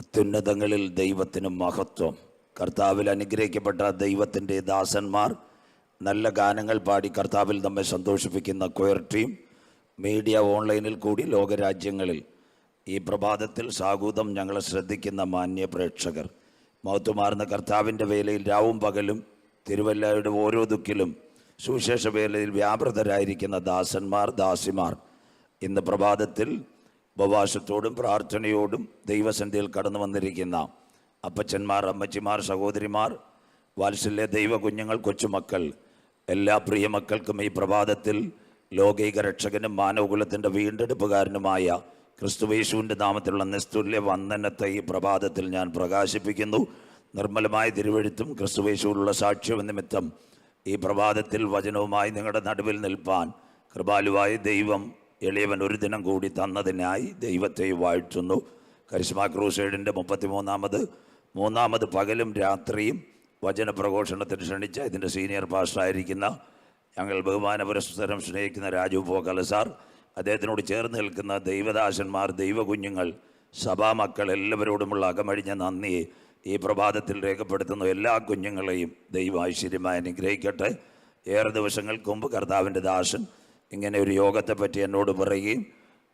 അത്യുന്നതങ്ങളിൽ ദൈവത്തിന് മഹത്വം. കർത്താവിൽ അനുഗ്രഹിക്കപ്പെട്ട ദൈവത്തിൻ്റെ ദാസന്മാർ നല്ല ഗാനങ്ങൾ പാടി കർത്താവിൽ നമ്മെ സന്തോഷിപ്പിക്കുന്ന കൊയർ ടീം, മീഡിയ ഓൺലൈനിൽ കൂടി ലോകരാജ്യങ്ങളിൽ ഈ പ്രഭാതത്തിൽ സാഗൂതം ഞങ്ങളെ ശ്രദ്ധിക്കുന്ന മാന്യ പ്രേക്ഷകർ, മഹത്വമാർന്ന കർത്താവിൻ്റെ വേലയിൽ രാവും പകലും തിരുവല്ലയുടെ ഓരോ ദുഃഖിലും സുവിശേഷ വേലയിൽ വ്യാപൃതരായിരിക്കുന്ന ദാസന്മാർ, ദാസിമാർ, ഇന്ന് പ്രഭാതത്തിൽ ഉപവാസത്തോടും പ്രാർത്ഥനയോടും ദൈവസന്ധിയിൽ കടന്നു വന്നിരിക്കുന്ന അപ്പച്ചന്മാർ, അമ്മച്ചിമാർ, സഹോദരിമാർ, വാത്സല്യ ദൈവ കുഞ്ഞുങ്ങൾ, കൊച്ചുമക്കൾ, എല്ലാ പ്രിയ മക്കൾക്കും ഈ പ്രഭാതത്തിൽ ലോകൈക രക്ഷകനും മാനവകുലത്തിൻ്റെ വീണ്ടെടുപ്പുകാരനുമായ ക്രിസ്തുയേശുവിൻ്റെ നാമത്തിലുള്ള നിസ്തുല്യ വന്ദനത്തെ ഈ പ്രഭാതത്തിൽ ഞാൻ പ്രകാശിപ്പിക്കുന്നു. നിർമ്മലമായ തിരുവെഴുത്തും ക്രിസ്തുയേശുവിലുള്ള സാക്ഷ്യവും നിമിത്തം ഈ പ്രഭാതത്തിൽ വചനവുമായി നിങ്ങളുടെ നടുവിൽ നിൽപ്പാൻ കൃപാലുവായ ദൈവം എളിയവൻ ഒരു ദിനം കൂടി തന്നതിനായി ദൈവത്തെ വാഴ്ത്തുന്നു. കരിസ്മ ക്രൂസൈഡിൻ്റെ 33ാമത് പകലും രാത്രിയും വചനപ്രഘോഷണത്തിന് ക്ഷണിച്ച ഇതിൻ്റെ സീനിയർ പാസ്റ്ററായിരിക്കുന്ന ഞങ്ങൾ ബഹുമാന പുരസ്സരം സ്നേഹിക്കുന്ന രാജു പോക്കല സാർ, അദ്ദേഹത്തിനോട് ചേർന്ന് നിൽക്കുന്ന ദൈവദാസന്മാർ, ദൈവകുഞ്ഞുങ്ങൾ, സഭാമക്കൾ, എല്ലാവരോടുമുള്ള അകമഴിഞ്ഞ നന്ദിയെ ഈ പ്രഭാതത്തിൽ രേഖപ്പെടുത്തുന്ന എല്ലാ കുഞ്ഞുങ്ങളെയും ദൈവം ഐശ്വര്യമായി അനുഗ്രഹിക്കട്ടെ. ഏറെ ദിവസങ്ങൾക്ക് മുമ്പ് കർത്താവിൻ്റെ ദാസൻ ഇങ്ങനെ ഒരു യോഗത്തെപ്പറ്റി എന്നോട് പറയുകയും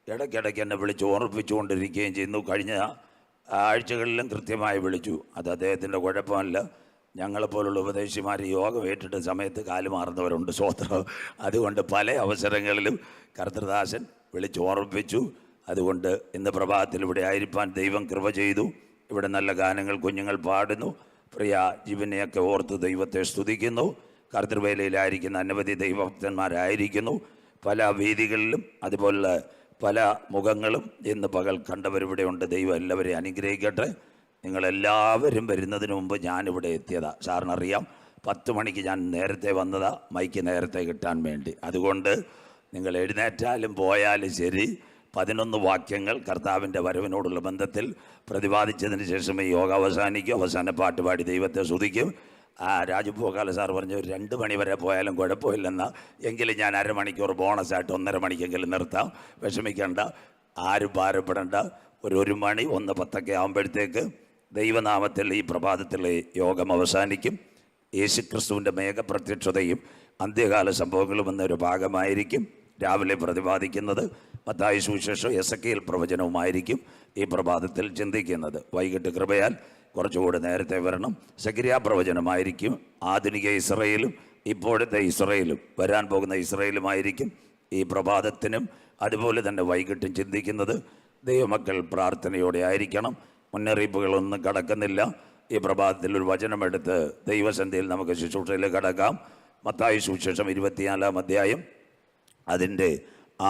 ഇടയ്ക്കിടയ്ക്ക് എന്നെ വിളിച്ച് ഓർമ്മിപ്പിച്ചുകൊണ്ടിരിക്കുകയും ചെയ്യുന്നു. കഴിഞ്ഞ ആഴ്ചകളിലും കൃത്യമായി വിളിച്ചു. അത് അദ്ദേഹത്തിൻ്റെ കുഴപ്പമല്ല. ഞങ്ങളെപ്പോലുള്ള ഉപദേശിമാർ യോഗം ഏറ്റിട്ട് സമയത്ത് കാലുമാറുന്നവരുണ്ട്, സ്വോത്രം. അതുകൊണ്ട് പല അവസരങ്ങളിലും കർത്തൃദാസൻ വിളിച്ച് ഓർമ്മിപ്പിച്ചു. അതുകൊണ്ട് ഇന്ന് പ്രഭാതത്തിൽ ഇവിടെ ആയിരിക്കാൻ ദൈവം കൃപ ചെയ്തു. ഇവിടെ നല്ല ഗാനങ്ങൾ കുഞ്ഞുങ്ങൾ പാടുന്നു. പ്രിയ ജീവനെയൊക്കെ ഓർത്ത് ദൈവത്തെ സ്തുതിക്കുന്നു. കർത്തൃവേലയിലായിരിക്കുന്ന അനവധി ദൈവഭക്തന്മാരായിരിക്കുന്നു. പല വേദികളിലും അതുപോലെ പല മുഖങ്ങളും ഇന്ന് പകൽ കണ്ടവരിവിടെ ഉണ്ട്. ദൈവം എല്ലാവരെയും അനുഗ്രഹിക്കട്ടെ. നിങ്ങളെല്ലാവരും വരുന്നതിന് മുമ്പ് ഞാനിവിടെ എത്തിയതാ. സാറിനറിയാം, 10 മണിക്ക് ഞാൻ നേരത്തെ വന്നതാ, മൈക്ക് നേരത്തെ കിട്ടാൻ വേണ്ടി. അതുകൊണ്ട് നിങ്ങൾ എഴുന്നേറ്റാലും പോയാലും ശരി, 11 വാക്യങ്ങൾ കർത്താവിൻ്റെ വരവിനോടുള്ള ബന്ധത്തിൽ പ്രതിപാദിച്ചതിന് ശേഷം ഈ യോഗ അവസാനിക്കും. അവസാന പാട്ടുപാടി ദൈവത്തെ സ്തുതിക്കും. രാജു പോക്കാല സാർ പറഞ്ഞു 2 മണി വരെ പോയാലും കുഴപ്പമില്ലെന്ന്. എങ്കിലും ഞാൻ അരമണിക്കൂർ ബോണസായിട്ട് 1.5 മണിക്കെങ്കിലും നിർത്താം. വിഷമിക്കേണ്ട, ആരും ഭാരപ്പെടേണ്ട. ഒരു 1 മണി 1:10 ആകുമ്പോഴത്തേക്ക് ദൈവനാമത്തിൽ ഈ പ്രഭാതത്തിലെ യോഗം അവസാനിക്കും. യേശുക്രിസ്തുവിൻ്റെ മേഘപ്രത്യക്ഷതയും അന്ത്യകാല സംഭവങ്ങളും എന്നൊരു ഭാഗമായിരിക്കും രാവിലെ പ്രതിപാദിക്കുന്നത്. മത്തായി സുവിശേഷം, എസെക്കിയേൽ പ്രവചനവുമായിരിക്കും ഈ പ്രഭാതത്തിൽ ചിന്തിക്കുന്നത്. വൈകിട്ട് കൃപയാൽ കുറച്ചുകൂടി നേരത്തെ വരണം. സഖരിയാ പ്രവചനമായിരിക്കും. ആധുനിക ഇസ്രയേലും ഇപ്പോഴത്തെ ഇസ്രയേലും വരാൻ പോകുന്ന ഇസ്രയേലുമായിരിക്കും ഈ പ്രഭാതത്തിനും അതുപോലെ തന്നെ വൈകിട്ടും ചിന്തിക്കുന്നത്. ദൈവമക്കൾ പ്രാർത്ഥനയോടെ ആയിരിക്കണം. മുന്നറിയിപ്പുകളൊന്നും കടക്കുന്നില്ല. ഈ പ്രഭാതത്തിൽ ഒരു വചനമെടുത്ത് ദൈവസന്ധിയിൽ നമുക്ക് ശുശ്രൂഷയിൽ കടക്കാം. മത്തായി സുവിശേഷം 24-ാം അധ്യായം അതിൻ്റെ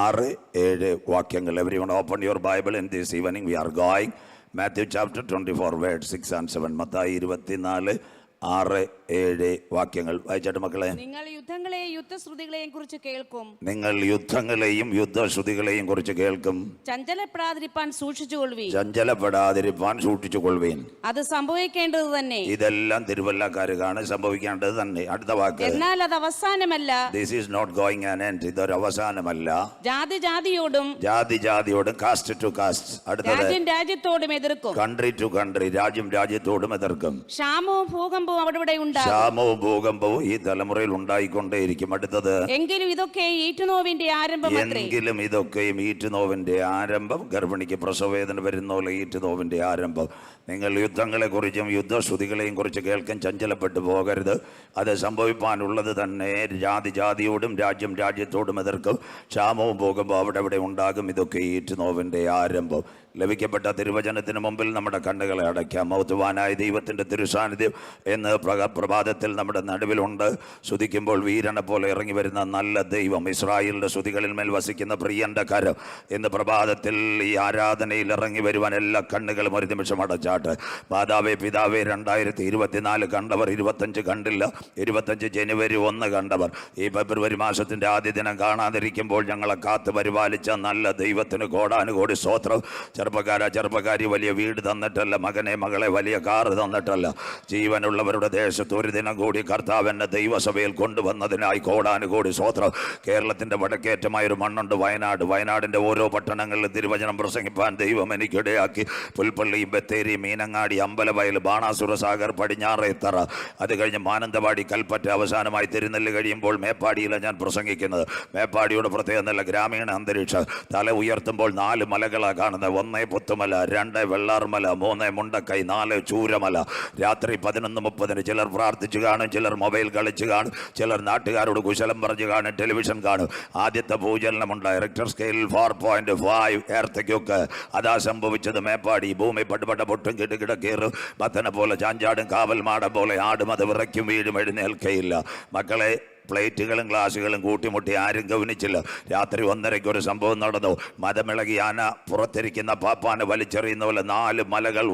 6-7 വാക്യങ്ങൾ. Everyone open your Bible in this evening. We are going Matthew chapter 24 verse 6 and 7. Mathai 24-6-7 വാക്യങ്ങൾ വായിച്ചാട്ട് മക്കളെ. നിങ്ങൾ യുദ്ധങ്ങളെയും യുദ്ധശ്രുതികളെയും കുറിച്ച് കേൾക്കും. നിങ്ങൾ യുദ്ധങ്ങളെയും യുദ്ധശ്രുതികളെയും കുറിച്ച് കേൾക്കും. ചഞ്ചലപ്പെടാതിരിപ്പാൻ സൂക്ഷിച്ചുകൊള്ളുവീൻ. ചഞ്ചലപ്പെടാതിരിപ്പാൻ സൂക്ഷിച്ചുകൊള്ളുവീൻ. അത് സംഭവിക്കേണ്ടത് തന്നെ. ഇതെല്ലാം തിരുവല്ലക്കാർക്കാണ് സംഭവിക്കേണ്ടത് തന്നെ. അടുത്ത വാക്ക്. എന്നാൽ അത് അവസാനമല്ല. This is not going an end. ഇതൊരു അവസാനമല്ല. ജാതി ജാതിയോടും ജാതി ജാതിയോടും കാസ്റ്റ് ടു കാസ്റ്റ്. അടുത്തത് രാജ്യം രാജ്യത്തോടും എതിർക്കും. Country to country. രാജ്യം രാജ്യത്തോടും എതിർക്കും. ക്ഷാമവും ഭൂകമ്പവും അവിടെ ഉണ്ടാകും. ക്ഷാമവും ഭൂകമ്പവും ഈ തലമുറയിൽ ഉണ്ടായിക്കൊണ്ടേയിരിക്കും. അടുത്തത്. എങ്കിലും ഇതൊക്കെ ഈറ്റുനോവിന്റെ ആരംഭം. എങ്കിലും ഇതൊക്കെയും ഈറ്റുനോവിന്റെ ആരംഭം. ഗർഭിണിക്ക് പ്രസവവേദന വരുന്ന പോലെ ഈറ്റുനോവിന്റെ ആരംഭം. നിങ്ങൾ യുദ്ധങ്ങളെ കുറിച്ചും യുദ്ധശ്രുതികളെയും കുറിച്ച് കേൾക്കാൻ ചഞ്ചലപ്പെട്ടു പോകരുത്. അത് സംഭവിക്കാനുള്ളത് തന്നെ. ജാതി ജാതിയോടും രാജ്യം രാജ്യത്തോടും എതിർക്കും. ക്ഷാമവും ഭൂകമ്പവും അവിടെ ഉണ്ടാകും. ഇതൊക്കെ ഈറ്റുനോവിന്റെ ആരംഭം. ലഭിക്കപ്പെട്ട തിരുവചനത്തിന് മുമ്പിൽ നമ്മുടെ കണ്ണുകളെ അടയ്ക്കാം. മൗത്തുവാനായ ദൈവത്തിൻ്റെ തിരുസാന്നിധ്യം എന്ന് പ്രഭാതത്തിൽ നമ്മുടെ നടുവിലുണ്ട്. സ്തുതിക്കുമ്പോൾ വീരനെ പോലെ ഇറങ്ങി വരുന്ന നല്ല ദൈവം, ഇസ്രായേലിൻ്റെ സ്തുതികളിൽ മേൽ വസിക്കുന്ന പ്രിയൻ്റെ കരം ഇന്ന് പ്രഭാതത്തിൽ ഈ ആരാധനയിൽ ഇറങ്ങി വരുവാൻ എല്ലാ കണ്ണുകളും ഒരു നിമിഷം അടച്ചാട്ട്. മാതാവേ, പിതാവേ, 2024 കണ്ടവർ 25 കണ്ടില്ല. 25 ജനുവരി 1 കണ്ടവർ ഈ ഫെബ്രുവരി മാസത്തിൻ്റെ ആദ്യ ദിനം കാണാതിരിക്കുമ്പോൾ ഞങ്ങളെ കാത്ത് പരിപാലിച്ച നല്ല ദൈവത്തിന് കോടാനുകോടി സ്തോത്രം. ചെറുപ്പക്കാരി വലിയ വീട് തന്നിട്ടല്ല, മകനെ മകളെ വലിയ കാറ് തന്നിട്ടല്ല, ജീവനുള്ള അവരുടെ ദേശത്ത് ഒരു ദിനം കൂടി കർത്താവ് എന്നെ ദൈവസഭയിൽ കൊണ്ടുവന്നതിനായി കോടാനുകോടി സ്തോത്രം. കേരളത്തിൻ്റെ വടക്കേറ്റമായൊരു മണ്ണുണ്ട് വയനാട്. വയനാടിൻ്റെ ഓരോ പട്ടണങ്ങളിലും തിരുവചനം പ്രസംഗിപ്പാൻ ദൈവം എനിക്കിടയാക്കി. പുൽപ്പള്ളി, ബത്തേരി, മീനങ്ങാടി, അമ്പലവയൽ, ബാണാസുര സാഗർ, പടിഞ്ഞാറേത്തറ, അത് കഴിഞ്ഞ് മാനന്തവാടി, കൽപ്പറ്റ, അവസാനമായി തിരുനെല്ല് കഴിയുമ്പോൾ മേപ്പാടിയിലാണ് ഞാൻ പ്രസംഗിക്കുന്നത്. മേപ്പാടിയുടെ പ്രത്യേകത നല്ല ഗ്രാമീണ അന്തരീക്ഷം. തല ഉയർത്തുമ്പോൾ 4 മലകളാണ് കാണുന്നത്. 1 പുത്തുമല, 2 വെള്ളാർമല, 3 മുണ്ടക്കൈ, 4 ചൂരമല. രാത്രി 11:30 ചിലർ പ്രാർത്ഥിച്ചു കാണും, ചിലർ മൊബൈൽ കളിച്ച് കാണും, ചിലർ നാട്ടുകാരോട് കുശലം പറഞ്ഞു കാണും, ടെലിവിഷൻ കാണും. ആദ്യത്തെ ഭൂചലനമുണ്ട്. റിക്ടർ സ്കെയിലിൽ 4.5 എർത്തക്യൊക്കെ അതാ സംഭവിച്ചത്. മേപ്പാടി ഭൂമി പടുപട പൊട്ടും കിടകീറും. ബത്തനെ പോലെ ചാഞ്ചാടും, കാവൽ മാടം പോലെ ആടും, അത് വിറയ്ക്കും വീഴും, എഴുന്നേൽക്കയില്ല. മക്കളെ, പ്ലേറ്റുകളും ഗ്ലാസുകളും കൂട്ടിമുട്ടി ആരും ഗവനിച്ചില്ല. രാത്രി 1:30 ഒരു സംഭവം നടന്നു. മതമിളകി ആന പുറത്തിരിക്കുന്ന പാപ്പാനെ വലിച്ചെറിയുന്ന പോലെ 4 മലകൾ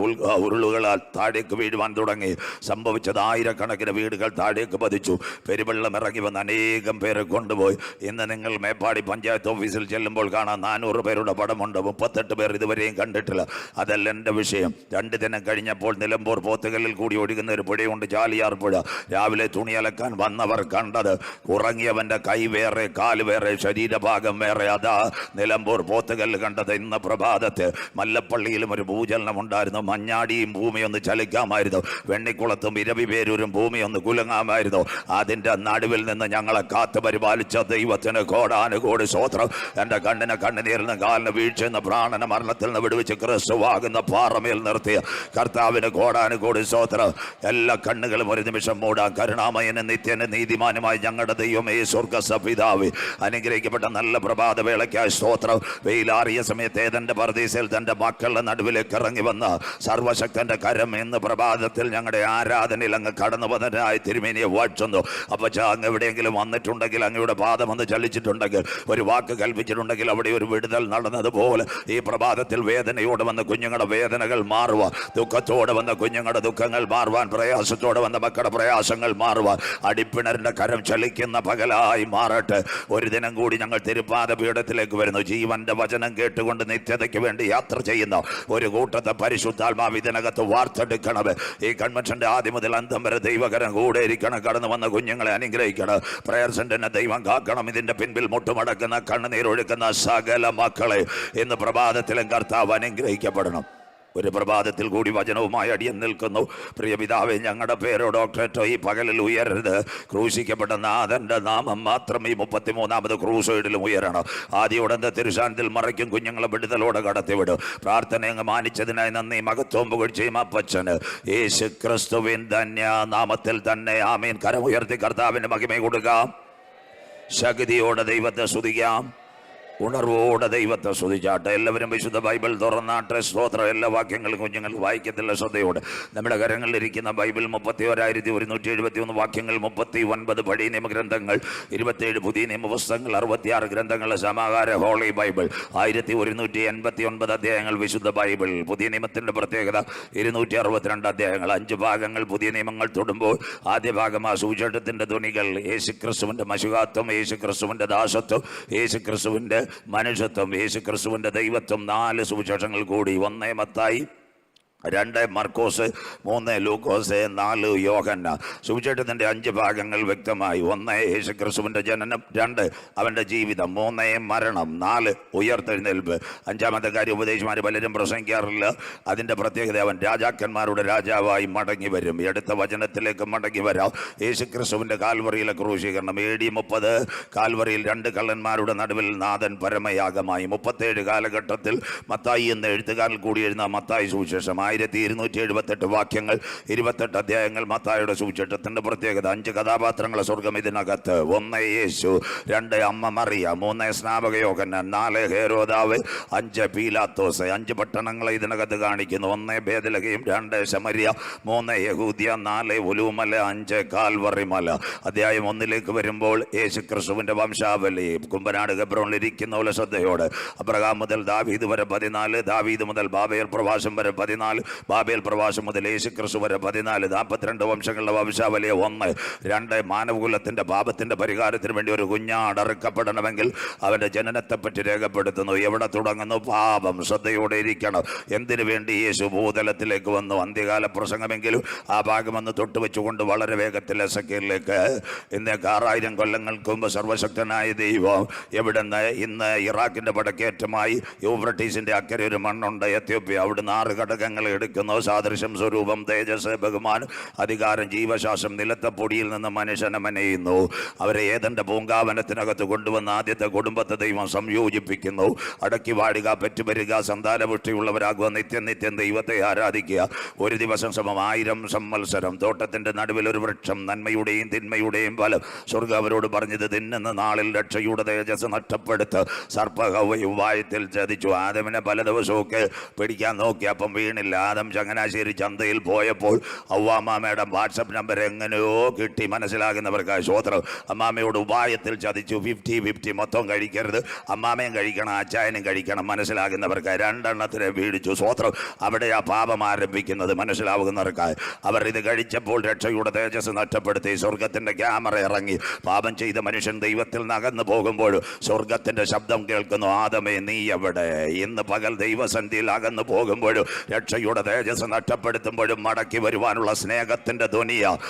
ഉരുളുകളാൽ താഴേക്ക് വീഴുവാൻ തുടങ്ങി. സംഭവിച്ചത് ആയിരക്കണക്കിന് വീടുകൾ താഴേക്ക് പതിച്ചു. പെരുവെള്ളം ഇറങ്ങി വന്ന് അനേകം പേരെ കൊണ്ടുപോയി. ഇന്ന് നിങ്ങൾ മേപ്പാടി പഞ്ചായത്ത് ഓഫീസിൽ ചെല്ലുമ്പോൾ കാണാൻ 400 പേരുടെ പടമുണ്ട്. 38 പേർ ഇതുവരെയും കണ്ടിട്ടില്ല. അതല്ല എൻ്റെ വിഷയം. 2 ദിനം കഴിഞ്ഞപ്പോൾ നിലമ്പൂർ പോത്തുകല്ലിൽ കൂടി ഒഴുകുന്ന ഒരു പുഴയുണ്ട്, ചാലിയാർ പുഴ. രാവിലെ തുണി അലക്കാൻ വന്നവർ കണ്ടത് ഉറങ്ങിയവന്റെ കൈ വേറെ, കാല് വേറെ, ശരീരഭാഗം വേറെ. അതാ നിലമ്പൂർ പോത്തുകല്ല് കണ്ടത്. ഇന്ന് പ്രഭാതത്ത് മല്ലപ്പള്ളിയിലും ഒരു ഭൂചലനം ഉണ്ടായിരുന്നു. മഞ്ഞാടിയും ഭൂമിയൊന്ന് ചലിക്കാമായിരുന്നു. വെണ്ണിക്കുളത്തും ഇരവിപേരൂരും ഭൂമിയൊന്ന് കുലുങ്ങാമായിരുന്നു. അതിൻ്റെ നടുവിൽ നിന്ന് ഞങ്ങളെ കാത്തു പരിപാലിച്ച ദൈവത്തിന് കോടാനുകോടി സ്തോത്രം. എൻ്റെ കണ്ണിന് കണ്ണുനീരിൽ നിന്ന്, കാലിന് വീഴ്ചയെന്ന്, പ്രാണന മരണത്തിൽ നിന്ന് വിടുവിച്ച് ക്രിസ്തുവാകുന്ന പാറമേൽ നിർത്തിയ കർത്താവിന് കോടാനുകോടി സ്തോത്രം. എല്ലാ കണ്ണുകളും ഒരു നിമിഷം മൂടാൻ. കരുണാമയനും നിത്യനും നീതിമാനുമായി ഞങ്ങളുടെ ദൈവമേ, സ്വർഗ്ഗസപിതാവേ, അനുഗ്രഹിക്കപ്പെട്ട നല്ല പ്രഭാത വേളയ്ക്കായി സ്തോത്രം. വെയിലാറിയ സമയത്ത് ഏതൻ്റെ പർദീസയിൽ തൻ്റെ മക്കളുടെ നടുവിലേക്ക് ഇറങ്ങി വന്ന സർവശക്തന്റെ കരം ഇന്ന് പ്രഭാതത്തിൽ ഞങ്ങളുടെ ആരാധനയിൽ അങ്ങ് കടന്നു വന്നതിനായി തിരുമേനിയെ വാഴ്ത്തുന്നു. അപ്പച്ച, അങ്ങ് എവിടെയെങ്കിലും വന്നിട്ടുണ്ടെങ്കിൽ, അങ്ങയുടെ പാദം ഒന്ന് ചലിച്ചിട്ടുണ്ടെങ്കിൽ, ഒരു വാക്ക് കൽപ്പിച്ചിട്ടുണ്ടെങ്കിൽ അവിടെ ഒരു വിടുതൽ നടന്നതുപോലെ ഈ പ്രഭാതത്തിൽ വേദനയോടെ വന്ന കുഞ്ഞുങ്ങളുടെ വേദനകൾ മാറുവാൻ, ദുഃഖത്തോടെ വന്ന കുഞ്ഞുങ്ങളുടെ ദുഃഖങ്ങൾ മാറുവാൻ, പ്രയാസത്തോടെ വന്ന മക്കളുടെ പ്രയാസങ്ങൾ മാറുവാൻ, അടിപ്പിണറിന്റെ കരം ചലിക്കുന്ന പകലായി മാറട്ടെ. ഒരു ദിനം കൂടി ഞങ്ങൾ തിരുപ്പാദ പീഠത്തിലേക്ക് വരുന്നു. ജീവന്റെ വചനം കേട്ടുകൊണ്ട് നിത്യതയ്ക്ക് വേണ്ടി യാത്ര ചെയ്യുന്ന ഒരു കൂട്ടത്തെ പരിശുദ്ധാത്മാവ് ഇതിനകത്ത് വാർത്തെടുക്കണമേ. ഈ കൺവെൻഷന്റെ ആദ്യം മുതൽ അന്തം വരെ ദൈവകരം കൂടെ ഇരിക്കണം. കടന്നു വന്ന കുഞ്ഞുങ്ങളെ അനുഗ്രഹിക്കണം. പ്രയർ സെന്ററിനെ ദൈവം കാക്കണം. ഇതിന്റെ പിൻപിൽ മുട്ടുമടക്കുന്ന, കണ്ണുനീരൊഴുക്കുന്ന സകല മക്കളെ ഇന്ന് പ്രഭാതത്തിലും കർത്താവ് അനുഗ്രഹിക്കപ്പെടണം. ഒരു പ്രഭാതത്തിൽ കൂടി വചനവുമായി അടിയൻ നിൽക്കുന്നു. പ്രിയ പിതാവേ, ഞങ്ങളുടെ പേരോ ഡോക്ടറേറ്റോ ഈ പകലിൽ ഉയരരുത്. ക്രൂശിക്കപ്പെട്ട നാഥന്റെ നാമം മാത്രം ഈ 33ാമത് ക്രൂസൈഡിലും ഉയരണം. ആദ്യോടെ തിരുശാനത്തിൽ മറയ്ക്കും കുഞ്ഞുങ്ങളെ വിടുതലോടെ കടത്തിവിടും. പ്രാർത്ഥന അങ്ങ് മാനിച്ചതിനായി നന്ദി, മഹത്വം പുകഴ്ചയും അപ്പച്ചന് യേശു ക്രിസ്തുവിൻ ധന്യ നാമത്തിൽ തന്നെ ആമീൻ. കരമുയർത്തി കർത്താവിന് മഹിമ കൊടുക്കാം. ശക്തിയോടെ ദൈവത്തെ സ്തുതിക്കാം. ഉണർവോടെ ദൈവത്തെ സ്തുതിച്ചാട്ടെ. എല്ലാവരും വിശുദ്ധ ബൈബിൾ തുറന്നാട്ടെ. സ്തോത്രം. എല്ലാ വാക്യങ്ങളും കുഞ്ഞുങ്ങൾ വായിക്കത്തില്ല ശ്രദ്ധയോടെ. നമ്മുടെ കരങ്ങളിലിരിക്കുന്ന ബൈബിൾ 31,171 വാക്യങ്ങൾ, 39 പഴയ നിയമഗ്രന്ഥങ്ങൾ, 27 പുതിയ നിയമപുസ്തകങ്ങൾ, 66 ഗ്രന്ഥങ്ങളുടെ സമാഹാര ഹോളി ബൈബിൾ, 1189 അധ്യായങ്ങൾ വിശുദ്ധ ബൈബിൾ. പുതിയ നിയമത്തിന്റെ പ്രത്യേകത 262 അധ്യായങ്ങൾ, 5 ഭാഗങ്ങൾ. പുതിയ നിയമങ്ങൾ തൊടുമ്പോൾ ആദ്യ ഭാഗം ആ സുവിശേഷത്തിന്റെ ധ്വനികൾ, യേശുക്രിസ്തുവിന്റെ മശുഹാത്വം, യേശുക്രിസ്തുവിന്റെ ദാസത്വം, യേശുക്രിസ്തുവിന്റെ മനുഷ്യത്വം, യേശുക്രിസ്തുവിന്റെ ദൈവത്വം. 4 സുവിശേഷങ്ങൾ കൂടി. 1 മത്തായി, 2 മർക്കോസ്, 3 ലൂക്കോസ്, 4 യോഹന്നാൻ. സുവിശേഷത്തിന്റെ 5 ഭാഗങ്ങൾ വ്യക്തമായി. 1 യേശുക്രിസ്തുവിന്റെ ജനനം, 2 അവന്റെ ജീവിതം, 3 മരണം, 4 ഉയർത്തെഴുന്നേൽപ്പ്. 5ാമത്തെ കാര്യം ഉപദേശിമാർ പലരും പ്രസംഗിക്കാറില്ല. അതിന്റെ പ്രത്യേകത അവൻ രാജാക്കന്മാരുടെ രാജാവായി മടങ്ങി വരും. എടുത്ത വചനത്തിലേക്ക് മടങ്ങി വരാം. യേശുക്രിസ്തുവിന്റെ കാൽവറിയിലെ ക്രൂശീകരണം. AD 30 കാൽവറിയിൽ 2 കള്ളന്മാരുടെ നടുവിൽ നാഥൻ പരമയാഗമായി. 37 കാലഘട്ടത്തിൽ മത്തായി എന്ന എഴുത്തുകാരിൽ കൂടി എഴുതുന്ന മത്തായി സുവിശേഷം. 1278 വാക്യങ്ങൾ, 28 അധ്യായങ്ങൾ. മത്തായിയുടെ സുവിശേഷത്തിന്റെ പ്രത്യേകത 5 കഥാപാത്രങ്ങളെ സ്വർഗം ഇതിനകത്ത്. 1 യേശു, 2 അമ്മ മറിയ, 3 സ്നാപക യോഹന്നാൻ, 4 ഹേരോദാവ്, 5 പീലാത്തോസ്. 5 പട്ടണങ്ങളെ ഇതിനകത്ത് കാണിക്കുന്നു. 1 ബേത്ലഹേം, 2 ശമരിയ, 3 യഹൂദ്യ, 4 ഒലിവുമല, 5 കാൽവറി മല. അധ്യായം 1 വരുമ്പോൾ യേശുക്രിസ്തുവിന്റെ വംശാവലി. കുമ്പനാട് ഗബ്രോണിൽ ഇരിക്കുന്ന പോലെ ശ്രദ്ധയോടെ. അബ്രഹാം മുതൽ ദാവീദ് വരെ 14, ദാവീദ് മുതൽ ബാബേൽ പ്രവാസം വരെ 14, ബാബേൽ പ്രവാസം മുതൽ യേശുക്രിസ്തു വരെ 42 വംശങ്ങളുടെ വംശാവലിയെ 1, 2 മാനവകുലത്തിന്റെ പാപത്തിന്റെ പരിഹാരത്തിന് വേണ്ടി ഒരു കുഞ്ഞാട് അറുക്കപ്പെടണമെങ്കിൽ അവന്റെ ജനനത്തെപ്പറ്റി രേഖപ്പെടുത്തുന്നു. എവിടെ തുടങ്ങുന്നു? പാപം. ശ്രദ്ധയോടെ ഇരിക്കണം. എന്തിനു വേണ്ടി യേശു ഭൂതലത്തിലേക്ക് വന്നു? അന്ത്യകാല പ്രസംഗമെങ്കിലും ആ ഭാഗമെന്ന് തൊട്ടുവെച്ചുകൊണ്ട് വളരെ വേഗത്തിൽ എസെക്കിയേലിലേക്ക്. ഇന്ന് 6000 കൊല്ലങ്ങൾക്ക് മുമ്പ് സർവശക്തനായ ദൈവം എവിടുന്ന് ഇന്ന് ഇറാഖിന്റെ വടക്കേറ്റമായി യൂഫ്രട്ടീസിന്റെ അക്കരെ ഒരു മണ്ണുണ്ട് എത്യോപ്യ. അവിടുന്ന് 6 ഘടകങ്ങൾ എടുക്കുന്നു. സാദൃശ്യം, സ്വരൂപം, തേജസ്, ബഹുമാനം, അധികാരം, ജീവശാസ്ത്രം. നിലത്തെ പൊടിയിൽ നിന്ന് മനുഷ്യനെ മെനയുന്നു. അവരെ ഏതന്റെ പൂങ്കാവനത്തിനകത്ത് കൊണ്ടുവന്ന് ആദ്യത്തെ കുടുംബത്തെ ദൈവം സംയോജിപ്പിക്കുന്നു. അടക്കി വാഴുക, പെറ്റുപെരുക, സന്താനപുഷ്ടിയുള്ളവരാകുക, നിത്യം നിത്യം ദൈവത്തെ ആരാധിക്കുക. ഒരു ദിവസം സമം 1000 സംവത്സരം. തോട്ടത്തിന്റെ നടുവിൽ ഒരു വൃക്ഷം, നന്മയുടെയും തിന്മയുടെയും ഫലം. സ്വർഗ്ഗം അവരോട് പറഞ്ഞത്, തിന്നുന്ന നാളിൽ രക്ഷയുടെ തേജസ് നഷ്ടപ്പെടുത്ത്. സർപ്പഹവ്വയും വായത്തിൽ ചതിച്ചു. ആദമിനെ പല ദിവസമൊക്കെ പിടിക്കാൻ നോക്കി, അപ്പം വീണില്ല. ആദം ചങ്ങനാശ്ശേരി ചന്തയിൽ പോയപ്പോൾ അവ്വാമ്മയുടെ വാട്സപ്പ് നമ്പർ എങ്ങനെയോ കിട്ടി. മനസ്സിലാകുന്നവർക്കായി സ്വോത്രം. അമ്മാമ്മയോട് ഉപായത്തിൽ ചതിച്ചു. 50-50 മൊത്തം കഴിക്കരുത്, അമ്മാമ്മയും കഴിക്കണം, അച്ചായനും കഴിക്കണം. മനസ്സിലാകുന്നവർക്കായി 2 എണ്ണത്തിനെ വീടിച്ചു. സ്വോത്രം. അവിടെ ആ പാപം ആരംഭിക്കുന്നത് മനസ്സിലാവുന്നവർക്കായി. അവർ ഇത് കഴിച്ചപ്പോൾ രക്ഷയുടെ തേജസ് നഷ്ടപ്പെടുത്തി. സ്വർഗത്തിന്റെ ക്യാമറ ഇറങ്ങി. പാപം ചെയ്ത മനുഷ്യൻ ദൈവത്തിൽ നകന്നു പോകുമ്പോൾ സ്വർഗത്തിന്റെ ശബ്ദം കേൾക്കുന്നു, ആദമേ നീ എവിടെ? ഇന്ന് പകൽ ദൈവസന്ധിയിൽ അകന്നു പോകുമ്പോഴും രക്ഷയുടെ തേജസ് നഷ്ടപ്പെടുത്തുമ്പോഴും മടക്കി വരുവാനുള്ള സ്നേഹത്തിന്റെ ധ്വനിയ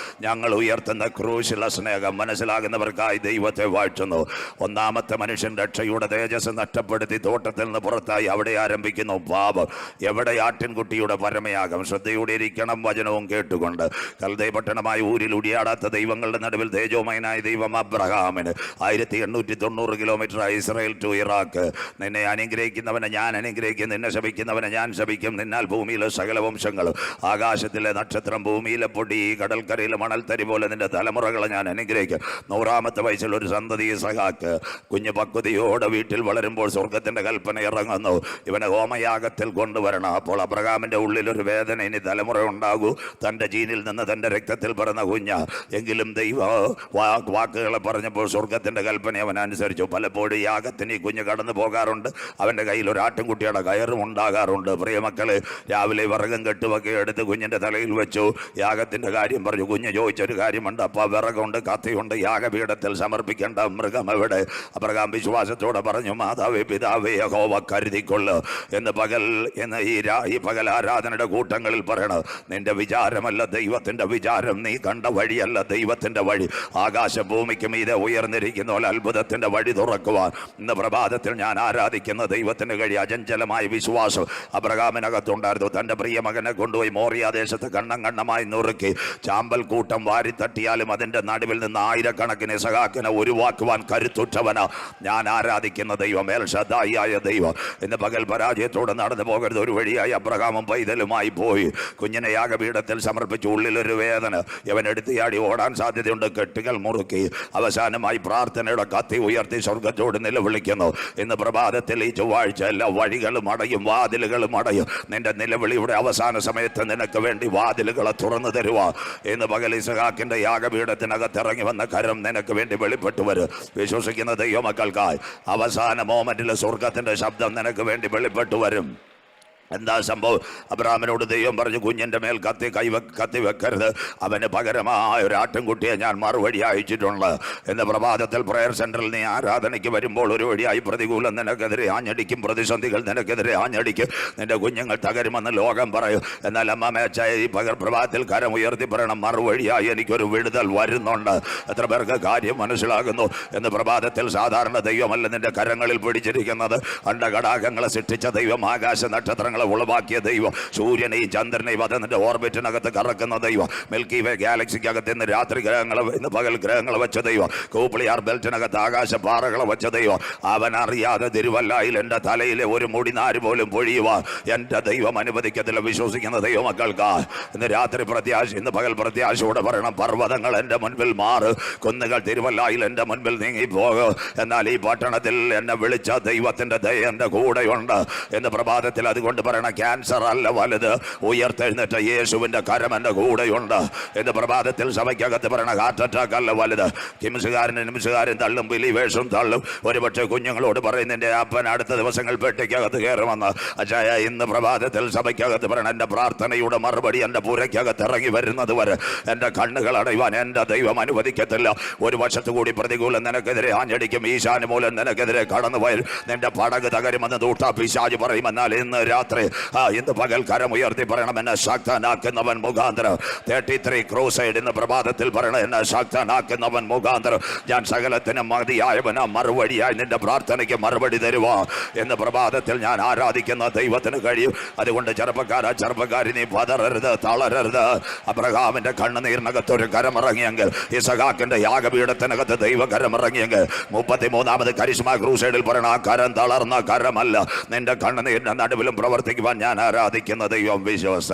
ഞങ്ങൾ ഉയർത്തുന്ന ക്രൂശിലുള്ള സ്നേഹം. മനസ്സിലാകുന്നവർക്കായി ദൈവത്തെ വാഴ്ത്തുന്നു. ഒന്നാമത്തെ മനുഷ്യൻ രക്ഷയുടെ തേജസ് നഷ്ടപ്പെടുത്തി തോട്ടത്തിൽ നിന്ന് പുറത്തായി. അവിടെ ആരംഭിക്കുന്നു പാപം. എവിടെ ആട്ടിൻകുട്ടിയുടെ പരമയാകം. ശ്രദ്ധയോടെ ഇരിക്കണം, വചനവും കേട്ടുകൊണ്ട്. കൽദേ പട്ടണമായ ഊരിൽ ഉടിയാടാത്ത ദൈവങ്ങളുടെ നടുവിൽ തേജോമയനായ ദൈവം അബ്രഹാമിന് 1890 കിലോമീറ്റർ ഇസ്രായേൽ ടു ഇറാഖ്. നിന്നെ അനുഗ്രഹിക്കുന്നവനെ ഞാൻ അനുഗ്രഹിക്കും, നിന്നെ ശപിക്കുന്നവനെ ഞാൻ ശപിക്കും. നിന്നാൽ ഭൂമിയിലെ സകല വംശങ്ങളും, ആകാശത്തിലെ നക്ഷത്രം, ഭൂമിയിലെ പൊടി, കടൽക്കരയിലെ മണൽത്തരി പോലെ നിന്റെ തലമുറകളെ ഞാൻ അനുഗ്രഹിക്കും. 100-ാമത്തെ വയസ്സിൽ ഒരു സന്തതി ഇസഹാക്ക്. കുഞ്ഞു പക്വതയോടെ വീട്ടിൽ വളരുമ്പോൾ സ്വർഗത്തിന്റെ കൽപ്പന ഇറങ്ങുന്നു, ഇവനെ ഹോമയാഗത്തിൽ കൊണ്ടുവരണം. അപ്പോൾ അബ്രഹാമിന്റെ ഉള്ളിൽ ഒരു വേദന, ഇനി തലമുറ ഉണ്ടാകൂ, തന്റെ ജീനിൽ നിന്ന് തന്റെ രക്തത്തിൽ പിറന്ന കുഞ്ഞ. എങ്കിലും ദൈവ വാക്കുകളെ പറഞ്ഞപ്പോൾ സ്വർഗത്തിന്റെ കൽപ്പന അവൻ അനുസരിച്ചു. പലപ്പോഴും യാഗത്തിന് ഈ കുഞ്ഞ് കടന്നു പോകാറുണ്ട്. അവന്റെ കയ്യിൽ ഒരു ആട്ടിൻകുട്ടിയുടെ കയറും ഉണ്ടാകാറുണ്ട്. പ്രിയമക്കളെ, രാവിലെ വിറകും കെട്ടുമൊക്കെ എടുത്ത് കുഞ്ഞിന്റെ തലയിൽ വെച്ചു. യാഗത്തിന്റെ കാര്യം പറഞ്ഞു. കുഞ്ഞ് ചോദിച്ചൊരു കാര്യമുണ്ട്, അപ്പോൾ വിറകുണ്ട്, കത്തിയുണ്ട്, യാഗപീഠത്തിൽ സമർപ്പിക്കേണ്ട മൃഗം എവിടെ? അബ്രഹാം വിശ്വാസത്തോടെ പറഞ്ഞു, മാതാവേ പിതാവേ യഹോവ കരുതിക്കൊള്ളു എന്ന് ഈ പകൽ ആരാധനയുടെ കൂട്ടങ്ങളിൽ പറയണം. നിന്റെ വിചാരമല്ല ദൈവത്തിന്റെ വിചാരം, നീ കണ്ട വഴിയല്ല ദൈവത്തിന്റെ വഴി. ആകാശഭൂമിക്കും ഇത് ഉയർന്നിരിക്കുന്ന പോലെ അത്ഭുതത്തിന്റെ വഴി തുറക്കുവാൻ ഇന്ന് പ്രഭാതത്തിൽ ഞാൻ ആരാധിക്കുന്ന ദൈവത്തിന് കഴിയും. അചഞ്ചലമായ വിശ്വാസം അബ്രഹാമിനകത്തുണ്ടായിരുന്നു. തന്റെ പ്രിയ മകനെ കൊണ്ടുപോയി മോറിയ ദേശത്ത് കണ്ണമായി നുറുക്കി. ചാമ്പൽ കൂട്ടം വാരിത്തട്ടിയാലും അതിന്റെ നടുവിൽ നിന്ന് 1000-കണക്കിന് ഇസഹാക്കിനെ ഉരുവാക്കുവാൻ കരുത്തുറ്റവനാ ഞാൻ ആരാധിക്കുന്ന ദൈവം, എൽഷദായിയായ ദൈവം. ഇന്ന് പകൽ പരാജയത്തോടെ നടന്നു പോകരുത്. ഒരു വഴിയായി അബ്രഹാമും പൈതലുമായി പോയി. കുഞ്ഞിനെ യാഗപീഠത്തിൽ സമർപ്പിച്ചു. ഉള്ളിലൊരു വേദന. ഇവൻ എടുത്തിയാടി ഓടാൻ സാധ്യതയുണ്ട്. കെട്ടുകൾ മുറുക്കി. അവസാനമായി പ്രാർത്ഥനയുടെ കത്തി ഉയർത്തി സ്വർഗത്തോട് നിലവിളിക്കുന്നു. ഇന്ന് പ്രഭാതത്തിൽ ഈ ചൊവ്വാഴ്ച എല്ലാ വഴികളും അടയും, വാതിലുകളും അടയും. നിന്റെ നിലവിളിയുടെ അവസാന സമയത്ത് നിനക്ക് വേണ്ടി വാതിലുകളെ തുറന്നു തരുവാ. ഇന്ന് പകൽ ഇസഹാക്കിന്റെ യാഗപീഠത്തിനകത്ത് ഇറങ്ങി വന്ന കരം നിനക്ക് വേണ്ടി വെളിപ്പെട്ടു വരും. വിശ്വസിക്കുന്ന ദൈവമക്കൾക്കായി അവസാന മോമെന്റിൽ സ്വർഗത്തിന്റെ ശബ്ദം നിനക്ക് വേണ്ടി വെളിപ്പെട്ടു വരും. എന്താ സംഭവം? അബ്രഹാമിനോട് ദൈവം പറഞ്ഞു, കുഞ്ഞിൻ്റെ മേൽ കത്തി വെക്കരുത്, അവന് പകരമായ ഒരു ആട്ടിൻകുട്ടിയെ ഞാൻ മറുവഴി അയച്ചിട്ടുണ്ട്. എന്ന പ്രഭാതത്തിൽ പ്രയർ സെന്ററിൽ നീ ആരാധനയ്ക്ക് വരുമ്പോൾ ഒരു വഴിയായി പ്രതികൂലം നിനക്കെതിരെ ആഞ്ഞടിക്കും, പ്രതിസന്ധികൾ നിനക്കെതിരെ ആഞ്ഞടിക്കും, നിന്റെ കുഞ്ഞുങ്ങൾ തകരുമെന്ന് ലോകം പറയും. എന്നാൽ അമ്മ ഈ പ്രഭാതത്തിൽ കരം ഉയർത്തി പറയണം, മറുവഴിയായി എനിക്കൊരു വിടുതൽ വരുന്നുണ്ട്. എത്ര പേർക്ക് കാര്യം മനസ്സിലാകുന്നു? എന്ന് പ്രഭാതത്തിൽ സാധാരണ ദൈവമല്ല നിന്റെ കരങ്ങളിൽ പിടിച്ചിരിക്കുന്നത്. അണ്ടകടാകങ്ങളെ സൃഷ്ടിച്ച ദൈവം, ആകാശ നക്ഷത്രങ്ങളെ ഉളവാക്കിയ ദൈവം, സൂര്യനെയും ചന്ദ്രനെയും അതിന്റെ ഓർബിറ്റിനകത്ത് കറക്കുന്ന ദൈവം, മിൽക്കി വേ ഗാലക്സിക്കകത്ത് ഇന്ന് രാത്രി ഗ്രഹങ്ങളെ ഇന്ന് പകൽ ഗ്രഹങ്ങളെ വെച്ച ദൈവം, കൂപ്പിളിയാർ ബെൽറ്റിനകത്ത് ആകാശപാറകളെ വെച്ച ദൈവം. അവൻ അറിയാതെ തിരുവല്ലായിൽ എൻ്റെ തലയിലെ ഒരു മുടിനാര് പോലും പൊഴിയുവാൻ എൻ്റെ ദൈവം അനുവദിക്കത്തില്ല. വിശ്വസിക്കുന്ന ദൈവമക്കൾക്ക് ഇന്ന് രാത്രി പ്രത്യാശ, ഇന്ന് പകൽ പ്രത്യാശയോടെ പറയണം, പർവ്വതങ്ങൾ എൻ്റെ മുൻപിൽ മാറ്, കുന്നുകൾ തിരുവല്ലായിൽ എൻ്റെ മുൻപിൽ നീങ്ങിപ്പോകും. എന്നാൽ ഈ പട്ടണത്തിൽ എന്നെ വിളിച്ച ദൈവത്തിൻ്റെ ദയ എൻ്റെ കൂടെയുണ്ട് എന്ന് പ്രഭാതത്തിൽ അതുകൊണ്ട് പറയണ ക്യാൻസർ അല്ല വലുത്, ഉയർത്തെഴുന്നേറ്റ യേശുവിന്റെ കരം എൻ്റെ കൂടെയുണ്ട് എന്ന് പ്രഭാതത്തിൽ സഭയ്ക്കകത്ത് പറയണ ഹാർട്ട് അറ്റാക്ക് അല്ല വലുത്. നിമിഷകാരൻ തള്ളും, ബിലീവേഴ്സും തള്ളും. ഒരുപക്ഷെ കുഞ്ഞുങ്ങളോട് പറയുന്നതിൻ്റെ അപ്പൻ അടുത്ത ദിവസങ്ങൾ പെട്ടിക്കകത്ത് കയറുമെന്ന്. അച്ഛായ ഇന്ന് പ്രഭാതത്തിൽ സഭയ്ക്കകത്ത് പറയണ എൻ്റെ പ്രാർത്ഥനയുടെ മറുപടി എൻ്റെ പുരയ്ക്കകത്ത് ഇറങ്ങി വരുന്നത് വരെ എൻ്റെ കണ്ണുകൾ അടയുവാൻ എൻ്റെ ദൈവം അനുവദിക്കത്തില്ല. ഒരു വശത്തു കൂടി പ്രതികൂലം നിനക്കെതിരെ ആഞ്ഞടിക്കും, ഈശാന് മൂലം നിനക്കെതിരെ കടന്നു വരും, നിന്റെ പടക് തകരുമെന്ന് ദൂട്ടാ പിശാച് പറയും. എന്നാൽ ഇന്ന് രാത്രി ഇന്ന് പകൽ കരം ഉയർത്തി പറയണം, എന്നെ ശക്തനാക്കുന്നവൻ മുഖാന്തരം. 33 ക്രൂസൈഡ് ഇന്ന് പ്രഭാതത്തിൽ പറയണം, എന്നെ ശക്തനാക്കുന്നവൻ മുഖാന്തരം ഞാൻ സകലത്തിനും മതിയായവനാ, മറുപടിയായി നിന്റെ പ്രാർത്ഥനയ്ക്ക് മറുപടി തരുവാ എന്ന് പ്രഭാതത്തിൽ ഞാൻ ആരാധിക്കുന്ന ദൈവത്തിന് കഴിയും. അതുകൊണ്ട് ചെറുപ്പക്കാരി നീ പതറരുത്, തളരരുത്. അബ്രഹാമിന്റെ കണ്ണുനീരിനകത്ത് ഒരു കരമിറങ്ങിയെങ്കിൽ, ഇസഹാക്കിന്റെ യാഗപീഠത്തിനകത്ത് ദൈവ കരമിറങ്ങിയെങ്കിൽ, 33ാമത് കരിസ്മ ക്രൂസൈഡിൽ പറയണ ആ കരം തളർന്ന കരമല്ല, നിന്റെ കണ്ണുനീരിന്റെ നടുവിലും പ്രവർത്തിക്കുവാൻ ഞാൻ ആരാധിക്കുന്ന ദൈവം. വിശ്വാസ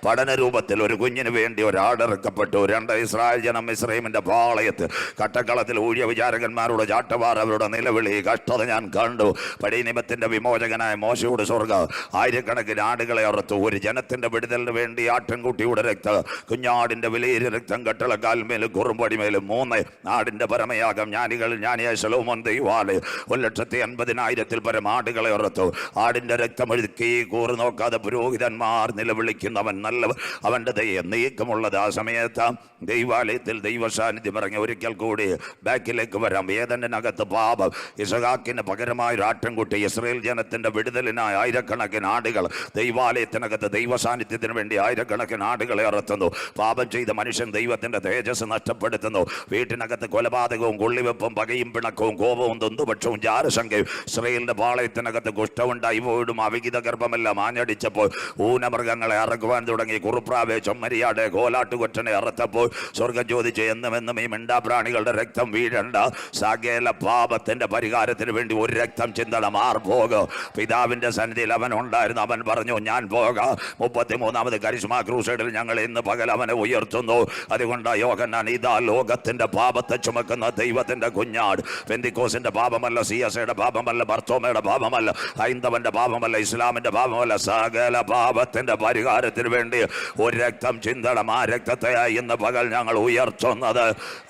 പഠന രൂപത്തിൽ ഒരു കുഞ്ഞിന് വേണ്ടി ഒരാടിറക്കപ്പെട്ടു. 2 ഇസ്രായേൽ ജനം മിസ്രയീമിന്റെ പാളയത്ത് കട്ടക്കളത്തിൽ ഊഴിയ വിചാരകന്മാരുടെ ചാട്ടവാർ, അവരുടെ നിലവിളി, കഷ്ടത ഞാൻ കണ്ടു. പടീനിമത്തിന്റെ വിമോചകനായ മോശയുടെ സ്വർഗ്ഗം ആയിരക്കണക്കിന് ആടുകളെ അറുത്തു. ഒരു ജനത്തിന്റെ വിടുതലിന് വേണ്ടി ആട്ടിൻകുട്ടിയുടെ രക്തം, കുഞ്ഞാടിന്റെ വിലയേറിയ രക്തം, കട്ടളക്കാൽമേലും കുറുമ്പടിമേലും 3 നാടിന്റെ പരമയാഗം. ജ്ഞാനിയായ ശലോമോൻ ദൈവാലയം 1,80,000 പരം ആടുകളെ അറുത്തു. ആടിന്റെ രക്തം ഒഴുക്കി കൂറ് നോക്കാതെ പുരോഹിതന്മാർ നിലവിളിക്കുന്നവൻ നല്ലവൻ, അവന്റെ ദയ നീക്കമുള്ളത്. ആ സമയത്ത് ദൈവാലയത്തിൽ ദൈവ സാന്നിധ്യം ഇറങ്ങി. ഒരിക്കൽ കൂടി ബാക്കിലേക്ക് വരാം. ഏദനിനകത്ത് പാപം, ഇസഹാക്കിന് പകരമായ ഒരു ആട്ടിൻകുട്ടി, ഇസ്രായേൽ ജനത്തിന്റെ വിടുതലിനായി ആയിരക്കണക്കിന് ആടുകൾ, ദൈവാലയത്തിനകത്ത് ദൈവ സാന്നിധ്യത്തിന് വേണ്ടി ആയിരക്കണക്കിന് ആടുകളെ അറുത്തുന്നു. പാപം ചെയ്ത മനുഷ്യൻ ദൈവത്തിന്റെ തേജസ് നഷ്ടപ്പെടുത്തുന്നു. വീട്ടിനകത്ത് കൊലപാതകവും കൊള്ളിവെപ്പും പകയും പിണക്കവും കോപവും ദുന്തുപക്ഷവും ജാരശങ്കയും. ഇസ്രായേലിന്റെ പാളയത്തിനകത്ത് കുഷ്ഠമുണ്ടായി പോയിടും. അവിഹിത ഗർഭമെല്ലാം ആഞ്ഞടിച്ചപ്പോൾ ഊനമൃഗങ്ങളെ അറക്കുവാൻ തുടങ്ങി. കുറുപ്രാവെ, ചൊമ്മരിയാട്, കോലാട്ടുകൊറ്റനെ അറുത്തപ്പോൾ സ്വർഗം ചോദിച്ചു, എന്നും ഈ മിണ്ടാപ്രാണികളുടെ രക്തം വീഴണ്ട, സകല പാപത്തിന്റെ പരിഹാരത്തിന് വേണ്ടി ഒരു രക്തം ചിന്തണം. ആർ പോകും? പിതാവിന്റെ സന്നിധിയിൽ അവൻ ഉണ്ടായിരുന്നു. അവൻ പറഞ്ഞു, ഞാൻ പോകാം. 33ാമത് കരിസ്മ ക്രൂസൈഡിൽ ഞങ്ങൾ ഇന്ന് പകൽ അവനെ ഉയർത്തുന്നു. അതുകൊണ്ട് യോഹന്നാൻ, ഇതാ ലോകത്തിന്റെ പാപത്തെ ചുമക്കുന്ന ദൈവത്തിന്റെ കുഞ്ഞാട്. പെന്തിക്കോസിന്റെ പാപമല്ല, CSയുടെ പാപമല്ല, ബർത്തോമയുടെ പാപമല്ല, ഹൈന്ദവന്റെ പാപമല്ല, ഇസ്ലാമിന്റെ പാപമല്ല, സകല പാപത്തിന്റെ പരിഹാരത്തിന് വേണ്ടി ഒരു രക്തം ചിന്തണം. ആ രക്തത്തെ ഇന്ന് പകൽ ഞങ്ങൾ ഉയർത്തുന്നത്.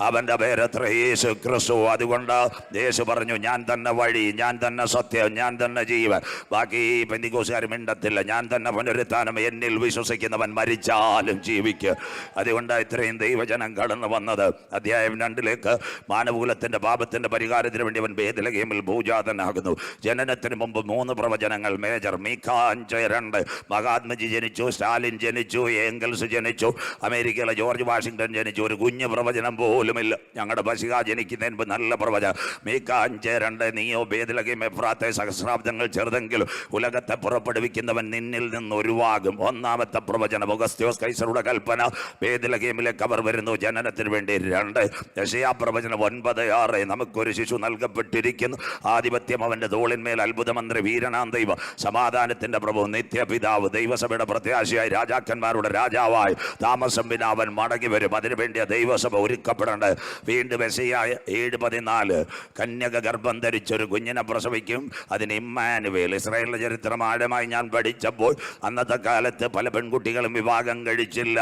അവന്റെ പേരത്ര യേശു ക്രിസ്തു. അതുകൊണ്ട് യേശു പറഞ്ഞു, ഞാൻ തന്നെ വഴി, ഞാൻ തന്നെ സത്യം, ഞാൻ തന്നെ ജീവൻ. ബാക്കി പെന്തിക്കോസുകാർ മിണ്ടത്തില്ല. ഞാൻ തന്നെ പുനരുത്ഥാനം, എന്നിൽ വിശ്വസിക്കുന്നവൻ മരിച്ചാലും ജീവിക്കും. അതുകൊണ്ട് ഇത്രയും ദൈവജനം കടന്നു വന്നത്. അധ്യായം 2 മാനവകുലത്തിന്റെ പാപത്തിന്റെ പരിഹാരത്തിന് വേണ്ടി അവൻ ബേത്ലഹേമിൽ ഭൂജാതനാകുന്നു. ജനനത്തിന് മുമ്പ് 3 പ്രവചനങ്ങൾ മേജർ. മീഖാ 5:2. മഹാത്മജി ജനിച്ചു, സ്റ്റാലിൻ ജനിച്ചു, ഏംഗൽസ് ജനിച്ചു, അമേരിക്കയിലെ ജോർജ് വാഷിംഗ്ടൺ ജനിച്ചു. ഒരു കുഞ്ഞു പ്രവചനം പോലുമില്ല. ഞങ്ങളുടെ പശിക ജനിക്കുന്നതിന് മുമ്പ് നല്ല പ്രവചനം. മീഖാ 5:2. നീയോ ബേത്ലഹേം എഫ്രാത്തെ, സഹസ്രാബ്ദങ്ങൾ ചെറുതെങ്കിലും ഉലകത്തെ പുറപ്പെടുവിക്കുന്നവൻ നിന്നിൽ നിന്ന് ഒഴിവാകും. 1ാമത്തെ പ്രവചനം. ഓഗസ്ത്യോസ് കൈസറുടെ കൽപ്പന. ബേത്ലഹേമിലേക്ക് അവർ വരുന്നു ജനനത്തിന് വേണ്ടി. 2 യെശയ്യാ പ്രവചനം 9:6. നമുക്കൊരു ശിശു നൽകപ്പെട്ടിരിക്കുന്നു, ആധിപത്യം അവന്റെ തോളിന്മേൽ, അത്ഭുതമന്ത്രി, വീരനാം ദൈവം, സമാധാനത്തിന്റെ പ്രഭു, നിത്യപിതാവ്, ദൈവസഭയുടെ പ്രത്യാശയായി, രാജാക്കന്മാരുടെ രാജാവായി താമസം വിന അവൻ മടങ്ങി വരും. അതിനുവേണ്ടി ദൈവസഭ ഒരുക്കപ്പെടേണ്ടത്. വീണ്ടും യെശയ്യാ 7:14. കന്യക ഗർഭം ധരിച്ചൊരു കുഞ്ഞിനെ പ്രസവിക്കും, അതിന് ഇമ്മാനുവേൽ. ഇസ്രായേലിന്റെ ചരിത്രം ആഴമായി ഞാൻ പഠിച്ചപ്പോൾ അന്നത്തെ കാലത്ത് പല പെൺകുട്ടികളും വിവാഹം കഴിച്ചില്ല.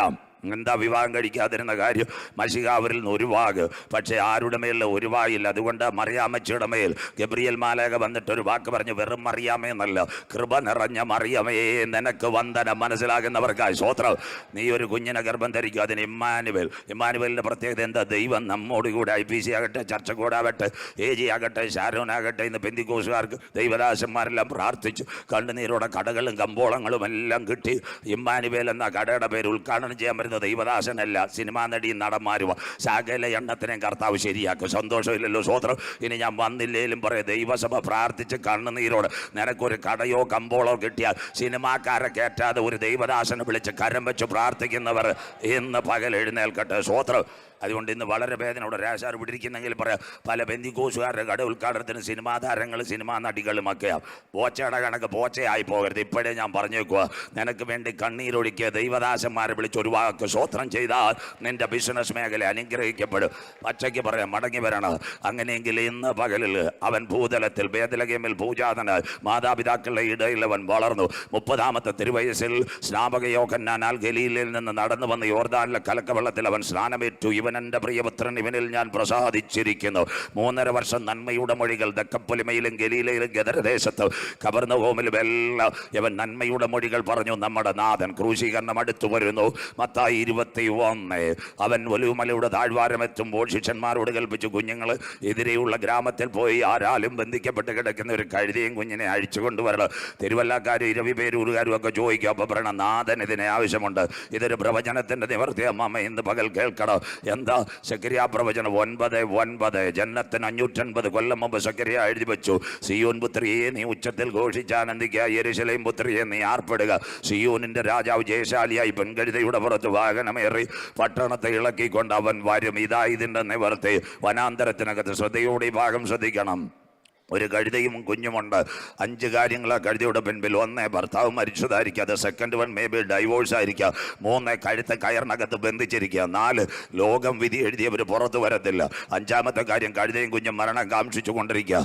എന്താ വിവാഹം കഴിക്കാതിരുന്ന കാര്യം? മശിഹ അവരിൽ നിന്ന് ഒരുവാഗ്. പക്ഷേ ആരുടെ മേലിൽ ഒരുവായില്ല. അതുകൊണ്ട് മറിയാമ്മച്ചിയുടെ മേൽ ഗബ്രിയേൽ മാലാഖ വന്നിട്ട് ഒരു വാക്ക് പറഞ്ഞു, വെറും മറിയാമേ എന്നല്ല, കൃപ നിറഞ്ഞ മറിയമേ നിനക്ക് വന്ദനം. മനസ്സിലാകുന്നവർക്കായി സ്വോത്രം. നീ ഒരു കുഞ്ഞിനെ ഗർഭം ധരിക്കും, അതിന് ഇമ്മാനുവേൽ. ഇമ്മാനുവേലിൻ്റെ പ്രത്യേകത എന്താ? ദൈവം നമ്മോട് കൂടെ. IPC ആകട്ടെ, ചർച്ചക്കൂടാകട്ടെ, AG ആകട്ടെ, ഷാരോനാകട്ടെ, ഇന്ന് പെന്തിക്കോസുകാർക്ക് ദൈവദാസന്മാരെല്ലാം പ്രാർത്ഥിച്ചു. കണ്ണുനീരോടെ കടകളും കമ്പോളങ്ങളും എല്ലാം കിട്ടി. ഇമ്മാനുവേൽ എന്ന കടയുടെ പേര് ഉദ്ഘാടനം ചെയ്യാൻ പറ്റുന്ന ദൈവദാസനല്ല, സിനിമാ നടിയും നടന്മാരുമാണ്. സകല എണ്ണത്തിനെയും കർത്താവ് ശരിയാക്കും. സന്തോഷമില്ലല്ലോ? സ്വോത്രം. ഇനി ഞാൻ വന്നില്ലേലും പറയാം, ദൈവസഭ പ്രാർത്ഥിച്ച് കണ്ണുനീരോട് നിനക്കൊരു കടയോ കമ്പോളോ കിട്ടിയാൽ സിനിമാക്കാരെ കയറ്റാതെ ഒരു ദൈവദാസനെ വിളിച്ച് കരം വെച്ച് പ്രാർത്ഥിക്കുന്നവർ ഇന്ന് പകൽ എഴുന്നേൽക്കട്ടെ. സ്വോത്രം. അതുകൊണ്ട് ഇന്ന് വളരെ വേദനയോടെ രാശാർ പിടിരിക്കുന്നെങ്കിൽ പറയാം, പല ബന്ധിക്കോസുകാരുടെ കട ഉദ്ഘാടനത്തിന് സിനിമാ താരങ്ങളും സിനിമാ നടികളുമൊക്കെയാണ്. പോച്ചയുടെ കണക്ക് പോച്ചയായി പോകരുത്. ഇപ്പോഴേ ഞാൻ പറഞ്ഞേക്കുക, നിനക്ക് വേണ്ടി കണ്ണീരൊഴുക്കിയ ദൈവദാസന്മാരെ വിളിച്ച് ഒരു വാക്ക് വാക്ക് സ്വോത്രം ചെയ്താൽ നിന്റെ ബിസിനസ് മേഖല അനുഗ്രഹിക്കപ്പെടും. പച്ചയ്ക്ക് പറയാം, മടങ്ങി വരണം. അങ്ങനെയെങ്കിൽ ഇന്ന് പകലിൽ അവൻ ഭൂതലത്തിൽ ബേത്ലഹേമിൽ പൂജാതനായി മാതാപിതാക്കളുടെ ഇടയിൽ അവൻ വളർന്നു. 30-ാമത്തെ തിരുവയസ്സിൽ സ്നാപക യോഹന്നാനാൽ ഗലീലയിൽ നിന്ന് നടന്നു വന്ന് യോർദാനിലെ കലക്കവെള്ളത്തിൽ അവൻ സ്നാനമേറ്റു. ഇവൻ എൻ്റെ പ്രിയപുത്രൻ, ഇവനിൽ ഞാൻ പ്രസാദിച്ചിരിക്കുന്നു. 3.5 വർഷം നന്മയുടെ മൊഴികൾ ദക്കപ്പൊലിമയിലും ഗലീലയിലും ഗദരദേശത്ത് കബർന്നഹൂമിലും എല്ലാം ഇവൻ നന്മയുടെ മൊഴികൾ പറഞ്ഞു. നമ്മുടെ നാഥൻ ക്രൂശീകരണം അടുത്തു വരുന്നു. മത്തായി 21 അവൻ ഒലിവുമലയുടെ താഴ്വാരമെത്തുമ്പോൾ ശിഷ്യന്മാരോട് കൽപ്പിച്ചു, കുഞ്ഞുങ്ങൾ എതിരെയുള്ള ഗ്രാമത്തിൽ പോയി ആരാലും ബന്ധിക്കപ്പെട്ട് കിടക്കുന്ന ഒരു കഴുതയും കുഞ്ഞിനെ അഴിച്ചു കൊണ്ടുവരണം. തിരുവല്ലക്കാരും ഇരവിപേരൂരുകാരും ഒക്കെ ചോദിക്കും. അപ്പോൾ പറയണം, നാഥൻ ഇതിനെ ആവശ്യമുണ്ട്. ഇതൊരു പ്രവചനത്തിൻ്റെ നിവർത്തി അമ്മ ഇന്ന് പകൽ കേൾക്കണം. എന്താ? സെക്കരിയാ പ്രവചനം 9:9. ജന്നത്തിന് 550 കൊല്ലം മുമ്പ് സെക്കരിയ എഴുതി വെച്ചു, സിയോൻ പുത്രിയെ നീ ഉച്ചത്തിൽ ഘോഷിച്ചാനന്ദിക്കുക, യെരൂശലേം പുത്രിയെ നീ ആർപ്പെടുക. സിയോനിന്റെ രാജാവ് ജയശാലിയായി പെൺകഴുതയുടെ പുറത്ത് വാഹനമേറി പട്ടണത്തെ ഇളക്കിക്കൊണ്ട് അവൻ വരും. ഇതാ ഇതിൻ്റെ നിവർത്തി. വനാന്തരത്തിനകത്ത് ശ്രദ്ധയോടെ ഈ ഭാഗം ശ്രദ്ധിക്കണം. ഒരു കഴുതയും കുഞ്ഞുമുണ്ട്. 5 കാര്യങ്ങൾ ആ കഴുതയുടെ പിൻപിൽ. 1, ഭർത്താവ് മരിച്ചതായിരിക്കുക. അത് second one may be divorce ആയിരിക്കുക. 3, കഴുത്ത് കയറിനകത്ത് ബന്ധിച്ചിരിക്കുക. 4, ലോകം വിധി എഴുതിയവർ പുറത്തു വരത്തില്ല. 5-ാമത്തെ കാര്യം, കഴുതയും കുഞ്ഞും മരണം കാംക്ഷിച്ചു കൊണ്ടിരിക്കുക.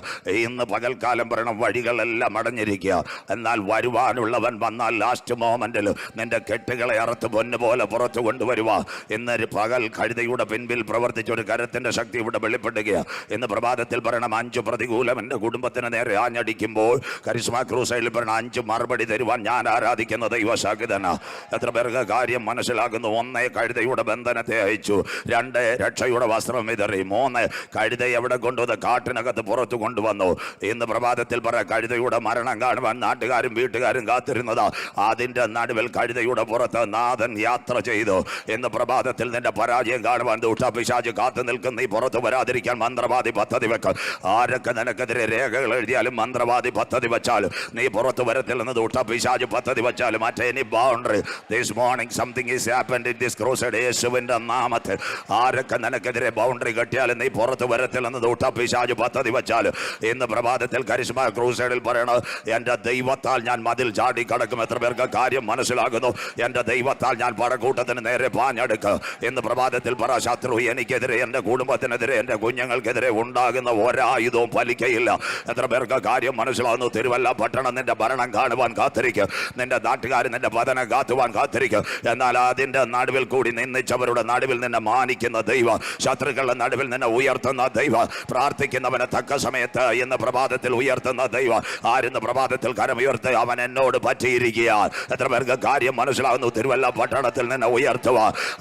ഇന്ന് പകൽക്കാലം പറയണം, വഴികളെല്ലാം അടഞ്ഞിരിക്കുക. എന്നാൽ വരുവാനുള്ളവൻ വന്നാൽ ലാസ്റ്റ് മോമെന്റിൽ നിന്റെ കെട്ടുകളെ അറുത്ത് പൊന്നുപോലെ പുറത്തു കൊണ്ടുവരുക. ഇന്നൊരു പകൽ കഴുതയുടെ പിൻപിൽ പ്രവർത്തിച്ച ഒരു കരത്തിന്റെ ശക്തി ഇവിടെ വെളിപ്പെടുക. ഇന്ന് പ്രഭാതത്തിൽ പറയണം, 5 പ്രതികൂലം എൻ്റെ കുടുംബത്തിന് നേരെ ആഞ്ഞടിക്കുമ്പോൾ കരിസ്മ ക്രൂസൈഡിൽ പറഞ്ഞ 5 മറുപടി തരുവാൻ ഞാൻ ആരാധിക്കുന്ന ദൈവശക്തനാ. എത്ര പേർക്ക് കാര്യം മനസ്സിലാക്കുന്നു? 1, കഴുതയുടെ ബന്ധനത്തെ അയച്ചു. 2, രക്ഷയുടെ വസ്ത്രം വിതറി. 3, കഴുതയെ എവിടെ കൊണ്ടുവന്ന് കാട്ടിനകത്ത് പുറത്തു കൊണ്ടുവന്നു. ഇന്ന് പ്രഭാതത്തിൽ പറ, കഴുതയുടെ മരണം കാണുവാൻ നാട്ടുകാരും വീട്ടുകാരും കാത്തിരുന്നതാ. അതിൻ്റെ നടുവിൽ കഴുതയുടെ പുറത്ത് നാഥൻ യാത്ര ചെയ്തു. ഇന്ന് പ്രഭാതത്തിൽ നിന്റെ പരാജയം കാണുവാൻ ദുഷ്ടപിശാച് കാത്തു നിൽക്കുന്ന ഈ പുറത്തു വരാതിരിക്കാൻ മന്ത്രവാദി പദ്ധതി വെക്കും. ആരൊക്കെ നിനക്കെതിരെ രേഖകൾ എഴുതിയാലും മന്ത്രവാദി പദ്ധതി വെച്ചാലും നീ പുറത്തു വരത്തില്ലെന്ന് ദുഷ്ടപിശാച് പദ്ധതി വെച്ചാലും മറ്റേ any boundary this morning something is happened in this crusade. യേശുവിന്റെ നാമത്തിൽ ആരൊക്കെ നിനക്കെതിരെ ബൗണ്ടറി കെട്ടിയാലും നീ പുറത്തു വരത്തില്ലെന്ന് ദുഷ്ടപിശാച് പദ്ധതി വെച്ചാലും ഇന്ന് പ്രഭാതത്തിൽ കരിസ്മ ക്രൂസൈഡിൽ പറയണം, എൻ്റെ ദൈവത്താൽ ഞാൻ മതിൽ ചാടി കടക്കും. എത്ര പേർക്ക് കാര്യം മനസ്സിലാകുന്നു? എൻ്റെ ദൈവത്താൽ ഞാൻ പടക്കൂട്ടത്തിന് നേരെ പാഞ്ഞെടുക്കും. ഇന്ന് പ്രഭാതത്തിൽ പറ, ശത്രു എനിക്കെതിരെ, എൻ്റെ കുടുംബത്തിനെതിരെ, എൻ്റെ കുഞ്ഞുങ്ങൾക്കെതിരെ ഉണ്ടാകുന്ന ഒരായുധവും ഫലിക്കയില്ല. എത്ര പേർക്ക് കാര്യം മനസ്സിലാകുന്നു? തിരുവല്ല പട്ടണം നിന്റെ ഭരണം കാണുവാൻ കാത്തിരിക്കും. നിന്റെ നാട്ടുകാർ നിന്റെ പതനം കാത്തുവാൻ കാത്തിരിക്കും. എന്നാൽ അതിന്റെ നടുവിൽ കൂടി നിന്നിച്ചവരുടെ നടുവിൽ നിന്നെ മാനിക്കുന്ന ദൈവ, ശത്രുക്കളുടെ നടുവിൽ നിന്നെ ഉയർത്തുന്ന ദൈവ, പ്രാർത്ഥിക്കുന്നവനെ തക്ക സമയത്ത് ഇന്ന് പ്രഭാതത്തിൽ ഉയർത്തുന്ന ദൈവ. ആരെന്ന് പ്രഭാതത്തിൽ കരമുയർത്ത് അവൻ എന്നോട് പറ്റിയിരിക്കുക. എത്ര പേർക്ക് കാര്യം മനസ്സിലാകുന്നു? തിരുവല്ല പട്ടണത്തിൽ നിന്നെ ഉയർത്തുക.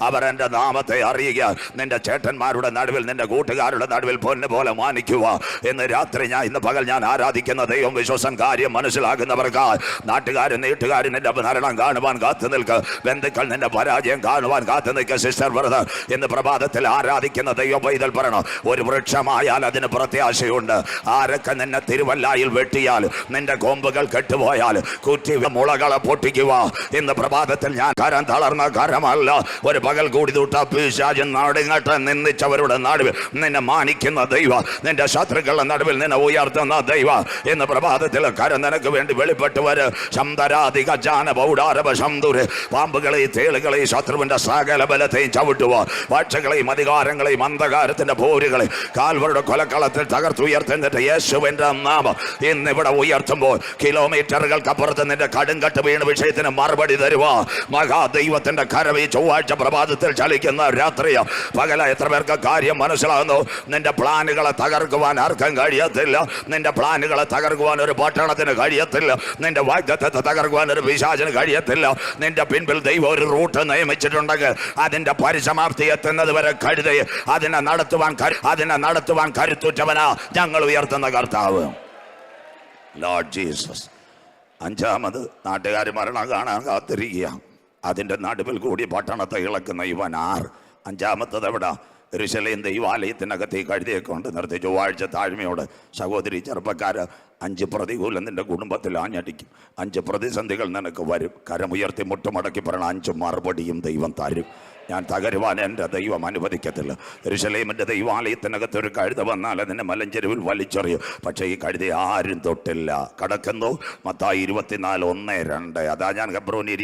അവർ എൻ്റെ നാമത്തെ അറിയുക. നിന്റെ ചേട്ടന്മാരുടെ നടുവിൽ, നിന്റെ കൂട്ടുകാരുടെ നടുവിൽ പൊന്നു പോലെ മാനിക്കുക. എന്ന് രാത്രി ഇന്ന് പകൽ ഞാൻ ആരാധിക്കുന്ന ദൈവം വിശ്വസൻ കാര്യം മനസ്സിലാകുന്നവർക്ക്, നാട്ടുകാരും നീട്ടുകാരും നിന്റെ മരണം കാണുവാൻ കാത്തു നിൽക്കുക. ബന്ധുക്കൾ നിന്റെ പരാജയം കാണുവാൻ കാത്തു നിൽക്കുക. സിസ്റ്റർ ബ്രദർ, ഇന്ന് പ്രഭാതത്തിൽ ആരാധിക്കുന്ന ദൈവ പൈതൽ പറയണം, ഒരു വൃക്ഷമായാൽ അതിന് പ്രത്യാശയുണ്ട്. ആരൊക്കെ നിന്നെ തിരുവല്ലായിൽ വെട്ടിയാൽ, നിന്റെ കൊമ്പുകൾ കെട്ടുപോയാൽ, കുറ്റി മുളകളെ പൊട്ടിക്കുക. ഇന്ന് പ്രഭാതത്തിൽ ഞാൻ കരം തളർന്ന കരമല്ല, ഒരു പകൽ കൂടി പിശാചൻ നാടുങ്ങട്ട് നിന്നിച്ചവരുടെ നടുവിൽ നിന്നെ മാനിക്കുന്ന ദൈവ, നിന്റെ ശത്രുക്കളുടെ നടുവിൽ നിന്നെ ഉയർത്തുന്ന ദൈവ. ഇന്ന് പ്രഭാതത്തിൽ കരം നിനക്ക് വേണ്ടി വെളിപ്പെട്ട് വര്. ശംദരാധിക ജാന പൗടാരവ ശംദുര്, പാമ്പുകളെ, തേളുകളെ, ശത്രുവിന്റെ സകല ബലത്തെയും ചവിട്ടുക. പക്ഷകളെയും അധികാരങ്ങളെയും അന്ധകാരത്തിന്റെ പോരുകളെ കാൽവരുടെ കൊലക്കളത്തിൽ തകർത്തുയർത്തുന്നിട്ട് യേശുവിന്റെ നാമം ഇന്നിവിടെ ഉയർത്തുമ്പോൾ കിലോമീറ്ററുകൾക്കപ്പുറത്ത് നിന്റെ കടുങ്കട്ട് വീണ് വിഷയത്തിന് മറുപടി തരുക. മഹാദൈവത്തിന്റെ കരവ് ഈ ചൊവ്വാഴ്ച പ്രഭാതത്തിൽ ചലിക്കുന്ന രാത്രിയ പകല. എത്ര പേർക്ക് കാര്യം മനസ്സിലാകുന്നു? നിന്റെ പ്ലാനുകളെ തകർക്കുവാൻ ആർക്കും കഴിയത്തില്ല. നിന്റെ പ്ലാനുകളെ തകർക്കുവാൻ ഒരു പട്ടണത്തിന് കഴിയത്തില്ല. നിന്റെ വാഗ്ദത്തത്തെ തകർക്കുവാൻ ഒരു പിശാചിന് കഴിയത്തില്ല. നിന്റെ പിൻപിൽ ദൈവം ഒരു റൂട്ട് നിയമിച്ചിട്ടുണ്ടെങ്കിൽ അതിന്റെ പരിസമാപ്തി എത്തുന്നത് വരെ കഴുതയെ അതിനെ നടത്തുവാൻ കരുത്തുറ്റവനാ ഞങ്ങൾ ഉയർത്തുന്ന കർത്താവ് ലോർഡ് ജീസസ്. 5-ാമത്, നാട്ടുകാർ മരണം കാണാൻ കാത്തിരിക്കുക. അതിന്റെ നടുവിൽ കൂടി പട്ടണത്തെ ഇളക്കുന്ന ഇവൻ ആർ. 5-ാമത്തത് എവിടാ? യെരൂശലേം ദൈവാലയത്തിനകത്ത് ഈ കഴുതയെ കൊണ്ട് നിർത്തി. ചൊവ്വാഴ്ച താഴ്മയോട് സഹോദരി, ചെറുപ്പക്കാര്, 5 പ്രതികൂലം നിന്റെ കുടുംബത്തിൽ ആഞ്ഞടിക്കും. 5 പ്രതിസന്ധികൾ നിനക്ക് വരും. കരമുയർത്തി മുട്ടുമടക്കി പറയണം, 5 മറുപടിയും ദൈവം തരും. ഞാൻ തകരുവാൻ എൻ്റെ ദൈവം അനുവദിക്കത്തില്ല. യെരൂശലേമിൻ്റെ ദൈവാലയത്തിനകത്ത് ഒരു കഴുത വന്നാൽ അതിനെ മലഞ്ചെരുവിൽ വലിച്ചെറിയും. പക്ഷേ ഈ കഴുതയെ ആരും തൊട്ടില്ല. കടക്കുന്നു മത്തായി 24:1-2. അതാ ഞാൻ ഹെബ്രോനിൽ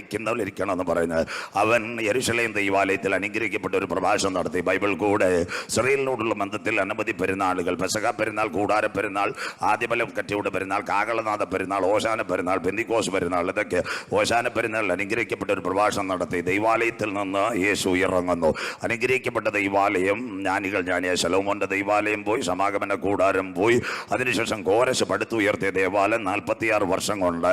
ഇരിക്കണമെന്ന് പറയുന്നത്. അവൻ യെരൂശലേം ദൈവാലയത്തിൽ അനുഗ്രഹിക്കപ്പെട്ട ഒരു പ്രഭാഷണം നടത്തി. ബൈബിൾ കൂടെ ഇസ്രായേലിനോടുള്ള ബന്ധത്തിൽ അനവധി പെരുന്നാളുകൾ, പെസഹ പെരുന്നാൾ, കൂടാര പെരുന്നാൾ, ആദ്യബലം കറ്റയുടെ പെരുന്നാൾ, കാകളനാഥ പെരുന്നാൾ, ഓശാന പെരുന്നാൾ, പെന്തിക്കോസ് പെരുന്നാൾ, ഇതൊക്കെ ഓശാന പെരുന്നാളിൽ അനുഗ്രഹിക്കപ്പെട്ട ഒരു പ്രഭാഷണം നടത്തി. ദൈവാലയത്തിൽ നിന്ന് യേശു ഇറങ്ങുന്നു. അനുഗ്രഹിക്കപ്പെട്ട ദൈവാലയം, ജ്ഞാനിയായ ശലോമോന്റെ ദൈവാലയം പോയി, സമാഗമന കൂടാരം പോയി. അതിനുശേഷം കോരശ് പടുത്തുയർത്തിയ ദേവാലയം 46 വർഷം കൊണ്ട്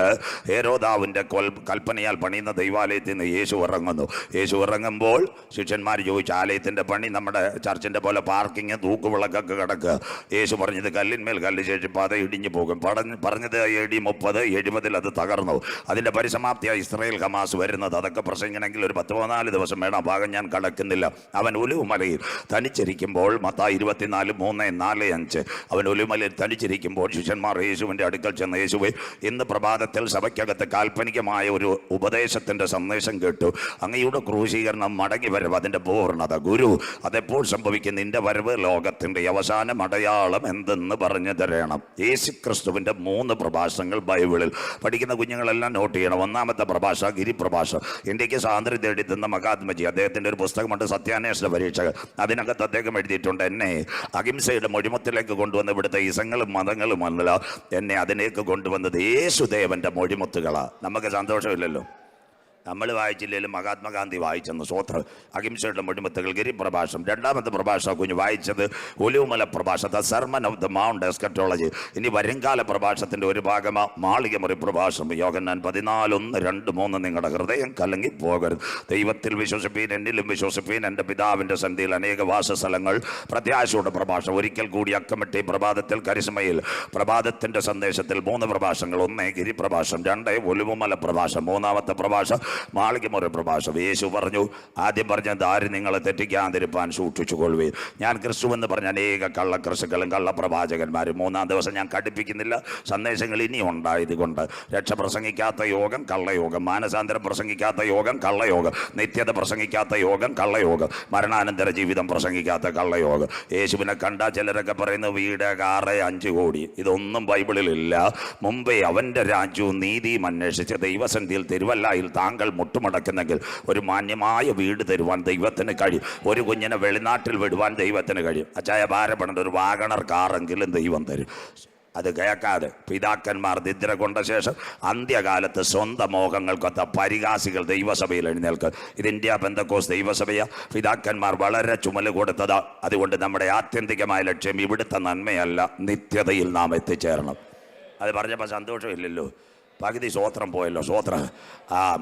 ഹേരോദാവിന്റെ കൽപ്പനയാൽ പണിയുന്ന ദൈവാലയത്തിൽ നിന്ന് യേശു ഇറങ്ങുന്നു. യേശു ഇറങ്ങുമ്പോൾ ശിഷ്യന്മാർ ചോദിച്ചു, ആലയത്തിന്റെ പണി നമ്മുടെ ചർച്ചിന്റെ പോലെ പാർക്കിങ്, തൂക്കുവിളക്കൊക്കെ കിടക്കുക. യേശു പറഞ്ഞത് കല്ലിന്മേൽ കല്ല് ശേഷിപ്പ് അത് ഇടിഞ്ഞു പോകും. പറഞ്ഞത് AD 30-70 അത് തകർന്നു. അതിന്റെ പരിസമാപ്തിയായി ഇസ്രായേൽ ഹമാസ് വരുന്നത്. അതൊക്കെ പ്രസംഗിക്കണമെങ്കിൽ ഒരു 14 ദിവസം വേണം. ആ ഭാഗം ഞാൻ കടക്കുന്നില്ല. അവൻ ഒലിവുമലയിൽ തനിച്ചിരിക്കുമ്പോൾ, മത്തായി 24:3-4-5, അവൻ ഒലിവുമലയിൽ തനിച്ചിരിക്കുമ്പോൾ ശിഷ്യന്മാർ യേശുവിന്റെ അടുക്കൽ ചെന്ന്, യേശുവേ, ഇന്ന് പ്രഭാതത്തിൽ സഭയ്ക്കകത്ത് കാൽപ്പനികമായ ഒരു ഉപദേശത്തിന്റെ സന്ദേശം കേട്ടു. അങ്ങയുടെ ക്രൂശീകരണം, മടങ്ങി വരവ്, അതിന്റെ പൂർണ്ണത. ഗുരു, അതെപ്പോൾ സംഭവിക്കും? നിന്റെ വരവ് ലോകത്തിന്റെ അവസാനം അടയാളം എന്തെന്ന് പറഞ്ഞു തരണം. യേശുക്രിസ്തുവിന്റെ 3 പ്രഭാഷണങ്ങൾ ബൈബിളിൽ പഠിക്കുന്ന കുഞ്ഞുങ്ങളെല്ലാം നോട്ട് ചെയ്യണം. 1-ാമത്തെ പ്രഭാഷണം ഗിരിപ്രഭാഷണം. ഇന്ത്യക്ക് സ്വാതന്ത്ര്യം തേടി തന്ന മഹാത്മജി, അദ്ദേഹത്തിന്റെ ഒരു പുസ്തകമുണ്ട്, സത്യാന്വേഷണ പരീക്ഷകൾ. അതിനകത്ത് അദ്ദേഹം എഴുതിയിട്ടുണ്ട്, എന്നെ അഹിംസയുടെ മൊഴിമുത്തിലേക്ക് കൊണ്ടുവന്ന് ഇവിടുത്തെ ഇസങ്ങളും മതങ്ങളും അല്ല, എന്നെ അതിലേക്ക് കൊണ്ടുവന്നത് യേശുദേവന്റെ മൊഴിമുത്തുകളാണ്. നമുക്ക് സന്തോഷമില്ലല്ലോ. നമ്മൾ വായിച്ചില്ലെങ്കിലും മഹാത്മാഗാന്ധി വായിച്ചെന്ന്. സ്വോത്രം. അഹിംസയുടെ മൊഴിമുത്തുകൾ ഗിരിപ്രഭാഷണം. 2-ാമത്തെ പ്രഭാഷണം കുഞ്ഞ് വായിച്ചത് ഒലിവുമല പ്രഭാഷണം, the sermon of the mount eschatology. ഇനി വരുംകാല പ്രഭാഷണത്തിന്റെ ഒരു ഭാഗമാ മാളികമുറി പ്രഭാഷണം. യോഹന്നാൻ 14:1-3. നിങ്ങളുടെ ഹൃദയം കലങ്ങി പോകരുത്. ദൈവത്തിൽ വിശ്വസിപ്പീൻ, എന്നിലും വിശ്വസിപ്പീൻ. എൻ്റെ പിതാവിൻ്റെ സന്ധിയിൽ അനേക വാസസ്ഥലങ്ങൾ. പ്രത്യാശയുടെ പ്രഭാഷണം. ഒരിക്കൽ കൂടി അക്കമിട്ടി പ്രഭാതത്തിൽ കരിസ്മയിൽ. പ്രഭാതത്തിന്റെ സന്ദേശത്തിൽ 3 പ്രഭാഷണങ്ങൾ. 1 ഗിരിപ്രഭാഷണം, 2 ഒലിവുമല പ്രഭാഷണം, 3-ാമത്തെ പ്രഭാഷണം മാളികമുറി പ്രഭാഷണം. യേശു പറഞ്ഞു, ആദ്യം പറഞ്ഞത്, ആരും നിങ്ങളെ തെറ്റിക്കാതിരിപ്പാൻ സൂക്ഷിച്ചുകൊള്ളുകയും. ഞാൻ ക്രിസ്തു എന്ന് പറഞ്ഞ അനേക കള്ളക്രിസ്തുക്കളും കള്ളപ്രവാചകന്മാരും. 3-ാം ദിവസം ഞാൻ കടുപ്പിക്കുന്നില്ല. സന്ദേശങ്ങൾ ഇനി ഉണ്ടായതുകൊണ്ട് രക്ഷ പ്രസംഗിക്കാത്ത യോഗം കള്ളയോഗം, മാനസാന്തരം പ്രസംഗിക്കാത്ത യോഗം കള്ളയോഗം, നിത്യത പ്രസംഗിക്കാത്ത യോഗം കള്ളയോഗം, മരണാനന്തര ജീവിതം പ്രസംഗിക്കാത്ത കള്ളയോഗം. യേശുവിനെ കണ്ട ചിലരൊക്കെ പറയുന്നത് വീട്, കാറ്, 5 കോടി. ഇതൊന്നും ബൈബിളിലില്ല. മുമ്പേ അവൻ്റെ രാജ്യവും നീതിയും അന്വേഷിച്ച് ദൈവസന്ധിയിൽ തിരുവല്ലായിൽ താങ്കൾ മുട്ടുമടക്കുന്നെങ്കിൽ ഒരു മാന്യമായ വീട് തരുവാൻ ദൈവത്തിന് കഴിയും. ഒരു കുഞ്ഞിനെ വെളിനാട്ടിൽ വിടുവാൻ ദൈവത്തിന് കഴിയും. അച്ചായ ഭാരപ്പെടേണ്ട ഒരു വാഗണർ കാറെങ്കിലും ദൈവം തരും. അത് കേൾക്കാതെ പിതാക്കന്മാർ നിദ്ര കൊണ്ട ശേഷം അന്ത്യകാലത്ത് സ്വന്തം മോഹങ്ങൾക്കൊത്ത പരിഹാസികൾ ദൈവസഭയിൽ എഴുന്നേൽക്കും. ഇത് ഇന്ത്യ പെന്തക്കോസ് ദൈവസഭയ. പിതാക്കന്മാർ വളരെ ചുമല് കൊടുത്തതാ. അതുകൊണ്ട് നമ്മുടെ ആത്യന്തികമായ ലക്ഷ്യം ഇവിടുത്തെ നന്മയല്ല, നിത്യതയിൽ നാം എത്തിച്ചേരണം. അത് പറഞ്ഞപ്പോൾ സന്തോഷമില്ലല്ലോ. പകുതി സ്വോത്രം പോയല്ലോ. സ്വോത്രം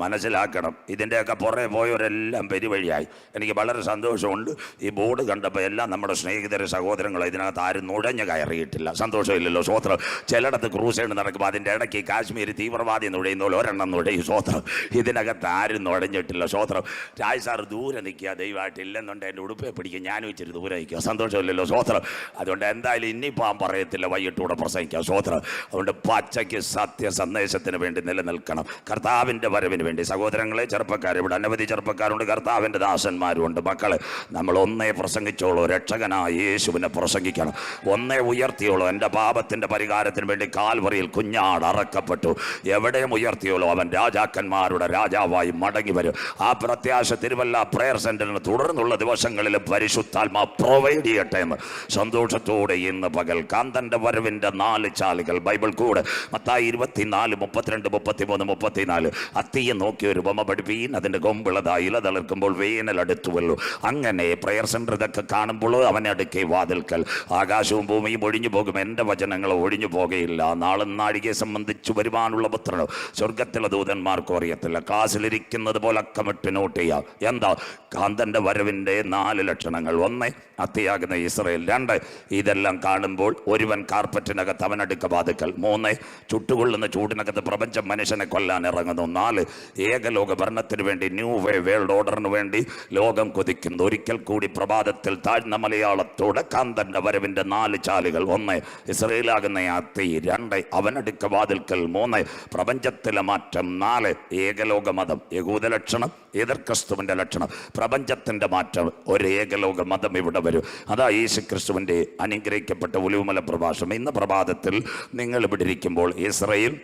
മനസ്സിലാക്കണം. ഇതിൻ്റെയൊക്കെ പുറകെ പോയവരെല്ലാം പെരുവഴിയായി. എനിക്ക് വളരെ സന്തോഷമുണ്ട്. ഈ ബോർഡ് കണ്ടപ്പോൾ എല്ലാം നമ്മുടെ സ്നേഹിതരെ, സഹോദരങ്ങൾ, ഇതിനകത്ത് ആരും നുഴഞ്ഞ് കയറിയിട്ടില്ല. സന്തോഷമില്ലല്ലോ. സ്വോത്രം. ചിലയിടത്ത് ക്രൂസൈഡ് നടക്കുമ്പോൾ അതിൻ്റെ ഇടയ്ക്ക് കാശ്മീർ തീവ്രവാദി നുഴയുന്നോളൂ, ഒരെണ്ണം നുഴയും. സ്വോത്രം. ഇതിനകത്ത് ആരും നുഴഞ്ഞിട്ടില്ല. സ്വോത്രം. രാജ് സാർ ദൂരെ നിൽക്കുക, ദൈവമായിട്ടില്ലെന്നുണ്ട് എൻ്റെ ഉടുപ്പെ പിടിക്കുക, ഞാനും ഇച്ചിരി ദൂരെ നിൽക്കുക. സന്തോഷമില്ലല്ലോ. സ്വോത്രം. അതുകൊണ്ട് എന്തായാലും ഇനിയിപ്പോൾ പറയത്തില്ല, വൈകിട്ടൂടെ പ്രസംഗിക്കാം. സ്വോത്രം. അതുകൊണ്ട് പച്ചയ്ക്ക് സത്യ സന്ദേശത്തിന് വേണ്ടി നിലനിൽക്കണം. കർത്താവിൻ്റെ വരവിന് വേണ്ടി. സഹോദരങ്ങളെ, ചെറുപ്പക്കാർ, ഇവിടെ അനവധി ചെറുപ്പക്കാരുണ്ട്, കർത്താവിൻ്റെ ദാസന്മാരുണ്ട്. മക്കളെ, നമ്മൾ ഒന്നേ പ്രസംഗിച്ചോളൂ, രക്ഷകനായ യേശുവിനെ പ്രസംഗിക്കണം. ഒന്നേ ഉയർത്തിയോളൂ. എൻ്റെ പാപത്തിൻ്റെ പരിഹാരത്തിന് വേണ്ടി കാൽവറിയിൽ കുഞ്ഞാട് അറക്കപ്പെട്ടു. എവിടെയും ഉയർത്തിയോളൂ, അവൻ രാജാക്കന്മാരുടെ രാജാവായി മടങ്ങി വരും. ആ പ്രത്യാശ തിരുവല്ല പ്രയർ സെന്ററിന് തുടർന്നുള്ള ദിവസങ്ങളിൽ പരിശുദ്ധാത്മാ പ്രൊവൈഡ് ചെയ്യട്ടെ എന്ന് സന്തോഷത്തോടെ ഇന്ന് പകൽ കാന്തൻ്റെ വരവിൻ്റെ 4 ചാലുകൾ ബൈബിൾ കൂടെ. മത്തായി 24, 32, 33, 34. അത്തിയെ നോക്കി ഒരു ഉപമ പഠിപ്പീൻ, അതിൻ്റെ കൊമ്പിളതായി ഇല തളിർക്കുമ്പോൾ വേനൽ അടുത്തുവല്ലോ. അങ്ങനെ പ്രയർ സെന്റർ ഇതൊക്കെ കാണുമ്പോൾ അവനെ അടുക്കേ വാതിൽക്കൽ. ആകാശവും ഭൂമിയും ഒഴിഞ്ഞു പോകും, എൻ്റെ വചനങ്ങൾ ഒഴിഞ്ഞു പോകുകയില്ല. നാളും നാഴികയെ സംബന്ധിച്ച് വരുവാനുള്ള പുത്രനോ സ്വർഗത്തിലെ ദൂതന്മാർക്കും അറിയത്തില്ല. ക്ലാസ്സിലിരിക്കുന്നത് പോലെ അക്കമിട്ട് നോട്ട് ചെയ്യാം. എന്താ കാന്തൻ്റെ വരവിൻ്റെ 4 ലക്ഷണങ്ങൾ? 1 അത്തിയാകുന്ന ഇസ്രായേൽ. 2 ഇതെല്ലാം കാണുമ്പോൾ ഒരുവൻ കാർപ്പറ്റിനകത്ത് അവനടുക്ക വാതിക്കൽ. 3 ചുട്ടുകൊള്ളുന്ന ചൂടിനകത്ത് കൊടുത്ത് പ്രപഞ്ചം മനുഷ്യനെ കൊല്ലാൻ ഇറങ്ങുന്നു. 4 ഏകലോക ഭരണത്തിന് വേണ്ടി ന്യൂ വേൾഡ് ഓർഡറിന് വേണ്ടി ലോകം കൊതിക്കുന്നു. ഒരിക്കൽ കൂടി പ്രഭാതത്തിൽ താഴ്ന്ന മലയാളത്തോടെ കാന്തന്റെ വരവിന്റെ 4 ചാലുകൾ. 1 ഇസ്രയേലാകുന്ന ആ തീ. 2 അവനടുക്ക വാതിൽക്കൽ. 3 പ്രപഞ്ചത്തിലെ മാറ്റം. 4 ഏകലോക മതം. യഹൂദ ലക്ഷണം, എതിർ ക്രിസ്തുവിന്റെ ലക്ഷണം, പ്രപഞ്ചത്തിന്റെ മാറ്റം. ഒരു ഏകലോക മതം ഇവിടെ വരും. അതാ യേശു ക്രിസ്തുവിന്റെ അനുഗ്രഹിക്കപ്പെട്ട ഒലിവുമല പ്രഭാഷണം. ഇന്ന് പ്രഭാതത്തിൽ നിങ്ങൾ ഇവിടെ ഇരിക്കുമ്പോൾ ഇസ്രായേൽ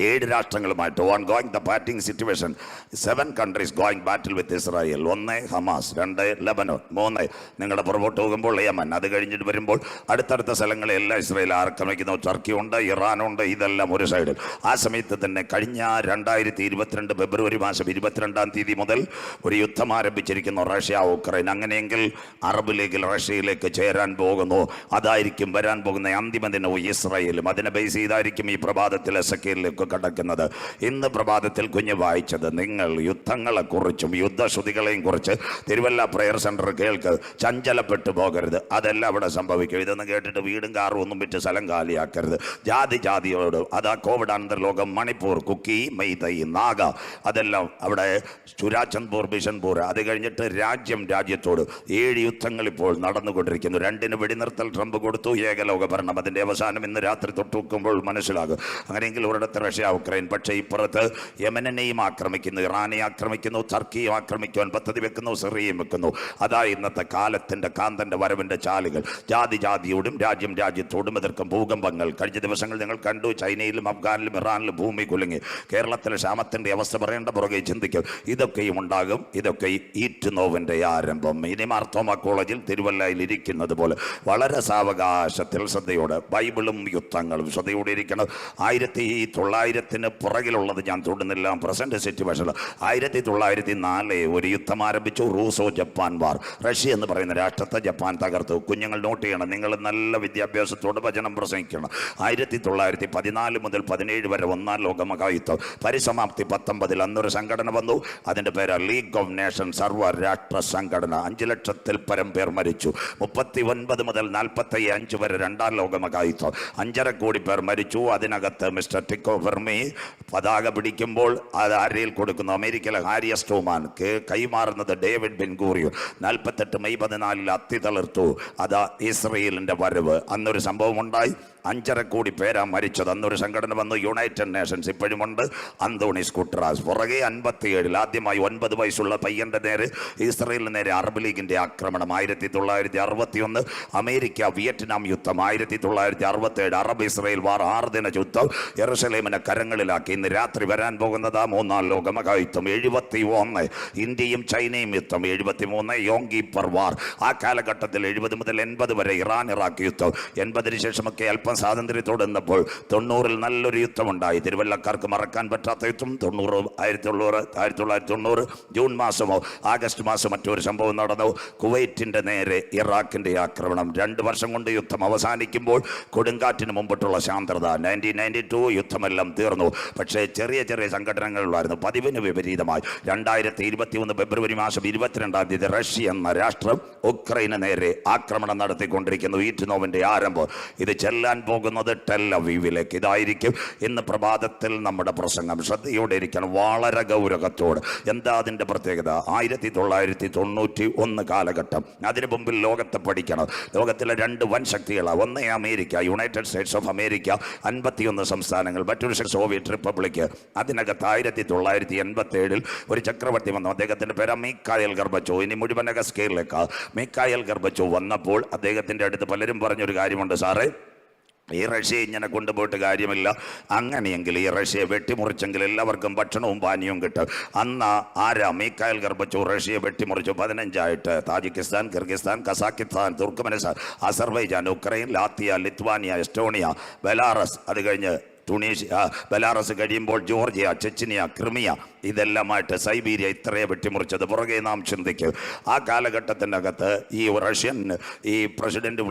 7 രാഷ്ട്രങ്ങളുമായിട്ട് ongoing the batting situation. 7 countries going battle with Israel. 1 Hamas, 2 Lebanon, 3 നിങ്ങളുടെ പുറകോട്ട് പോകുമ്പോൾ യമൻ. അത് കഴിഞ്ഞിട്ട് വരുമ്പോൾ അടുത്തടുത്ത സ്ഥലങ്ങളെല്ലാം ഇസ്രായേൽ ആക്രമിക്കുന്നു. ടർക്കി ഉണ്ട്, ഇറാനുണ്ട്, ഇതെല്ലാം ഒരു സൈഡിൽ. ആ സമയത്ത് തന്നെ കഴിഞ്ഞ 2022 ഫെബ്രുവരി മാസം 22-ാം തീയതി മുതൽ ഒരു യുദ്ധം ആരംഭിച്ചിരിക്കുന്നു, റഷ്യ ഉക്രൈൻ. അങ്ങനെയെങ്കിൽ അറബ് ലീഗിൽ റഷ്യയിലേക്ക് ചേരാൻ പോകുന്നു. അതായിരിക്കും വരാൻ പോകുന്ന അന്തിമ ദിനവും ഇസ്രായേലും. അതിനെ ബേസ് ചെയ്തായിരിക്കും ഈ പ്രഭാതത്തിൽ എസെക്കിയേലിലേക്ക് കടക്കുന്നത്. ഇന്ന് പ്രഭാതത്തിൽ കുഞ്ഞ് വായിച്ചത് നിങ്ങൾ യുദ്ധങ്ങളെക്കുറിച്ചും യുദ്ധശ്രുതികളെയും കുറിച്ച് തിരുവല്ല പ്രെയർ സെന്റർ കേൾക്ക്. ചഞ്ചലപ്പെട്ടു പോകരുത്. അതെല്ലാം അവിടെ സംഭവിക്കും. ഇതൊന്നും കേട്ടിട്ട് വീടും കാറും ഒന്നും വിറ്റ് സ്ഥലം കാലിയാക്കരുത്. ജാതിയോട് അതാ കോവിഡ് അന്തർലോകം, മണിപ്പൂർ, കുക്കി, മെയ്തൈ, നാഗ, അതെല്ലാം അവിടെ ചുരാചന്ദ്പൂർ, ബിഷൻപൂർ. അത് കഴിഞ്ഞിട്ട് രാജ്യത്തോട് 7 യുദ്ധങ്ങൾ ഇപ്പോൾ നടന്നുകൊണ്ടിരിക്കുന്നു. 2 വെടിനിർത്തൽ ട്രംപ് കൊടുത്തു. ഏകലോക ഭരണം. അതിന്റെ അവസാനം ഇന്ന് രാത്രി തൊട്ടുവെക്കുമ്പോൾ മനസ്സിലാകും. അങ്ങനെയെങ്കിൽ ഒരിടത്ത് റഷ്യ ഉക്രൈൻ. പക്ഷേ ഇപ്പുറത്ത് യമനെയും ആക്രമിക്കുന്നു, ഇറാനെ ആക്രമിക്കുന്നു, ടർക്കിയും ആക്രമിക്കുവാൻ പദ്ധതി വെക്കുന്നു, സിറിയയും വെക്കുന്നു. അതാ ഇന്നത്തെ കാലത്തിന്റെ കാന്തന്റെ വരവിന്റെ ചാലുകൾ. ജാതിയോടും രാജ്യത്തോടും എതിർക്കും. ഭൂകമ്പങ്ങൾ കഴിഞ്ഞ ദിവസങ്ങൾ നിങ്ങൾ കണ്ടു. ചൈനയിലും അഫ്ഗാനിലും ഇറാനിലും ഭൂമി കുലുങ്ങി. കേരളത്തിലെ ക്ഷാമത്തിന്റെ അവസ്ഥ പറയേണ്ട പുറകെ ചിന്തിക്കും. ഇതൊക്കെയും ഉണ്ടാകും. ഇതൊക്കെ ഈറ്റുനോവിന്റെ ആരംഭം. ഇനി മാർത്തോമ കോളേജിൽ തിരുവല്ലയിൽ ഇരിക്കുന്നത് പോലെ വളരെ സാവകാശത്തിൽ ശ്രദ്ധയോടെ ബൈബിളും യുദ്ധങ്ങളും ശ്രദ്ധയോടെ ഇരിക്കണം. 1900 പുറകിലുള്ളത് ഞാൻ തൊടുന്നില്ല. പ്രസന്റ് സിറ്റുവേഷൻ 1904 ഒരു യുദ്ധം ആരംഭിച്ചു. റൂസോ ജപ്പാൻ വാർ. റഷ്യ എന്ന് പറയുന്ന രാഷ്ട്രത്തെ ജപ്പാൻ തകർത്തു. കുഞ്ഞുങ്ങൾ നോട്ട് ചെയ്യണം. നിങ്ങൾ നല്ല വിദ്യാഭ്യാസത്തോട് വചനം പ്രസംഗിക്കണം. 1914 മുതൽ 17 വരെ 1-ാം ലോകമഹായുദ്ധം. പരിസമാപ്തി 19. അന്നൊരു സംഘടന വന്നു. അതിന്റെ പേര് ലീഗ് ഓഫ് നേഷൻ, സർവ്വരാഷ്ട്ര സംഘടന. 5 ലക്ഷത്തിൽ പരം പേർ മരിച്ചു. 39 മുതൽ 45 വരെ 2-ാം ലോകമഹായുദ്ധം. 5.5 കോടി പേർ മരിച്ചു. അതിനകത്ത് മിസ്റ്റർ ടിക്കോ ഫെർമി പതാക പിടിക്കുമ്പോൾ അത് ആരയിൽ കൊടുക്കുന്നു? അമേരിക്കയിലെ ഹാരിയസ് ട്രൂമാൻ. കൈമാറുന്നത് ഡേവിഡ് ബെൻഗൂറിയോ. 48 മെയ് 14 അത്തി തളിർത്തു. അതാ ഇസ്രയേലിന്റെ വരവ്. അന്നൊരു സംഭവം ഉണ്ടായി. 5.5 കോടി പേരാ മരിച്ചത്. അന്നൊരു സംഘടന വന്നു, യുണൈറ്റഡ് നേഷൻസ്. ഇപ്പോഴുമുണ്ട്, അന്തോണിസ് ഗുട്ടറാസ്. പുറകെ 57 ആദ്യമായി 9 വയസ്സുള്ള പയ്യന്റെ നേരെ ഇസ്രയേലിന് നേരെ അറബ് ലീഗിന്റെ ആക്രമണം. 1961 അമേരിക്ക വിയറ്റ്നാം യുദ്ധം. 1967 അറബ് ഇസ്രയേൽ വാർ. 6 ദിന യുദ്ധം. യെറുശലേമിനെ കരങ്ങളിലാക്കി. ഇന്ന് രാത്രി വരാൻ പോകുന്നത് 3-ാം ലോകമഹായുദ്ധം. 71 ഇന്ത്യയും ചൈനയും യുദ്ധം. 73 യോം കിപ്പർ വാർ. ആ കാലഘട്ടത്തിൽ 70 മുതൽ 80 വരെ ഇറാൻ ഇറാഖ് യുദ്ധം. 80-ന് ശേഷമൊക്കെ അല്പം സ്വാതന്ത്ര്യത്തോടെ നിന്നപ്പോൾ 90-ൽ നല്ലൊരു യുദ്ധമുണ്ടായി. തിരുവല്ലക്കാർക്ക് മറക്കാൻ പറ്റാത്ത യുദ്ധം. 1990 ജൂൺ മാസമോ ആഗസ്റ്റ് മാസം മറ്റൊരു സംഭവം നടന്നു. കുവൈറ്റിന്റെ നേരെ ഇറാഖിന്റെ ആക്രമണം. 2 വർഷം കൊണ്ട് യുദ്ധം അവസാനിക്കുമ്പോൾ കൊടുങ്കാറ്റിന് മുമ്പിട്ടുള്ള ശാന്തത. 1992 യുദ്ധമെല്ലാം തീർന്നു. പക്ഷേ ചെറിയ സംഘടനകളുണ്ടായിരുന്നു. പതിവിന് വിപരീതമായി 2021 ഫെബ്രുവരി മാസം 22-ാം തീയതി റഷ്യ എന്ന രാഷ്ട്രം ഉക്രൈന് നേരെ ആക്രമണം നടത്തിക്കൊണ്ടിരിക്കുന്നു. ഈറ്റുനോവിന്റെ ആരംഭം. ഇത് ചെല്ലാൻ പോകുന്നത് ടെൽ അവീവിലേക്ക്. ഇതായിരിക്കും ഇന്ന് പ്രഭാതത്തിൽ നമ്മുടെ പ്രസംഗം. ശ്രദ്ധയോടെ ഇരിക്കണം, വളരെ ഗൗരവത്തോട്. എന്താ അതിൻ്റെ പ്രത്യേകത? 1991 കാലഘട്ടം. അതിനു മുമ്പിൽ ലോകത്തെ പഠിക്കണം. ലോകത്തിലെ 2 വൻ ശക്തികളാണ്. ഒന്ന് America, United States of America, 51 സംസ്ഥാനങ്ങൾ. മറ്റൊരു സോവിയറ്റ് റിപ്പബ്ലിക്. അതിനകത്ത് 1987 ഒരു ചക്രവർത്തി വന്നു. അദ്ദേഹത്തിന്റെ പേര് മിഖായേൽ ഗർബച്ചോ. ഇനി മുഴുവൻ സ്കെയിലേക്ക് മിഖായേൽ ഗർബച്ചോ വന്നപ്പോൾ അദ്ദേഹത്തിന്റെ അടുത്ത് പലരും പറഞ്ഞൊരു കാര്യമുണ്ട്, സാറേ ഈ റഷ്യ ഇങ്ങനെ കൊണ്ടുപോയിട്ട് കാര്യമില്ല. അങ്ങനെയെങ്കിൽ ഈ റഷ്യയെ വെട്ടിമുറിച്ചെങ്കിൽ എല്ലാവർക്കും ഭക്ഷണവും പാനീയവും കിട്ടും. അന്ന് ആരാ? മിഖായേൽ ഗർബച്ചോ റഷ്യയെ വെട്ടിമുറിച്ചു. 15 Tajikistan, Kyrgyzstan, Kazakhstan, Turkmenistan, Azerbaijan, Ukraine, Latvia, Lithuania, Estonia, Belarus. അത് കഴിഞ്ഞ് ടുണീഷ്യ, ബെലാറസ് കഴിയുമ്പോൾ ജോർജിയ, ചെച്ചിനിയ, ക്രിമിയ, ഇതെല്ലാമായിട്ട് സൈബീരിയ. ഇത്രയെ വെട്ടിമുറിച്ചത്. പുറകെ നാം ചിന്തിക്കും. ആ കാലഘട്ടത്തിൻ്റെ അകത്ത് ഈ റഷ്യൻ ഈ പ്രസിഡന്റ്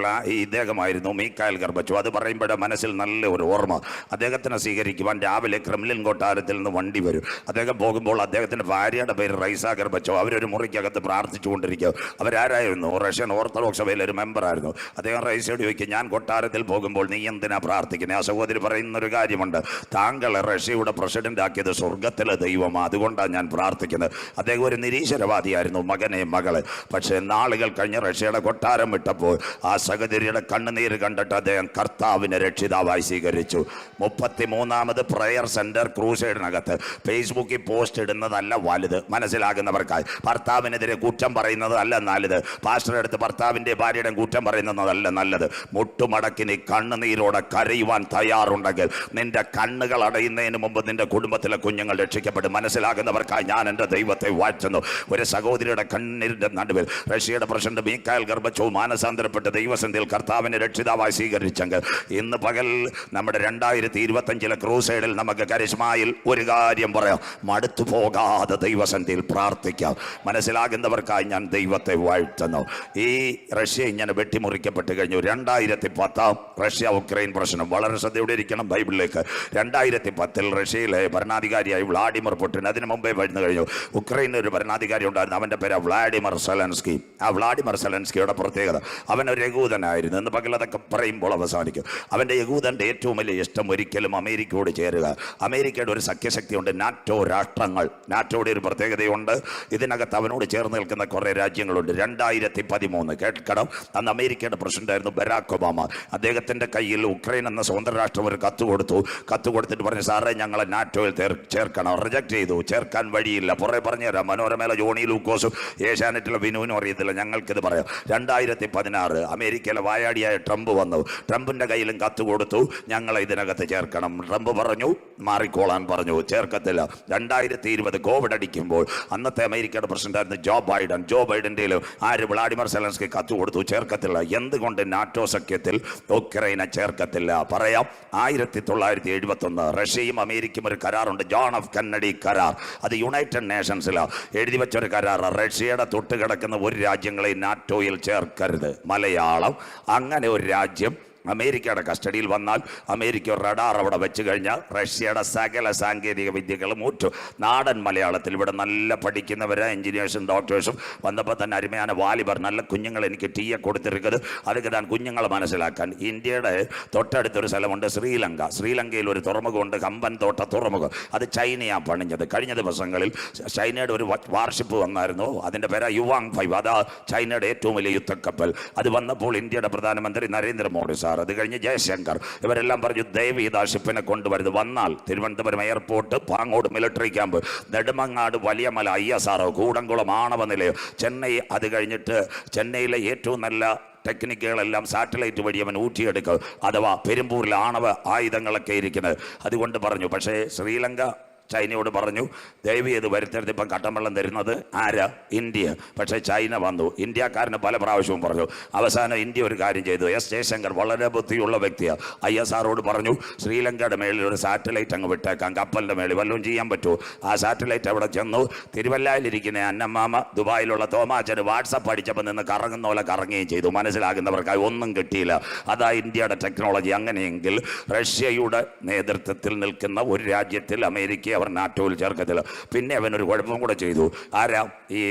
ഇദ്ദേഹമായിരുന്നു മിഖായേൽ ഗർബച്ചോ. അത് പറയുമ്പോഴേ മനസ്സിൽ നല്ല ഒരു ഓർമ്മ. അദ്ദേഹത്തിനെ സ്വീകരിക്കുവാൻ രാവിലെ ക്രെംലിൻ കൊട്ടാരത്തിൽ നിന്ന് വണ്ടി വരും. അദ്ദേഹം പോകുമ്പോൾ അദ്ദേഹത്തിൻ്റെ ഭാര്യയുടെ പേര് റൈസ ഗർബച്ചോ. അവരൊരു മുറിക്കകത്ത് പ്രാർത്ഥിച്ചുകൊണ്ടിരിക്കും. അവരാരായിരുന്നു? റഷ്യൻ ഓർത്തഡോക്സ് സഭയിലെ ഒരു മെമ്പറായിരുന്നു. അദ്ദേഹം റൈസയോട് ചോദിക്കും, ഞാൻ കൊട്ടാരത്തിൽ പോകുമ്പോൾ നീ എന്തിനാ പ്രാർത്ഥിക്കുന്നത്? ആ സഹോദരി പറയുന്നൊരു കാര്യം, കാര്യമുണ്ട്. താങ്കളെ റഷ്യയുടെ പ്രസിഡന്റ് ആക്കിയത് സ്വർഗത്തിലെ ദൈവമാണ്. അതുകൊണ്ടാണ് ഞാൻ പ്രാർത്ഥിക്കുന്നത്. അദ്ദേഹം ഒരു നിരീശ്വരവാദിയായിരുന്നു, മകനെ മകളെ. പക്ഷേ നാളുകൾ കഴിഞ്ഞ് റഷ്യയുടെ കൊട്ടാരം വിട്ടപ്പോൾ ആ സഹോദരിയുടെ കണ്ണുനീര് കണ്ടിട്ട് അദ്ദേഹം കർത്താവിനെ രക്ഷിതാവായി സ്വീകരിച്ചു. 33ാമത് പ്രയർ സെന്റർ ക്രൂസൈഡിനകത്ത് ഫേസ്ബുക്കിൽ പോസ്റ്റ് ഇടുന്നതല്ല വലുത്, മനസ്സിലാകുന്നവർക്കായി. ഭർത്താവിനെതിരെ കുറ്റം പറയുന്നത് അല്ല നല്ലത്. പാസ്റ്റർ എടുത്ത് ഭർത്താവിൻ്റെ ഭാര്യയുടെ കുറ്റം പറയുന്നതല്ല നല്ലത്. മുട്ടുമടക്കി നീ കണ്ണുനീരോടെ കരയുവാൻ തയ്യാറുണ്ടെങ്കിൽ നിന്റെ കണ്ണുകൾ അടയുന്നതിന് മുമ്പ് നിന്റെ കുടുംബത്തിലെ കുഞ്ഞുങ്ങൾ രക്ഷിക്കപ്പെടും. മനസ്സിലാകുന്നവർക്കായി ഞാൻ എൻ്റെ ദൈവത്തെ വാഴ്ത്തുന്നു. ഒരു സഹോദരിയുടെ കണ്ണീരിൻ്റെ നടുവിൽ റഷ്യയുടെ പ്രസിഡന്റ് മീഖായിൽ ഗർബച്ചോവ് മാനസാന്തരപ്പെട്ട് ദൈവസന്ധിയിൽ കർത്താവിനെ രക്ഷിതാവായി സ്വീകരിച്ചെങ്കിൽ ഇന്ന് പകൽ നമ്മുടെ 2025 ക്രൂസൈഡിൽ നമുക്ക് കരിസ്മായിൽ ഒരു കാര്യം പറയാം, മടുത്തു പോകാതെ ദൈവസന്ധിയിൽ പ്രാർത്ഥിക്കാം. മനസ്സിലാകുന്നവർക്കായി ഞാൻ ദൈവത്തെ വാഴ്ത്തുന്നു. ഈ റഷ്യ ഇങ്ങനെ വെട്ടിമുറിക്കപ്പെട്ട് കഴിഞ്ഞു. 2010 റഷ്യ ഉക്രൈൻ പ്രശ്നം. വളരെ ശ്രദ്ധയോടെ ഇരിക്കണം ബൈബിളിലേക്ക്. 2010 റഷ്യയിലെ ഭരണാധികാരിയായി വ്ളാഡിമിർ പുടിൻ, അതിനു മുമ്പേ വരുന്നു കഴിഞ്ഞു. ഉക്രൈനിൽ ഒരു ഭരണാധികാരി ഉണ്ടായിരുന്നു, അവൻ്റെ പേര് വ്ളാഡിമിർ സെലൻസ്കി. ആ വ്ളാഡിമിർ സെലൻസ്കിയുടെ പ്രത്യേകത, അവനൊരു യഹൂദനായിരുന്നു. ഇന്ന് പകൽ അതൊക്കെ പറയുമ്പോൾ അവസാനിക്കും. അവൻ്റെ യഹൂദൻ്റെ ഏറ്റവും വലിയ ഇഷ്ടം ഒരിക്കലും അമേരിക്കയോട് ചേരുക. അമേരിക്കയുടെ ഒരു സഖ്യശക്തിയുണ്ട്, നാറ്റോ രാഷ്ട്രങ്ങൾ. നാറ്റോയുടെ ഒരു പ്രത്യേകതയുണ്ട്, ഇതിനകത്ത് അവനോട് ചേർന്ന് നിൽക്കുന്ന കുറേ രാജ്യങ്ങളുണ്ട്. 2013 കേൾക്കണം, അന്ന് അമേരിക്കയുടെ പ്രസിഡന്റായിരുന്നു ബരാക് ഒബാമ. അദ്ദേഹത്തിൻ്റെ കയ്യിൽ ഉക്രൈൻ എന്ന സ്വതന്ത്ര രാഷ്ട്രം ഒരു കത്ത് കൊടുത്തു. കത്ത് കൊടുത്തിട്ട് പറഞ്ഞു, സാറേ ഞങ്ങളെ നാറ്റോയിൽ ചേർക്കണം. റിജക്ട് ചെയ്തു, ചേർക്കാൻ വഴിയില്ല. പുറേ പറഞ്ഞുതരാം, മനോരമയിലെ ജോണി ലൂക്കോസും ഏഷ്യാനെറ്റിലെ വിനുവിനും അറിയത്തില്ല, ഞങ്ങൾക്കിത് പറയാം. 2016 അമേരിക്കയിലെ വായാടിയായ ട്രംപ് വന്നു. ട്രംപിൻ്റെ കയ്യിലും കത്ത് കൊടുത്തു, ഞങ്ങളെ ഇതിനകത്ത് ചേർക്കണം. ട്രംപ് പറഞ്ഞു, മാറിക്കോളാൻ പറഞ്ഞു, ചേർക്കത്തില്ല. 2020 കോവിഡ് അടിക്കുമ്പോൾ അന്നത്തെ അമേരിക്കയുടെ പ്രസിഡന്റായിരുന്നു ജോ ബൈഡൻ. ജോ ബൈഡൻ്റെ ആര് വ്ളാഡിമിർ സെലൻസ്കി കത്ത് കൊടുത്തു, ചേർക്കത്തില്ല. എന്തുകൊണ്ട് നാറ്റോ സഖ്യത്തിൽ ഉക്രൈനെ ചേർക്കത്തില്ല? പറയാം. 1971 റഷ്യയും അമേരിക്കയും ഒരു കരാറുണ്ട്, ജോൺ എഫ് കെന്നഡി കരാർ. അത് യുണൈറ്റഡ് നേഷൻസിലാണ് എഴുതി വെച്ചൊരു കരാർ. റഷ്യയുടെ തൊട്ട് കിടക്കുന്ന ഒരു രാജ്യങ്ങളെ നാറ്റോയിൽ ചേർക്കരുത്. മലയാളം, അങ്ങനെ ഒരു രാജ്യം അമേരിക്കയുടെ കസ്റ്റഡിയിൽ വന്നാൽ അമേരിക്ക റഡാർ അവിടെ വെച്ച് കഴിഞ്ഞാൽ റഷ്യയുടെ സകല സാങ്കേതിക വിദ്യകളും ഊറ്റു. നാടൻ മലയാളത്തിൽ ഇവിടെ നല്ല പഠിക്കുന്നവരെ എഞ്ചിനീയേഴ്സും ഡോക്ടേഴ്സും വന്നപ്പോൾ തന്നെ അരുമയാണ് വാലിബർ നല്ല കുഞ്ഞുങ്ങൾ എനിക്ക് ടീയെ കൊടുത്തിരിക്കുന്നത്. അതൊക്കെ താൻ കുഞ്ഞുങ്ങളെ മനസ്സിലാക്കാൻ. ഇന്ത്യയുടെ തൊട്ടടുത്തൊരു സ്ഥലമുണ്ട് ശ്രീലങ്ക. ശ്രീലങ്കയിൽ ഒരു തുറമുഖമുണ്ട്, കമ്പൻ തോട്ട തുറമുഖം. അത് ചൈനയാണ് പണിഞ്ഞത്. കഴിഞ്ഞ ദിവസങ്ങളിൽ ചൈനയുടെ ഒരു വാർഷിപ്പ് വന്നായിരുന്നു, അതിൻ്റെ പേര് യുവാങ് 5. അതാ ചൈനയുടെ ഏറ്റവും വലിയ യുദ്ധക്കപ്പൽ. അത് വന്നപ്പോൾ ഇന്ത്യയുടെ പ്രധാനമന്ത്രി നരേന്ദ്രമോദി സാർ, അത് കഴിഞ്ഞ് ജയശങ്കർ, ഇവരെല്ലാം പറഞ്ഞു ദയവ് ആ ഷിപ്പിനെ കൊണ്ടുവരുന്നത്. വന്നാൽ Thiruvananthapuram airport, Pangode military camp, Nedumangad Valiyamala ISRO, Koodankulam ആണവ നിലയം, ചെന്നൈ. അത് കഴിഞ്ഞിട്ട് ചെന്നൈയിലെ ഏറ്റവും നല്ല ടെക്നിക്കുകളെല്ലാം സാറ്റലൈറ്റ് വഴി അവൻ ഊറ്റിയെടുക്കുക. അഥവാ പെരുമ്പൂരിൽ ആണവ ആയുധങ്ങളൊക്കെ ഇരിക്കുന്നത്. അതുകൊണ്ട് പറഞ്ഞു. പക്ഷേ ശ്രീലങ്ക ചൈനയോട് പറഞ്ഞു ദയവ് ചെയ്ത് വരുത്തരുത്. ഇപ്പം കട്ടൻ വെള്ളം തരുന്നത് ആരാ? ഇന്ത്യ. പക്ഷേ ചൈന വന്നു. ഇന്ത്യക്കാരന് പല പ്രാവശ്യവും പറഞ്ഞു. അവസാനം ഇന്ത്യ ഒരു കാര്യം ചെയ്തു. എസ് ജയശങ്കർ വളരെ ബുദ്ധിയുള്ള വ്യക്തിയാണ്. ISROട് പറഞ്ഞു ശ്രീലങ്കയുടെ മേളിൽ ഒരു സാറ്റലൈറ്റ് അങ്ങ് വിട്ടേക്കാം, കപ്പലിൻ്റെ മേളിൽ വല്ലതും ചെയ്യാൻ പറ്റുമോ? ആ സാറ്റലൈറ്റ് അവിടെ ചെന്നു. തിരുവല്ലായിലിരിക്കുന്ന അന്നമ്മാമ, ദുബായിലുള്ള തോമാച്ചന് വാട്സപ്പ് അടിച്ചപ്പോൾ നിന്ന് കറങ്ങുന്ന പോലെ കറങ്ങുകയും ചെയ്തു. മനസ്സിലാകുന്നവർക്കായി ഒന്നും കിട്ടിയില്ല. അതാ ഇന്ത്യയുടെ ടെക്നോളജി. അങ്ങനെയെങ്കിൽ റഷ്യയുടെ നേതൃത്വത്തിൽ നിൽക്കുന്ന ഒരു രാജ്യത്തിൽ അമേരിക്ക അവർ നാറ്റോയിൽ ചേർക്കത്തില്ല. പിന്നെ അവനൊരു കുഴപ്പം കൂടെ ചെയ്തു. ആരാ?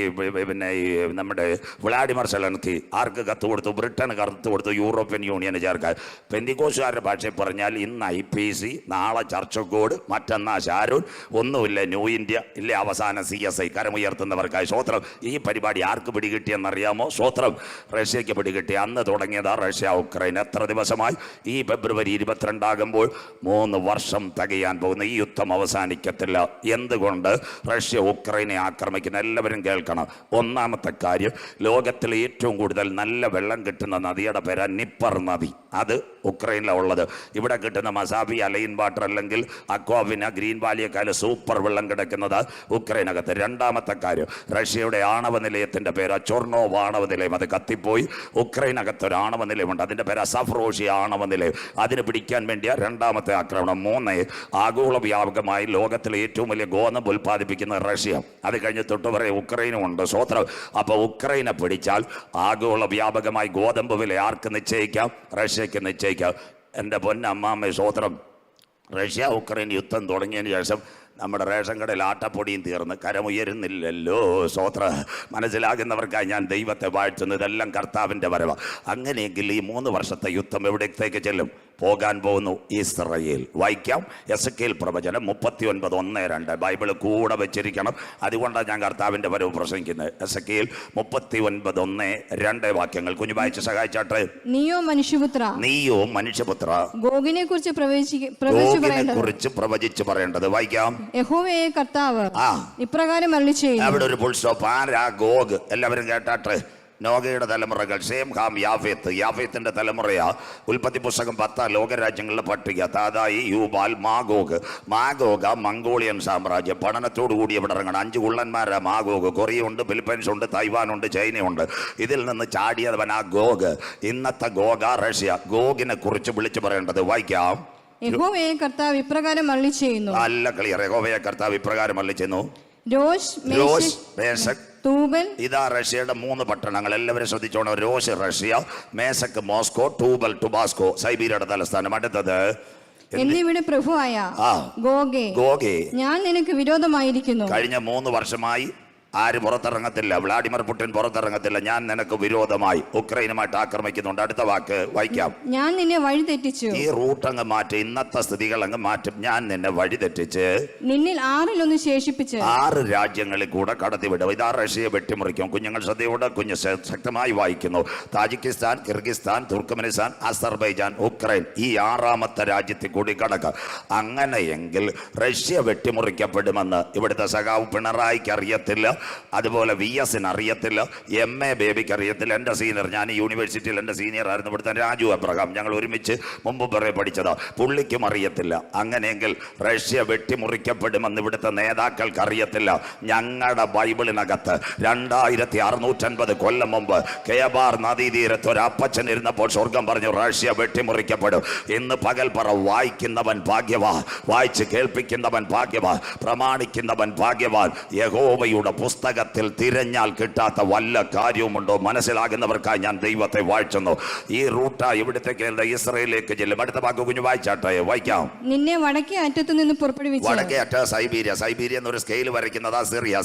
പിന്നെ നമ്മുടെ വ്ളാഡിമിർ സെലൻസ്കി ആർക്ക് കത്ത് കൊടുത്തു? ബ്രിട്ടന് കത്ത് കൊടുത്തു യൂറോപ്യൻ യൂണിയന് ചേർക്കാൻ. പെന്തിക്കോസുകാരുടെ ഭാഷയിൽ പറഞ്ഞാൽ ഇന്ന് IPC, നാളെ ചർച്ചക്കോട്, മറ്റന്നാ ഷാരൂൻ, ഒന്നുമില്ല ന്യൂ ഇന്ത്യ, ഇല്ല അവസാനം CSI, കരമുയർത്തുന്നവർക്കായി. സ്വോത്രം. ഈ പരിപാടി ആർക്ക് പിടികിട്ടിയെന്നറിയാമോ? സ്വോത്രം റഷ്യക്ക് പിടികിട്ടി. അന്ന് തുടങ്ങിയതാ റഷ്യ ഉക്രൈൻ. എത്ര ദിവസമായി? ഈ ഫെബ്രുവരി 22 ആകുമ്പോൾ 3 വർഷം തികയാൻ പോകുന്ന ഈ യുദ്ധം അവസാനിക്കത്തില്ല. എന്തുകൊണ്ട്? റഷ്യ ഉക്രൈനെ ആക്രമിക്കുന്ന. എല്ലാവരും കേൾക്കണം. ഒന്നാമത്തെ കാര്യം, ലോകത്തിലെ ഏറ്റവും കൂടുതൽ നല്ല വെള്ളം കിട്ടുന്ന നദിയുടെ പേര് നിപ്പർ നദി. അത് ഉക്രൈനിലാണ് ഉള്ളത്. ഇവിടെ കിട്ടുന്ന മസാബി, അലൈൻ വാട്ടർ അല്ലെങ്കിൽ അക്വാവിന, ഗ്രീൻ വാലിയേക്കാൾ സൂപ്പർ വെള്ളം കിടക്കുന്നത് ഉക്രൈനകത്ത്. രണ്ടാമത്തെ കാര്യം, റഷ്യയുടെ ആണവ നിലയത്തിൻ്റെ പേര് ചൊർണോവ് ആണവ നിലയം. അത് കത്തിപ്പോയി. ഉക്രൈനകത്തൊരു ആണവ നിലയമുണ്ട്, അതിൻ്റെ പേര് സഫ്രോഷി ആണവ നിലയം. അതിന് പിടിക്കാൻ വേണ്ടിയ രണ്ടാമത്തെ ആക്രമണം. 3, ആഗോള വ്യാപകമായി ലോകത്തിലെ ഏറ്റവും വലിയ ഗോതമ്പ് ഉൽപ്പാദിപ്പിക്കുന്ന റഷ്യ. അത് കഴിഞ്ഞ് തൊട്ടുപറേ ഉക്രൈനും ഉണ്ട്. സ്വോത്രം. അപ്പോൾ ഉക്രൈനെ പിടിച്ചാൽ ആഗോള വ്യാപകമായി ഗോതമ്പ് വില ആർക്ക് നിശ്ചയിക്കാം? റഷ്യക്ക് നിശ്ചയിക്കാം. എൻ്റെ പൊന്നമ്മാമ്മ സ്വോത്രം. റഷ്യ ഉക്രൈൻ യുദ്ധം തുടങ്ങിയതിന് ശേഷം നമ്മുടെ റേഷൻ കടയിൽ ആട്ടപ്പൊടിയും തീർന്ന് കരമുയരുന്നില്ലല്ലോ. സ്വോത്ര മനസ്സിലാകുന്നവർക്കായി ഞാൻ ദൈവത്തെ വാഴ്ത്തുന്നു. ഇതെല്ലാം കർത്താവിൻ്റെ വരവ്. അങ്ങനെയെങ്കിൽ ഈ 3 വർഷത്തെ യുദ്ധം എവിടേക്ക് ചെല്ലും? പോകാൻ പോകുന്നു ഇസ്രായേൽ. വായിക്കാം എസെക്കിയേൽ പ്രവചനം 39:1-2. ബൈബിൾ കൂടെ വെച്ചിരിക്കണം. അതുകൊണ്ടാണ് ഞാൻ കർത്താവിൻ്റെ വരവ് പ്രസംഗിക്കുന്നത്. എസെക്കിയേൽ 39:1-2 വാക്യങ്ങൾ കുഞ്ഞു വായിച്ച് സഹായിച്ചാട്ടെ. നീയോ മനുഷ്യപുത്ര ഗോഗിനെ കുറിച്ച് പ്രവചിച്ച് പറയേണ്ടത്. വായിക്കാം. യഹോവയെ കർത്താവ് ഇപ്രകാരം അരുളിച്ചെയ്യുന്നു. അവിടെ ഒരു ഫുൾ സ്റ്റോപ്പ്. ആരാ ഗോഗ്? എല്ലാവരും കേട്ടാട്ടെ. നോഗയുടെ തലമുറകൾ ഷേം, ഹാം, യാഫേത്ത്. യാഫേത്തിന്റെ തലമുറയാ. ഉൽപ്പത്തി പുസ്തകം 10 ലോകരാജ്യങ്ങളുടെ പട്ടിക. താതായി, യൂബാൽ, മാഗോഗ്. മംഗോളിയൻ സാമ്രാജ്യം. പഠനത്തോടു കൂടി ഇവിടെ ഇറങ്ങണം. 5 കുള്ളന്മാരാ മാഗോഗ്. കൊറിയുണ്ട്, ഫിലിപ്പൈൻസ് ഉണ്ട്, തൈവാനുണ്ട്, ചൈനയുണ്ട്. ഇതിൽ നിന്ന് ചാടിയവൻ ആ ഗോഗ്. ഇന്നത്തെ ഗോഗ റഷ്യ. ഗോഗിനെ കുറിച്ച് വിളിച്ചു പറയേണ്ടത്. വായിക്കാം. യഹോവയെ കർത്താവ് ഇപ്രകാരം അരുളിച്ചെയ്യുന്നു. നല്ല ക്ലിയർ. യഹോവയെ കർത്താവ് ഇപ്രകാരം അരുളിച്ചെയ്യുന്നു. രോഷ്, മേശക്, തൂബൽ. ഇതാ റഷ്യയുടെ 3 പട്ടണങ്ങൾ. എല്ലാവരും ശ്രദ്ധിച്ചോണം. രോഷ് റഷ്യ, മേശക് മോസ്കോ, ടൂബൽ ടുബാസ്കോ സൈബീരിയയുടെ തലസ്ഥാനം. അടുത്തത് എന്നിവിടെ പ്രഭുവായ ഗോഗേ, ഞാൻ നിനക്ക് വിരോധമായിരിക്കുന്നു. കഴിഞ്ഞ 3 വർഷമായി ആര് പുറത്തിറങ്ങത്തില്ല? Vladimir Putin പുറത്തിറങ്ങത്തില്ല. ഞാൻ നിനക്ക് വിരോധമായി ഉക്രൈനുമായിട്ട് ആക്രമിക്കുന്നുണ്ട്. അടുത്ത വാക്ക് വായിക്കാം. ഞാൻ നിന്നെ വഴിതെറ്റിച്ചു. ഈ റൂട്ട് അങ്ങ് മാറ്റും. ഇന്നത്തെ സ്ഥിതികൾ അങ്ങ് മാറ്റും. ഞാൻ നിന്നെ വഴിതെറ്റിച്ച് നിന്നിൽ 6 ശേഷിപ്പിച്ച് 6 രാജ്യങ്ങളിൽ കൂടെ കടത്തിവിടും. ഇതാ റഷ്യയെ വെട്ടിമുറിക്കും. കുഞ്ഞുങ്ങൾ ശ്രദ്ധയോടെ കുഞ്ഞ് ശക്തമായി വായിക്കുന്നു. Tajikistan, Kyrgyzstan, Turkmenistan, Azerbaijan, Ukraine. ഈ 6ാമത്തെ രാജ്യത്തിൽ കൂടി കടക്കാം. അങ്ങനെയെങ്കിൽ റഷ്യ വെട്ടിമുറിക്കപ്പെടുമെന്ന് ഇവിടുത്തെ സഖാവ് പിണറായിക്ക് അറിയത്തില്ല. അതുപോലെ VS അറിയത്തില്ല. MA ബേബിക്ക് അറിയത്തില്ല. എൻ്റെ സീനിയർ, ഞാൻ ഈ യൂണിവേഴ്സിറ്റിയിൽ എൻ്റെ സീനിയർ ആയിരുന്നു. ഇവിടുത്തെ രാജു അബ്രഹാം, ഞങ്ങൾ ഒരുമിച്ച് മുമ്പ് പഠിച്ചതാ. പുള്ളിക്കും അറിയത്തില്ല. അങ്ങനെയെങ്കിൽ റഷ്യ വെട്ടിമുറിക്കപ്പെടുമെന്ന് ഇവിടുത്തെ നേതാക്കൾക്ക് അറിയത്തില്ല. ഞങ്ങളുടെ ബൈബിളിനകത്ത് 2650 കൊല്ലം മുമ്പ് കെയബാർ നദീതീരത്ത് ഒരു അപ്പച്ചൻ ഇരുന്നപ്പോൾ സ്വർഗം പറഞ്ഞു റഷ്യ വെട്ടിമുറിക്കപ്പെടും. ഇന്ന് പകൽ പറ, വായിക്കുന്നവൻ ഭാഗ്യവാൻ, വായിച്ച് കേൾപ്പിക്കുന്നവൻ ഭാഗ്യവാൻ, പ്രമാണിക്കുന്നവൻ ഭാഗ്യവാൻ. യഹോവയുടെ പുസ്തകത്തിൽ തിരഞ്ഞാൽ കിട്ടാത്ത വല്ല കാര്യവുമുണ്ടോ? മനസ്സിലാകുന്നവർക്കായി ഞാൻ ദൈവത്തെ വാഴ്ത്തുന്നു. ഈ റൂട്ടാ ഇവിടത്തേക്ക് ഇസ്രയേലിലേക്ക് ചെല്ലും. അടുത്ത വാക്ക് കുഞ്ഞു വായിച്ചാട്ടെ. വായിക്കാം. നിന്നെ വടക്കേ അറ്റത്ത് നിന്ന് പുറപ്പെടുവിച്ചു. വടക്കേ അറ്റ സൈബീരിയ. സൈബീരിയ എന്നൊരു സ്കെയിൽ വരയ്ക്കുന്നത്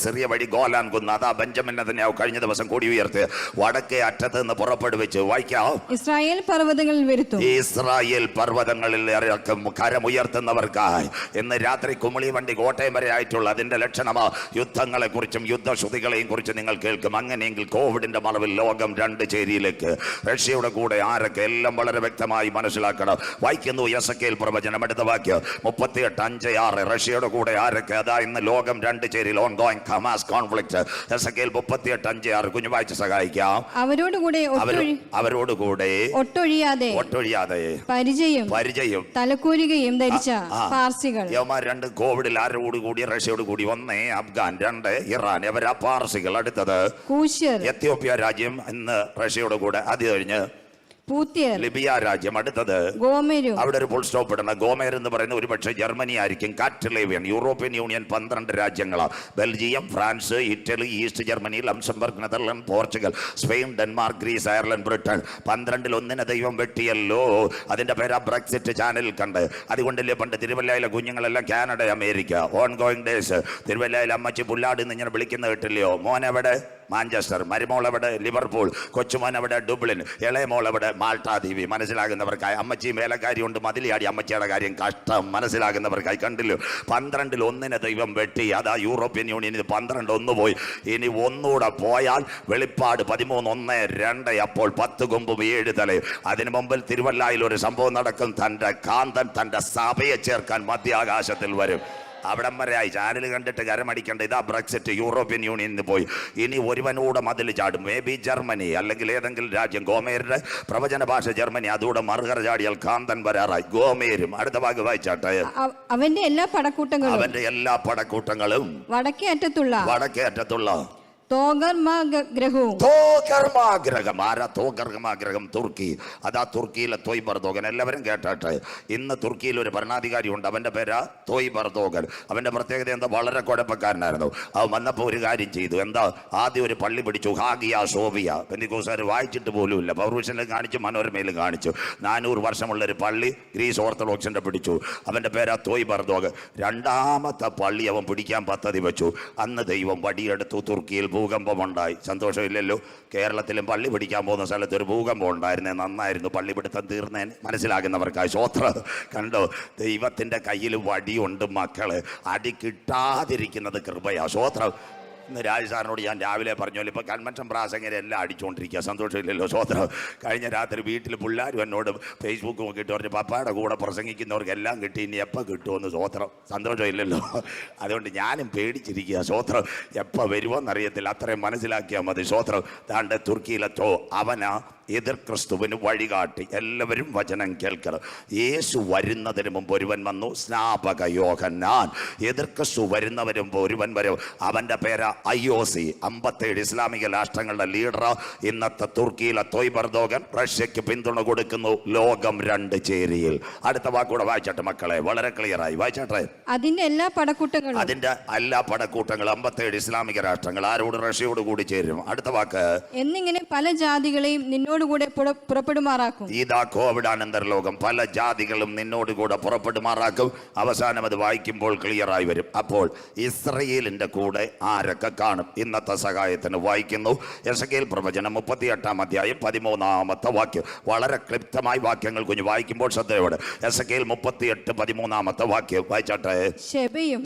സിറിയ വഴി ഗോലാൻ കുന്ന്. അതാ ബെഞ്ചമിൻ തന്നെ കഴിഞ്ഞ ദിവസം കൂടി ഉയർത്തി വടക്കേ അറ്റത്ത് നിന്ന് പുറപ്പെടുവിച്ചു. വായിക്കാം. ഇസ്രായേൽ പർവ്വതങ്ങളിൽ വരുത്തും. ഇസ്രായേൽ പർവ്വതങ്ങളിൽ കരമുയർത്തുന്നവർക്കായി ഇന്ന് രാത്രി കുമളി വണ്ടി കോട്ടയം വരെ ആയിട്ടുള്ള അതിന്റെ ലക്ഷണമാ. യുദ്ധങ്ങളെ കുറിച്ചും യുദ്ധശ്രുതികളെയും കുറിച്ച് നിങ്ങൾ കേൾക്കും. അങ്ങനെയെങ്കിൽ കോവിഡിന്റെ മറവിൽ ലോകം 2 ചേരിയിലേക്ക്. റഷ്യയുടെ കൂടെ ആരൊക്കെ? എല്ലാം വളരെ വ്യക്തമായി മനസ്സിലാക്കണം. വായിക്കുന്നു എസെക്കിയേൽ പ്രവചനം. അടുത്ത വാക്യം 38:5-6. റഷ്യയുടെ കൂടെ ആരൊക്കെ? അതാ ഇന്ന് ലോകം 2 ചേരിയിൽ. On going Hamas conflict. Ezekiel 38:5-6 കുഞ്ഞു വായിച്ച് സഹായിക്കാം. അവരോടുകൂടെ ഒട്ടൊഴിയാതെ പരിചയം തലക്കൂരികയും ധരിച്ച പാർസികൾ. യവന്മാർ 2 കോവിഡിൽ ആരോട് കൂടി? റഷ്യയോട് കൂടി. 1 അഫ്ഗാൻ, 2 ഇറാൻ. ഇവരാ പാർസികൾ. അടുത്തത് കൂശ്യർ, എത്യോപ്യ രാജ്യം ഇന്ന് റഷ്യയോട് കൂടെ. അത് കഴിഞ്ഞ് പൂത്യർ, ലിബിയ രാജ്യം. അടുത്തത് ഗോമേരും. അവിടെ ഒരു ഫുൾ സ്റ്റോപ്പ് ഇടണം. ഗോമേർ എന്ന് പറയുന്ന ഒരുപക്ഷെ ജർമ്മനി ആയിരിക്കും. കാറ്റലേവിയൻ. യൂറോപ്യൻ യൂണിയൻ 12 രാജ്യങ്ങളാണ്. Belgium, France, Italy, East Germany, Luxembourg, Netherland, Portugal, Spain, Denmark, Greece, Ireland, Britain. 12-ൽ 1 ദൈവം വെട്ടിയല്ലോ. അതിന്റെ പേരാ ബ്രെക്സിറ്റ് ചാനലിൽ കണ്ട്. അതുകൊണ്ടല്ലേ പണ്ട് തിരുവല്ലയിലെ കുഞ്ഞുങ്ങളെല്ലാം Canada, America. On going days. തിരുവല്ലയിൽ അമ്മച്ചി പുല്ലാട് എന്ന് ഇങ്ങനെ വിളിക്കുന്ന കേട്ടില്ലയോ? മോനെവിടെ? മാഞ്ചസ്റ്റർ. മരുമോൾ എവിടെ? ലിവർപൂൾ. കൊച്ചുമോൻ എവിടെ? ഡുബ്ലിൻ. ഇളയമോൾ എവിടെ? മാൾട്ടാദ്വീപ്. മനസ്സിലാകുന്നവർക്കായി. അമ്മച്ചി വേലക്കാരി ഉണ്ട്, മതിലിയാടി. അമ്മച്ചിയുടെ കാര്യം കഷ്ടം. മനസ്സിലാകുന്നവർക്കായി. കണ്ടില്ലോ? 12-ൽ 1 ദൈവം വെട്ടി. അതാ യൂറോപ്യൻ യൂണിയൻ. ഇത് 12-1 പോയി. ഇനി ഒന്നുകൂടെ പോയാൽ വെളിപ്പാട് 13:1-2. അപ്പോൾ 10 കൊമ്പും 7 തലയും. അതിനു മുമ്പിൽ തിരുവല്ലായിൽ ഒരു സംഭവം നടക്കും. തൻ്റെ കാന്തൻ തൻ്റെ സഭയെ ചേർക്കാൻ മധ്യാകാശത്തിൽ വരും. അവിടം വരെയായി. ചാനൽ കണ്ടിട്ട് കരമടിക്കേണ്ട. ഇതാ ബ്രെക്സിറ്റ്. യൂറോപ്യൻ യൂണിയനിൽ പോയി. ഇനി ഒരുവനൂടെ മതിൽ ചാടും. മേ ബി ജർമ്മനി അല്ലെങ്കിൽ ഏതെങ്കിലും രാജ്യം. ഗോമേരുടെ പ്രവചന ഭാഷ ജർമ്മനി. അതുകൂടെ മറുകര ചാടിയാൽ കാന്തൻ വരാറായി. ഗോമേരും. അടുത്ത ഭാഗം വായിച്ചാട്ടെ. അവന്റെ എല്ലാ പടക്കൂട്ടങ്ങളും വടക്കേ അറ്റത്തുള്ള തോഗർമാഗ്രഹവും തോഗർമാഗ്രഹം. ആരാ തോഗർമാഗ്രഹം? തുർക്കി. അതാ തുർക്കിയിലെ തോയ് ബർദോഗൻ. എല്ലാവരും കേട്ടെ, ഇന്ന് തുർക്കിയിൽ ഒരു ഭരണാധികാരി ഉണ്ട്, അവന്റെ പേരാ തോയ് ബർദോഗൻ. അവന്റെ പ്രത്യേകത എന്താ? വളരെ കുഴപ്പക്കാരനായിരുന്നു. അവൻ വന്നപ്പോൾ ഒരു കാര്യം ചെയ്തു. എന്താ? ആദ്യം ഒരു പള്ളി പിടിച്ചു, ഹാഗിയ സോഫിയ. പെന്തിക്കോസ്തുകാർ വായിച്ചിട്ട് പോലുമില്ല, പൗർവിഷനിലും കാണിച്ചു, മനോരമയിലും കാണിച്ചു. 400 വർഷമുള്ള ഒരു പള്ളി ഗ്രീസ് ഓർത്തഡോക്സിന്റെ പിടിച്ചു. അവന്റെ പേരാ തോയ് ബർദോഗൻ. രണ്ടാമത്തെ പള്ളി അവൻ പിടിക്കാൻ പദ്ധതി വെച്ചു. അന്ന് ദൈവം വടിയെടുത്തു. തുർക്കിയിൽ ഭൂകമ്പമുണ്ടായി. സന്തോഷമില്ലല്ലോ? കേരളത്തിലും പള്ളി പിടിക്കാൻ പോകുന്ന സ്ഥലത്ത് ഒരു ഭൂകമ്പം ഉണ്ടായിരുന്നേ, നന്നായിരുന്നു, പള്ളി പിടുത്തം തീർന്നേൻ. മനസ്സിലാകുന്നവർക്കായി സ്വോത്രം. കണ്ടോ? ദൈവത്തിന്റെ കയ്യിൽ വടിയുണ്ട് മക്കള്. അടി കിട്ടാതിരിക്കുന്നത് കൃപയാ. സ്വോത്രം. ഇന്ന് രാജസാറിനോട് ഞാൻ രാവിലെ പറഞ്ഞോളൂ, ഇപ്പോൾ കൺവെൻഷൻ പ്രാസംഗരെല്ലാം അടിച്ചുകൊണ്ടിരിക്കുക. സന്തോഷമില്ലല്ലോ? സ്വോത്രം. കഴിഞ്ഞ രാത്രി വീട്ടിൽ പിള്ളേരും എന്നോട് ഫേസ്ബുക്ക് നോക്കിയിട്ട് പറഞ്ഞു, പപ്പയുടെ കൂടെ പ്രസംഗിക്കുന്നവർക്കെല്ലാം കിട്ടി, ഇനി എപ്പോൾ കിട്ടുമെന്ന്. സ്വോത്രം. സന്തോഷമില്ലല്ലോ? അതുകൊണ്ട് ഞാനും പേടിച്ചിരിക്കുക. സ്വോത്രം. എപ്പോൾ വരുമോയെന്നറിയത്തില്ല, അത്രയും മനസ്സിലാക്കിയാൽ മതി. സ്വോത്രം. താണ്ട് തുർക്കിയിലെത്തോ അവനാ എതിർ ക്രിസ്തുവിന് വഴികാട്ടി. എല്ലാവരും വചനം കേൾക്കണം. യേശു വരുന്നതിന് മുമ്പ് ഒരുവൻ വന്നു, സ്നാപക യോഹന്നാൻ. എതിർ ക്രിസ്തു വരുന്നവന് മുമ്പ് ഒരുവൻ വരും, അവൻ്റെ പേര് IOC. 57 ഇസ്ലാമിക രാഷ്ട്രങ്ങളുടെ ലീഡർ. ഇന്നത്തെ തുർക്കിയിലെ തോയ് ബർദോഗൻ റഷ്യക്ക് പിന്തുണ കൊടുക്കുന്നു. ലോകം 2 ചേരിയിൽ. അടുത്ത വാക്കൂടെ വായിച്ചോട്ടെ മക്കളെ, വളരെ ക്ലിയറായി വായിച്ചോട്ടെ. അതിന്റെ എല്ലാ പടക്കൂട്ടങ്ങളും അതിന്റെ എല്ലാ പടക്കൂട്ടങ്ങളും 57 ഇസ്ലാമിക രാഷ്ട്രങ്ങൾ ആരോട്? റഷ്യയോട് കൂടി ചേരും. അടുത്ത വാക്ക്. എന്നിങ്ങനെ പല ജാതികളെയും നിന്നോടുകൂടെ പുറപ്പെടുമാറാക്കും. ഇതാ കോവിഡാനന്തര ലോകം. പല ജാതികളും നിന്നോടുകൂടെ പുറപ്പെടുമാറാക്കും. അവസാനം അത് വായിക്കുമ്പോൾ ക്ലിയറായി വരും. അപ്പോൾ ഇസ്രയേലിന്റെ കൂടെ ആരൊക്കെ കാണും? ഇന്നത്തെ സഹായത്തിന് വായിക്കുന്നു യെശയ്ക്കേൽ പ്രവചനം 38-ാം അധ്യായം 13-ാമത്തെ വാക്യം. വളരെ ക്ലിപ്തമായി വാക്യങ്ങൾ കുഞ്ഞു വായിക്കുമ്പോൾ ശ്രദ്ധയോടെ. യെശയ്ക്കേൽ 38-13-ാമത്തെ വാക്യം വായിച്ചാട്ടെ.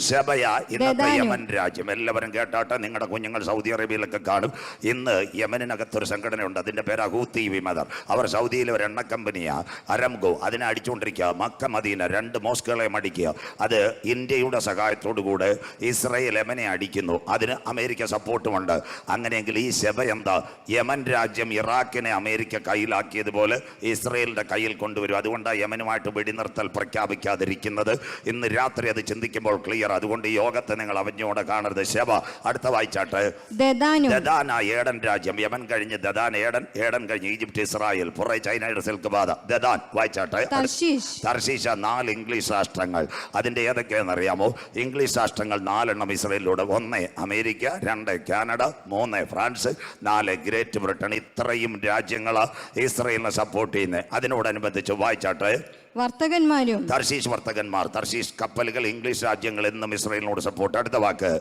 ശെബയ, ഇന്നത്തെ യമൻ രാജ്യം. എല്ലാവരും കേട്ടാട്ടെ. നിങ്ങളുടെ കുഞ്ഞുങ്ങൾ സൗദി അറേബ്യയിലൊക്കെ കാണും. ഇന്ന് യമനിനകത്തൊരു സംഘടനയുണ്ട്, അതിന്റെ പേര് ഹൂത്തി വിമതർ. അവർ സൗദിയിലെ ഒരു എണ്ണ കമ്പനിയാ, അരംഗോ. അതിനെ അടിച്ചുകൊണ്ടിരിക്കുക. മക്ക മദീന 2 മോസ്കുകളെ അടിക്കുക. അത് ഇന്ത്യയുടെ സഹായത്തോടുകൂടെ ഇസ്രയേൽ യമനെ അടിക്കുന്നു. അതിന് അമേരിക്ക സപ്പോർട്ടുമുണ്ട്. അങ്ങനെയെങ്കിൽ ഈ ശെബ എന്താ? യമൻ രാജ്യം ഇറാഖിനെ അമേരിക്ക കയ്യിലാക്കിയതുപോലെ ഇസ്രയേലിന്റെ കയ്യിൽ കൊണ്ടുവരും. അതുകൊണ്ടാണ് യമനുമായിട്ട് വെടിനിർത്തൽ പ്രഖ്യാപിക്കാതിരിക്കുന്നത്. ഇന്ന് രാത്രി അത് ചിന്തിക്കുമ്പോൾ ക്ലിയർ. അതുകൊണ്ട് ഈ യോഗത്തെ നിങ്ങൾ അവഞ്ഞോടെ കാണരുത്. ശെബ. അടുത്ത വായിച്ചാട്ടെ. ദദാന, ഏഡൻ രാജ്യം. യമൻ കഴിഞ്ഞ് ദദാൻ, ഏഡൻ കഴിഞ്ഞ് ഈജിപ്റ്റ്, ഇസ്രായേൽ, പുറേ ചൈനയുടെ സിൽക്ക് ബാധ. ദദാൻ. വായിച്ചാട്ടെ. തർശീശ. 4 ഇംഗ്ലീഷ് രാഷ്ട്രങ്ങൾ. അതിന്റെ ഏതൊക്കെയാണെന്ന് അറിയാമോ? ഇംഗ്ലീഷ് രാഷ്ട്രങ്ങൾ 4 ഇസ്രയേലിലൂടെ. 1 America, 2 Canada, 3 France, 4 great Britain. ഇത്രയും രാജ്യങ്ങളാ ഇസ്രയേലിനെ സപ്പോർട്ട് ചെയ്യുന്നത്. അതിനോടനുബന്ധിച്ച് വായിച്ചാട്ടെ. വർത്തകന്മാരും. തർശീഷ് വർത്തകന്മാർ, തർശീഷ് കപ്പലുകൾ. ഇംഗ്ലീഷ് രാജ്യങ്ങൾ എന്നും ഇസ്രയേലിനോട് സപ്പോർട്ട്. അടുത്ത വാക്ക്.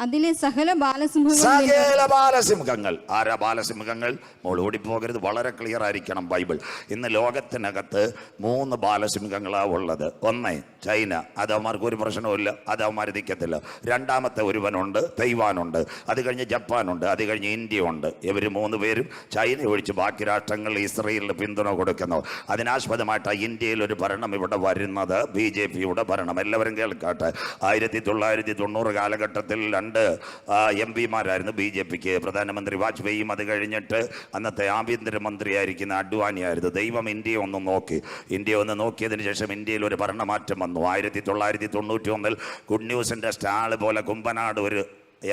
അതിലെ സകല ബാലസിംഹങ്ങൾ. ആരാ ബാലസിംഹങ്ങൾ? മോളോടി പോകരുത്, വളരെ ക്ലിയർ ആയിരിക്കണം ബൈബിൾ. ഇന്ന് ലോകത്തിനകത്ത് 3 ബാലസിംഹങ്ങളാ ഉള്ളത്. 1 ചൈന, അത് അവന്മാർക്ക് ഒരു പ്രശ്നവുമില്ല, അത് അവന്മാർ നിൽക്കത്തില്ല. രണ്ടാമത്തെ ഒരുവനുണ്ട്, തൈവാനുണ്ട്. അത് കഴിഞ്ഞ് ജപ്പാനുണ്ട്, അത് കഴിഞ്ഞ് ഇന്ത്യ ഉണ്ട്. ഇവർ 3 പേരും ചൈന ഒഴിച്ച് ബാക്കി രാഷ്ട്രങ്ങൾ ഇസ്രയേലിന് പിന്തുണ കൊടുക്കുന്നു. അതിനാസ്പദമായിട്ട് ഇന്ത്യയിൽ ഒരു ഭരണം ഇവിടെ വരുന്നത് BJPയുടെ ഭരണം. എല്ലാവരും കേൾക്കാട്ടെ. 1990 കാലഘട്ടത്തിൽ 2 MP-മാരായിരുന്നു BJPക്ക്. പ്രധാനമന്ത്രി വാജ്പേയിയും അത് കഴിഞ്ഞിട്ട് അന്നത്തെ ആഭ്യന്തരമന്ത്രിയായിരിക്കുന്ന അഡ്വാനിയായിരുന്നു. ദൈവം ഇന്ത്യയെ ഒന്ന് നോക്കി. ഇന്ത്യ ഒന്ന് നോക്കിയതിന് ശേഷം ഇന്ത്യയിൽ ഒരു ഭരണമാറ്റം വന്നു. 1991 ഗുഡ് ന്യൂസിന്റെ സ്റ്റാള് പോലെ കുമ്പനാട് ഒരു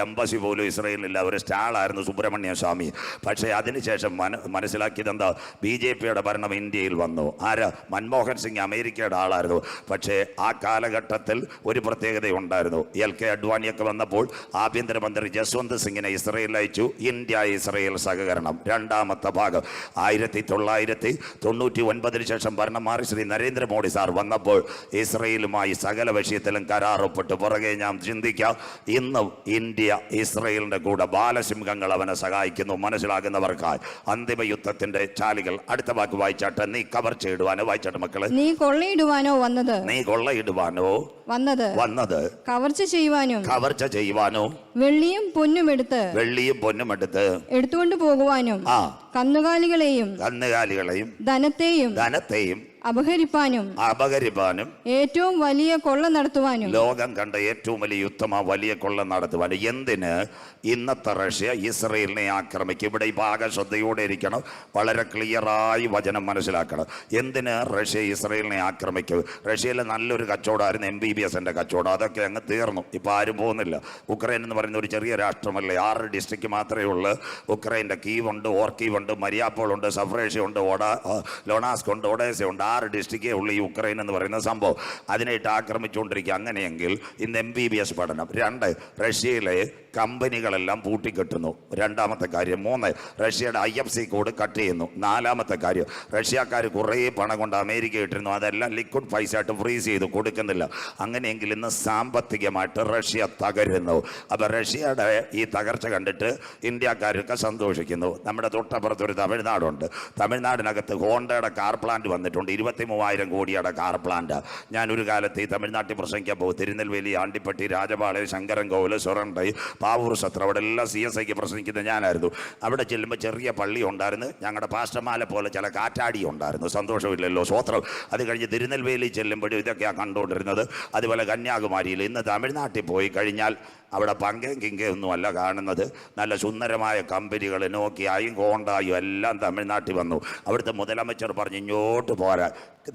എംബസി പോലും ഇസ്രയേലില്ല. ഒരു സ്റ്റാളായിരുന്നു സുബ്രഹ്മണ്യ സ്വാമി. പക്ഷേ അതിനുശേഷം മനസ്സിലാക്കിയത് എന്താ? BJPയുടെ ഭരണം ഇന്ത്യയിൽ വന്നു. ആരാ? മൻമോഹൻ സിംഗ് അമേരിക്കയുടെ ആളായിരുന്നു. പക്ഷേ ആ കാലഘട്ടത്തിൽ ഒരു പ്രത്യേകതയുണ്ടായിരുന്നു. LK അഡ്വാനിയൊക്കെ വന്നപ്പോൾ ആഭ്യന്തരമന്ത്രി ജസ്വന്ത് സിംഗിനെ ഇസ്രയേൽ അയച്ചു. ഇന്ത്യ ഇസ്രയേൽ സഹകരണം. രണ്ടാമത്തെ ഭാഗം 1999 ശേഷം ഭരണം മാറി ശ്രീ നരേന്ദ്രമോദി സാർ വന്നപ്പോൾ ഇസ്രയേലുമായി സകല വിഷയത്തിലും കരാറൊപ്പിട്ട്. പുറകെ ഞാൻ ചിന്തിക്കാം, ഇന്നും ഇന്ത്യ ഇസ്രയേലിന്റെ കൂടെ. ബാലസിംഹങ്ങൾ അവനെ സഹായിക്കുന്നു. മനസ്സിലാകുന്നവർക്കായി അന്തിമ യുദ്ധത്തിന്റെ ചാലികൾ. അടുത്ത വാക്ക് വായിച്ചാട്ടെ. നീ കവർച്ച ഇടുവാനോ. വായിച്ചാട്ടെ മക്കളെ. നീ കൊള്ളയിടുവാനോ വന്നത്. നീ കൊള്ളയിടുവാനോ വന്നത്. കവർച്ച ചെയ്യുവാനോ. വെള്ളിയും പൊന്നും എടുത്ത് എടുത്തുകൊണ്ട് പോകുവാനും. കന്നുകാലികളെയും ധനത്തെയും അപഹരിപ്പാനും ഏറ്റവും വലിയ കൊള്ള നടത്തുവാനും ലോകം കണ്ട ഏറ്റവും വലിയ യുദ്ധമാ വലിയ കൊള്ള നടത്തുവാനും. എന്തിന്? ഇന്നത്തെ റഷ്യ ഇസ്രയേലിനെ ആക്രമിക്കും. ഇവിടെ ഈ ഭാഗം ശ്രദ്ധയോടെ ഇരിക്കണം, വളരെ ക്ലിയറായി വചനം മനസ്സിലാക്കണം. എന്തിന് റഷ്യ ഇസ്രയേലിനെ ആക്രമിക്കും? റഷ്യയിലെ നല്ലൊരു കച്ചവടമായിരുന്നു MBBSന്റെ കച്ചവടം, അതൊക്കെ അങ്ങ് തീർന്നു. ഇപ്പം ആരും പോകുന്നില്ല. ഉക്രൈൻ എന്ന് പറയുന്ന ഒരു ചെറിയ രാഷ്ട്രമല്ലേ, 6 ഡിസ്ട്രിക്റ്റ് മാത്രമേ ഉള്ളൂ. ഉക്രൈൻ്റെ കീവുണ്ട്, ഓർക്കീവുണ്ട്, മരിയാപ്പോളുണ്ട്, സഫ്രേഷ്യ ഉണ്ട്, ലൊണാസ്ക് ഉണ്ട്, ഒഡേസ ഉണ്ട്. 6 ഡിസ്ട്രിക്റ്റേ ഉള്ളൂ ഈ ഉക്രൈൻ എന്ന് പറയുന്ന സംഭവം. അതിനായിട്ട് ആക്രമിച്ചുകൊണ്ടിരിക്കുക. അങ്ങനെയെങ്കിൽ ഇന്ന് MBBS പഠനം. 2, റഷ്യയിലെ കമ്പനികളെല്ലാം പൂട്ടിക്കെട്ടുന്നു. 2ാമത്തെ കാര്യം. 3, റഷ്യയുടെ IFC കോഡ് കട്ട് ചെയ്യുന്നു. 4ാമത്തെ കാര്യം, റഷ്യക്കാർ കുറേ പണം കൊണ്ട് അമേരിക്ക ഇട്ടിരുന്നു, അതെല്ലാം ലിക്വിഡ് പൈസ ആയിട്ട് ഫ്രീസ് ചെയ്തു കൊടുക്കുന്നില്ല. അങ്ങനെയെങ്കിൽ ഇന്ന് സാമ്പത്തികമായിട്ട് റഷ്യ തകരുന്നു. അപ്പോൾ റഷ്യയുടെ ഈ തകർച്ച കണ്ടിട്ട് ഇന്ത്യക്കാരൊക്കെ സന്തോഷിക്കുന്നു. നമ്മുടെ തൊട്ടപ്പുറത്തൊരു തമിഴ്നാടുണ്ട്. തമിഴ്നാടിനകത്ത് ഹോണ്ടയുടെ കാർ പ്ലാന്റ് വന്നിട്ടുണ്ട്. 23,000 കോടിയുടെ കാർ പ്ലാന്റ്. ഞാനൊരു കാലത്ത് ഈ തമിഴ്നാട്ടിൽ പ്രസംഗിക്കാൻ പോകും. തിരുനെൽവേലി, ആണ്ടിപ്പട്ടി, രാജപാളയം, ശങ്കരൻകോവിൽ, സുരണ്ടൈ, പാവൂർ സത്ര, അവിടെ എല്ലാം CSIക്ക് പ്രസംഗിക്കുന്നത് ഞാനായിരുന്നു. അവിടെ ചെല്ലുമ്പോൾ ചെറിയ പള്ളി ഉണ്ടായിരുന്നു, ഞങ്ങളുടെ പാസ്റ്റർമാല പോലെ ചില കാറ്റാടി ഉണ്ടായിരുന്നു. സന്തോഷമില്ലല്ലോ, സ്വോത്രം. അത് കഴിഞ്ഞ് തിരുനെൽവേലി ചെല്ലുമ്പോഴും ഇതൊക്കെയാണ് കണ്ടുകൊണ്ടിരുന്നത്. അതുപോലെ കന്യാകുമാരിയിൽ. ഇന്ന് തമിഴ്നാട്ടിൽ പോയി കഴിഞ്ഞാൽ അവിടെ പങ്കയും കിങ്കയും ഒന്നും അല്ല കാണുന്നത്. നല്ല സുന്ദരമായ കമ്പനികൾ, നോക്കിയായും ഹോണ്ടായും എല്ലാം തമിഴ്നാട്ടിൽ വന്നു. അവിടുത്തെ മുതലമച്ചർ പറഞ്ഞ് ഇങ്ങോട്ട് പോരാ,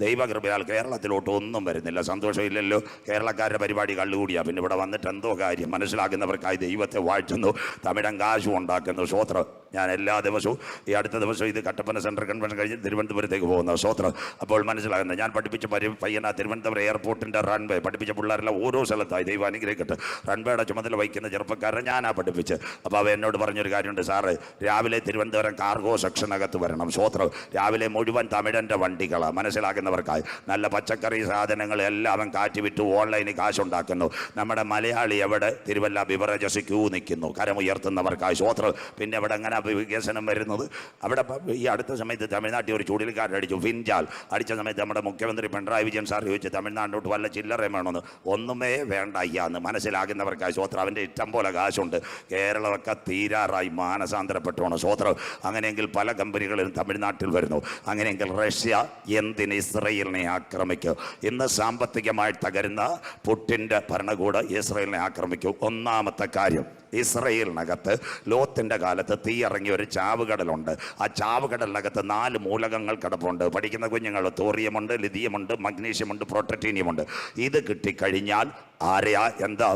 ദൈവകൃപയാൽ കേരളത്തിലോട്ട് ഒന്നും വരുന്നില്ല. സന്തോഷമില്ലല്ലോ, കേരളക്കാരുടെ പരിപാടി കള്ളുകൂടിയാണ്. പിന്നെ ഇവിടെ വന്നിട്ട് എന്തോ കാര്യം? മനസ്സിലാക്കുന്നവർക്കായി ദൈവത്തെ വാഴ്ത്തുന്നു, തമിഴൻ കാശും ഉണ്ടാക്കുന്നു. സ്വോത്രം. ഞാൻ എല്ലാ ദിവസവും ഈ അടുത്ത ദിവസം ഇത് കട്ടപ്പന സെൻട്രൽ കൺവെൻഷൻ കഴിഞ്ഞ് തിരുവനന്തപുരത്തേക്ക് പോകുന്ന സ്വോത്രം. അപ്പോൾ മനസ്സിലാകുന്നത് ഞാൻ പഠിപ്പിച്ച പയ്യന തിരുവനന്തപുരം എയർപോർട്ടിൻ്റെ റൺവേ പഠിപ്പിച്ച പിള്ളേരെല്ലാം ഓരോ സ്ഥലത്തായി. ദൈവം അനുഗ്രഹിക്കട്ടെ. റൺവേയുടെ ചുമതല വഹിക്കുന്ന ചെറുപ്പക്കാരനെ ഞാനാ പഠിപ്പിച്ച്. അപ്പോൾ അവ എന്നോട് പറഞ്ഞൊരു കാര്യമുണ്ട്, സാറ് രാവിലെ തിരുവനന്തപുരം കാർഗോ സെക്ഷനകത്ത് വരണം. സ്വോത്രം. രാവിലെ മുഴുവൻ തമിഴൻ്റെ വണ്ടികളാണ്. മനസ്സിലാക്കുന്നവർക്കായി നല്ല പച്ചക്കറി സാധനങ്ങൾ എല്ലാം അവൻ കാറ്റുവിട്ട് ഓൺലൈനിൽ കാശുണ്ടാക്കുന്നു. നമ്മുടെ മലയാളി എവിടെ? തിരുവല്ല ബിവറേജസ് ക്യൂ നിൽക്കുന്നു, കരമുയർത്തുന്നവർക്കായി. സ്വോത്രം. പിന്നെ അവിടെ എങ്ങനെ വികസനം വരുന്നത്? അവിടെ ഈ അടുത്ത സമയത്ത് തമിഴ്നാട്ടിൽ ഒരു ചുഴലിക്കാറ്റടിച്ചു, ഫിൻജാൽ അടിച്ച സമയത്ത് നമ്മുടെ മുഖ്യമന്ത്രി പിണറായി വിജയൻ സാർ ചോദിച്ചു, തമിഴ്നാട്ടിലോട്ട് വല്ല ചില്ലറ വേണമെന്ന്. ഒന്നുമേ വേണ്ട അയ്യാന്ന്. മനസ്സിലാകുന്നവർക്കായി. സ്വോത്രം. അവൻ്റെ ഇഷ്ടം പോലെ കാശുണ്ട്. കേരളമൊക്കെ തീരാറായി മാനസാന്തരപ്പെട്ടുമാണ്. സ്വോത്രം. അങ്ങനെയെങ്കിൽ പല കമ്പനികളും തമിഴ്നാട്ടിൽ വരുന്നു. അങ്ങനെയെങ്കിൽ റഷ്യ എന്തിന് ഇസ്രയേലിനെ ആക്രമിക്കും? ഇന്ന് സാമ്പത്തികമായി തകരുന്ന പുടിൻ്റെ ഭരണകൂടം ഇസ്രയേലിനെ ആക്രമിക്കും. 1ാമത്തെ കാര്യം, ഇസ്രയേലിനകത്ത് ലോത്തിൻ്റെ കാലത്ത് തീ ഇറങ്ങിയ ഒരു ചാവുകടലുണ്ട്. ആ ചാവുകടലിനകത്ത് 4 മൂലകങ്ങൾ കിടപ്പുണ്ട്. പഠിക്കുന്ന കുഞ്ഞുങ്ങൾ തോറിയമുണ്ട്, ലിഥിയമുണ്ട്, മഗ്നീഷ്യമുണ്ട്, പ്രോട്ടറ്റീനിയമുണ്ട്. ഇത് കിട്ടിക്കഴിഞ്ഞാൽ ആരെയാ എന്താ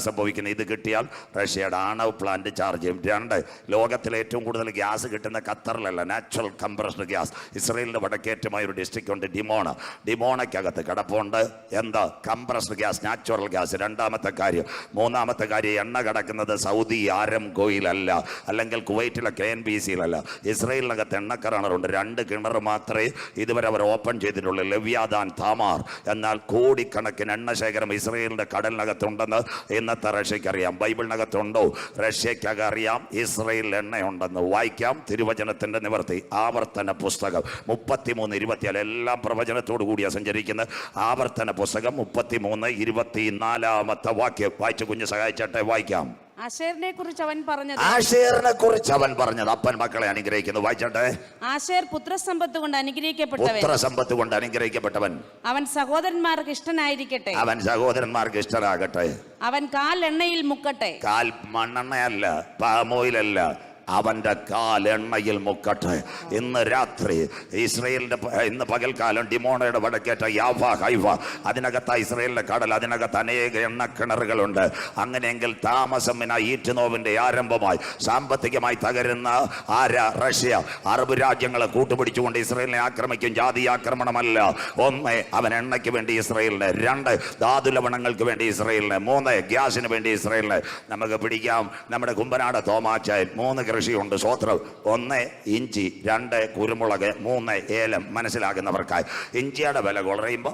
സംഭവിക്കുന്നത്? ഇത് കിട്ടിയാൽ റഷ്യയുടെ ആണവ പ്ലാന്റ് ചാർജ് ചെയ്യും. 2, ലോകത്തിലെ ഏറ്റവും കൂടുതൽ ഗ്യാസ് കിട്ടുന്ന ഖത്തറിലല്ല, നാച്ചുറൽ കംപ്രസ്ഡ് ഗ്യാസ്. ഇസ്രയേലിൻ്റെ വടക്കേറ്റമായ ഒരു ഡിസ്ട്രിക്റ്റ് ഉണ്ട്, ഡിമോണയ്ക്കകത്ത് കിടപ്പുണ്ട് കംപ്രസ്ഡ് ഗ്യാസ്, നാച്ചുറൽ ഗ്യാസ്. 2ാമത്തെ കാര്യം. 3ാമത്തെ കാര്യം, എണ്ണ കിടക്കുന്നത് സൗദി ആരംകോയിലല്ല, അല്ലെങ്കിൽ കുവൈറ്റിലെ KNPCയിലല്ല. ഇസ്രയേലിനകത്ത് എണ്ണക്കിണറുണ്ട്. 2 കിണർ മാത്രമേ ഇതുവരെ അവർ ഓപ്പൺ ചെയ്തിട്ടുള്ളൂ, ലവ്യാദാൻ, താമാർ. എന്നാൽ കോടിക്കണക്കിന് എണ്ണ ശേഖരം ഇസ്രയേലിൻ്റെ കടലിനകത്തുണ്ടെന്ന് ഇന്നത്തെ റഷ്യക്കറിയാം. ബൈബിളിനകത്തുണ്ടോ? റഷ്യക്കകം അറിയാം ഇസ്രയേലിൽ എണ്ണയുണ്ടെന്ന്. വായിക്കാം തിരുവചനത്തിൻ്റെ നിവർത്തി, ആവർത്തന പുസ്തകം 33:24. എല്ലാം പ്രവചനത്തോടു കൂടിയാണ് സഞ്ചരിക്കുന്നത്. ആവർത്തന പുസ്തകം 33:24 വാക്യം വായിച്ച് കുഞ്ഞ് സഹായിച്ചട്ടെ. വായിക്കാം. ആശേറിനെ കുറിച്ച് അവൻ പറഞ്ഞത്. അപ്പൻ മക്കളെ അനുഗ്രഹിക്കുന്നു. വായിച്ചട്ടെ. ആശേർ പുത്രസമ്പത്ത് കൊണ്ട് അനുഗ്രഹിക്കപ്പെട്ടവൻ. അവൻ സഹോദരന്മാർക്ക് ഇഷ്ടനായിരിക്കട്ടെ. അവൻ കാൽ എണ്ണയിൽ മുക്കട്ടെ. കാൽ മണ്ണെണ്ണയല്ല, പാമോയിലല്ല, അവൻ്റെ കാൽ എണ്ണയിൽ മുക്കട്ടെ. ഇന്ന് രാത്രി ഇസ്രയേലിൻ്റെ, ഇന്ന് പകൽക്കാലം ഡിമോണയുടെ വടക്കേറ്റ യാഫ, ഹൈഫ, അതിനകത്ത് ഇസ്രയേലിൻ്റെ കടൽ, അതിനകത്ത് അനേക എണ്ണക്കിണറുകളുണ്ട്. അങ്ങനെയെങ്കിൽ താമസമിന ഈറ്റുനോവിൻ്റെ ആരംഭമായി സാമ്പത്തികമായി തകരുന്ന റഷ്യ അറബ് രാജ്യങ്ങളെ കൂട്ടുപിടിച്ചുകൊണ്ട് ഇസ്രയേലിനെ ആക്രമിക്കും. ജാതി ആക്രമണമല്ല. 1, അവൻ എണ്ണയ്ക്ക് വേണ്ടി ഇസ്രയേലിന്. 2, ധാതുലവണങ്ങൾക്ക് വേണ്ടി ഇസ്രയേലിന്. 3, ഗ്യാസിന് വേണ്ടി ഇസ്രയേലിന്. നമുക്ക് പിടിക്കാം നമ്മുടെ കുമ്പനാട് തോമാച്ചായൻ. 3 കൃഷിയുണ്ട്. സ്വോത്രം. 1 ഇഞ്ചി, 2 കുരുമുളക്, 3 ഏലം. മനസ്സിലാകുന്നവർക്കായി. ഇഞ്ചിയുടെ വില കുറയുമ്പോൾ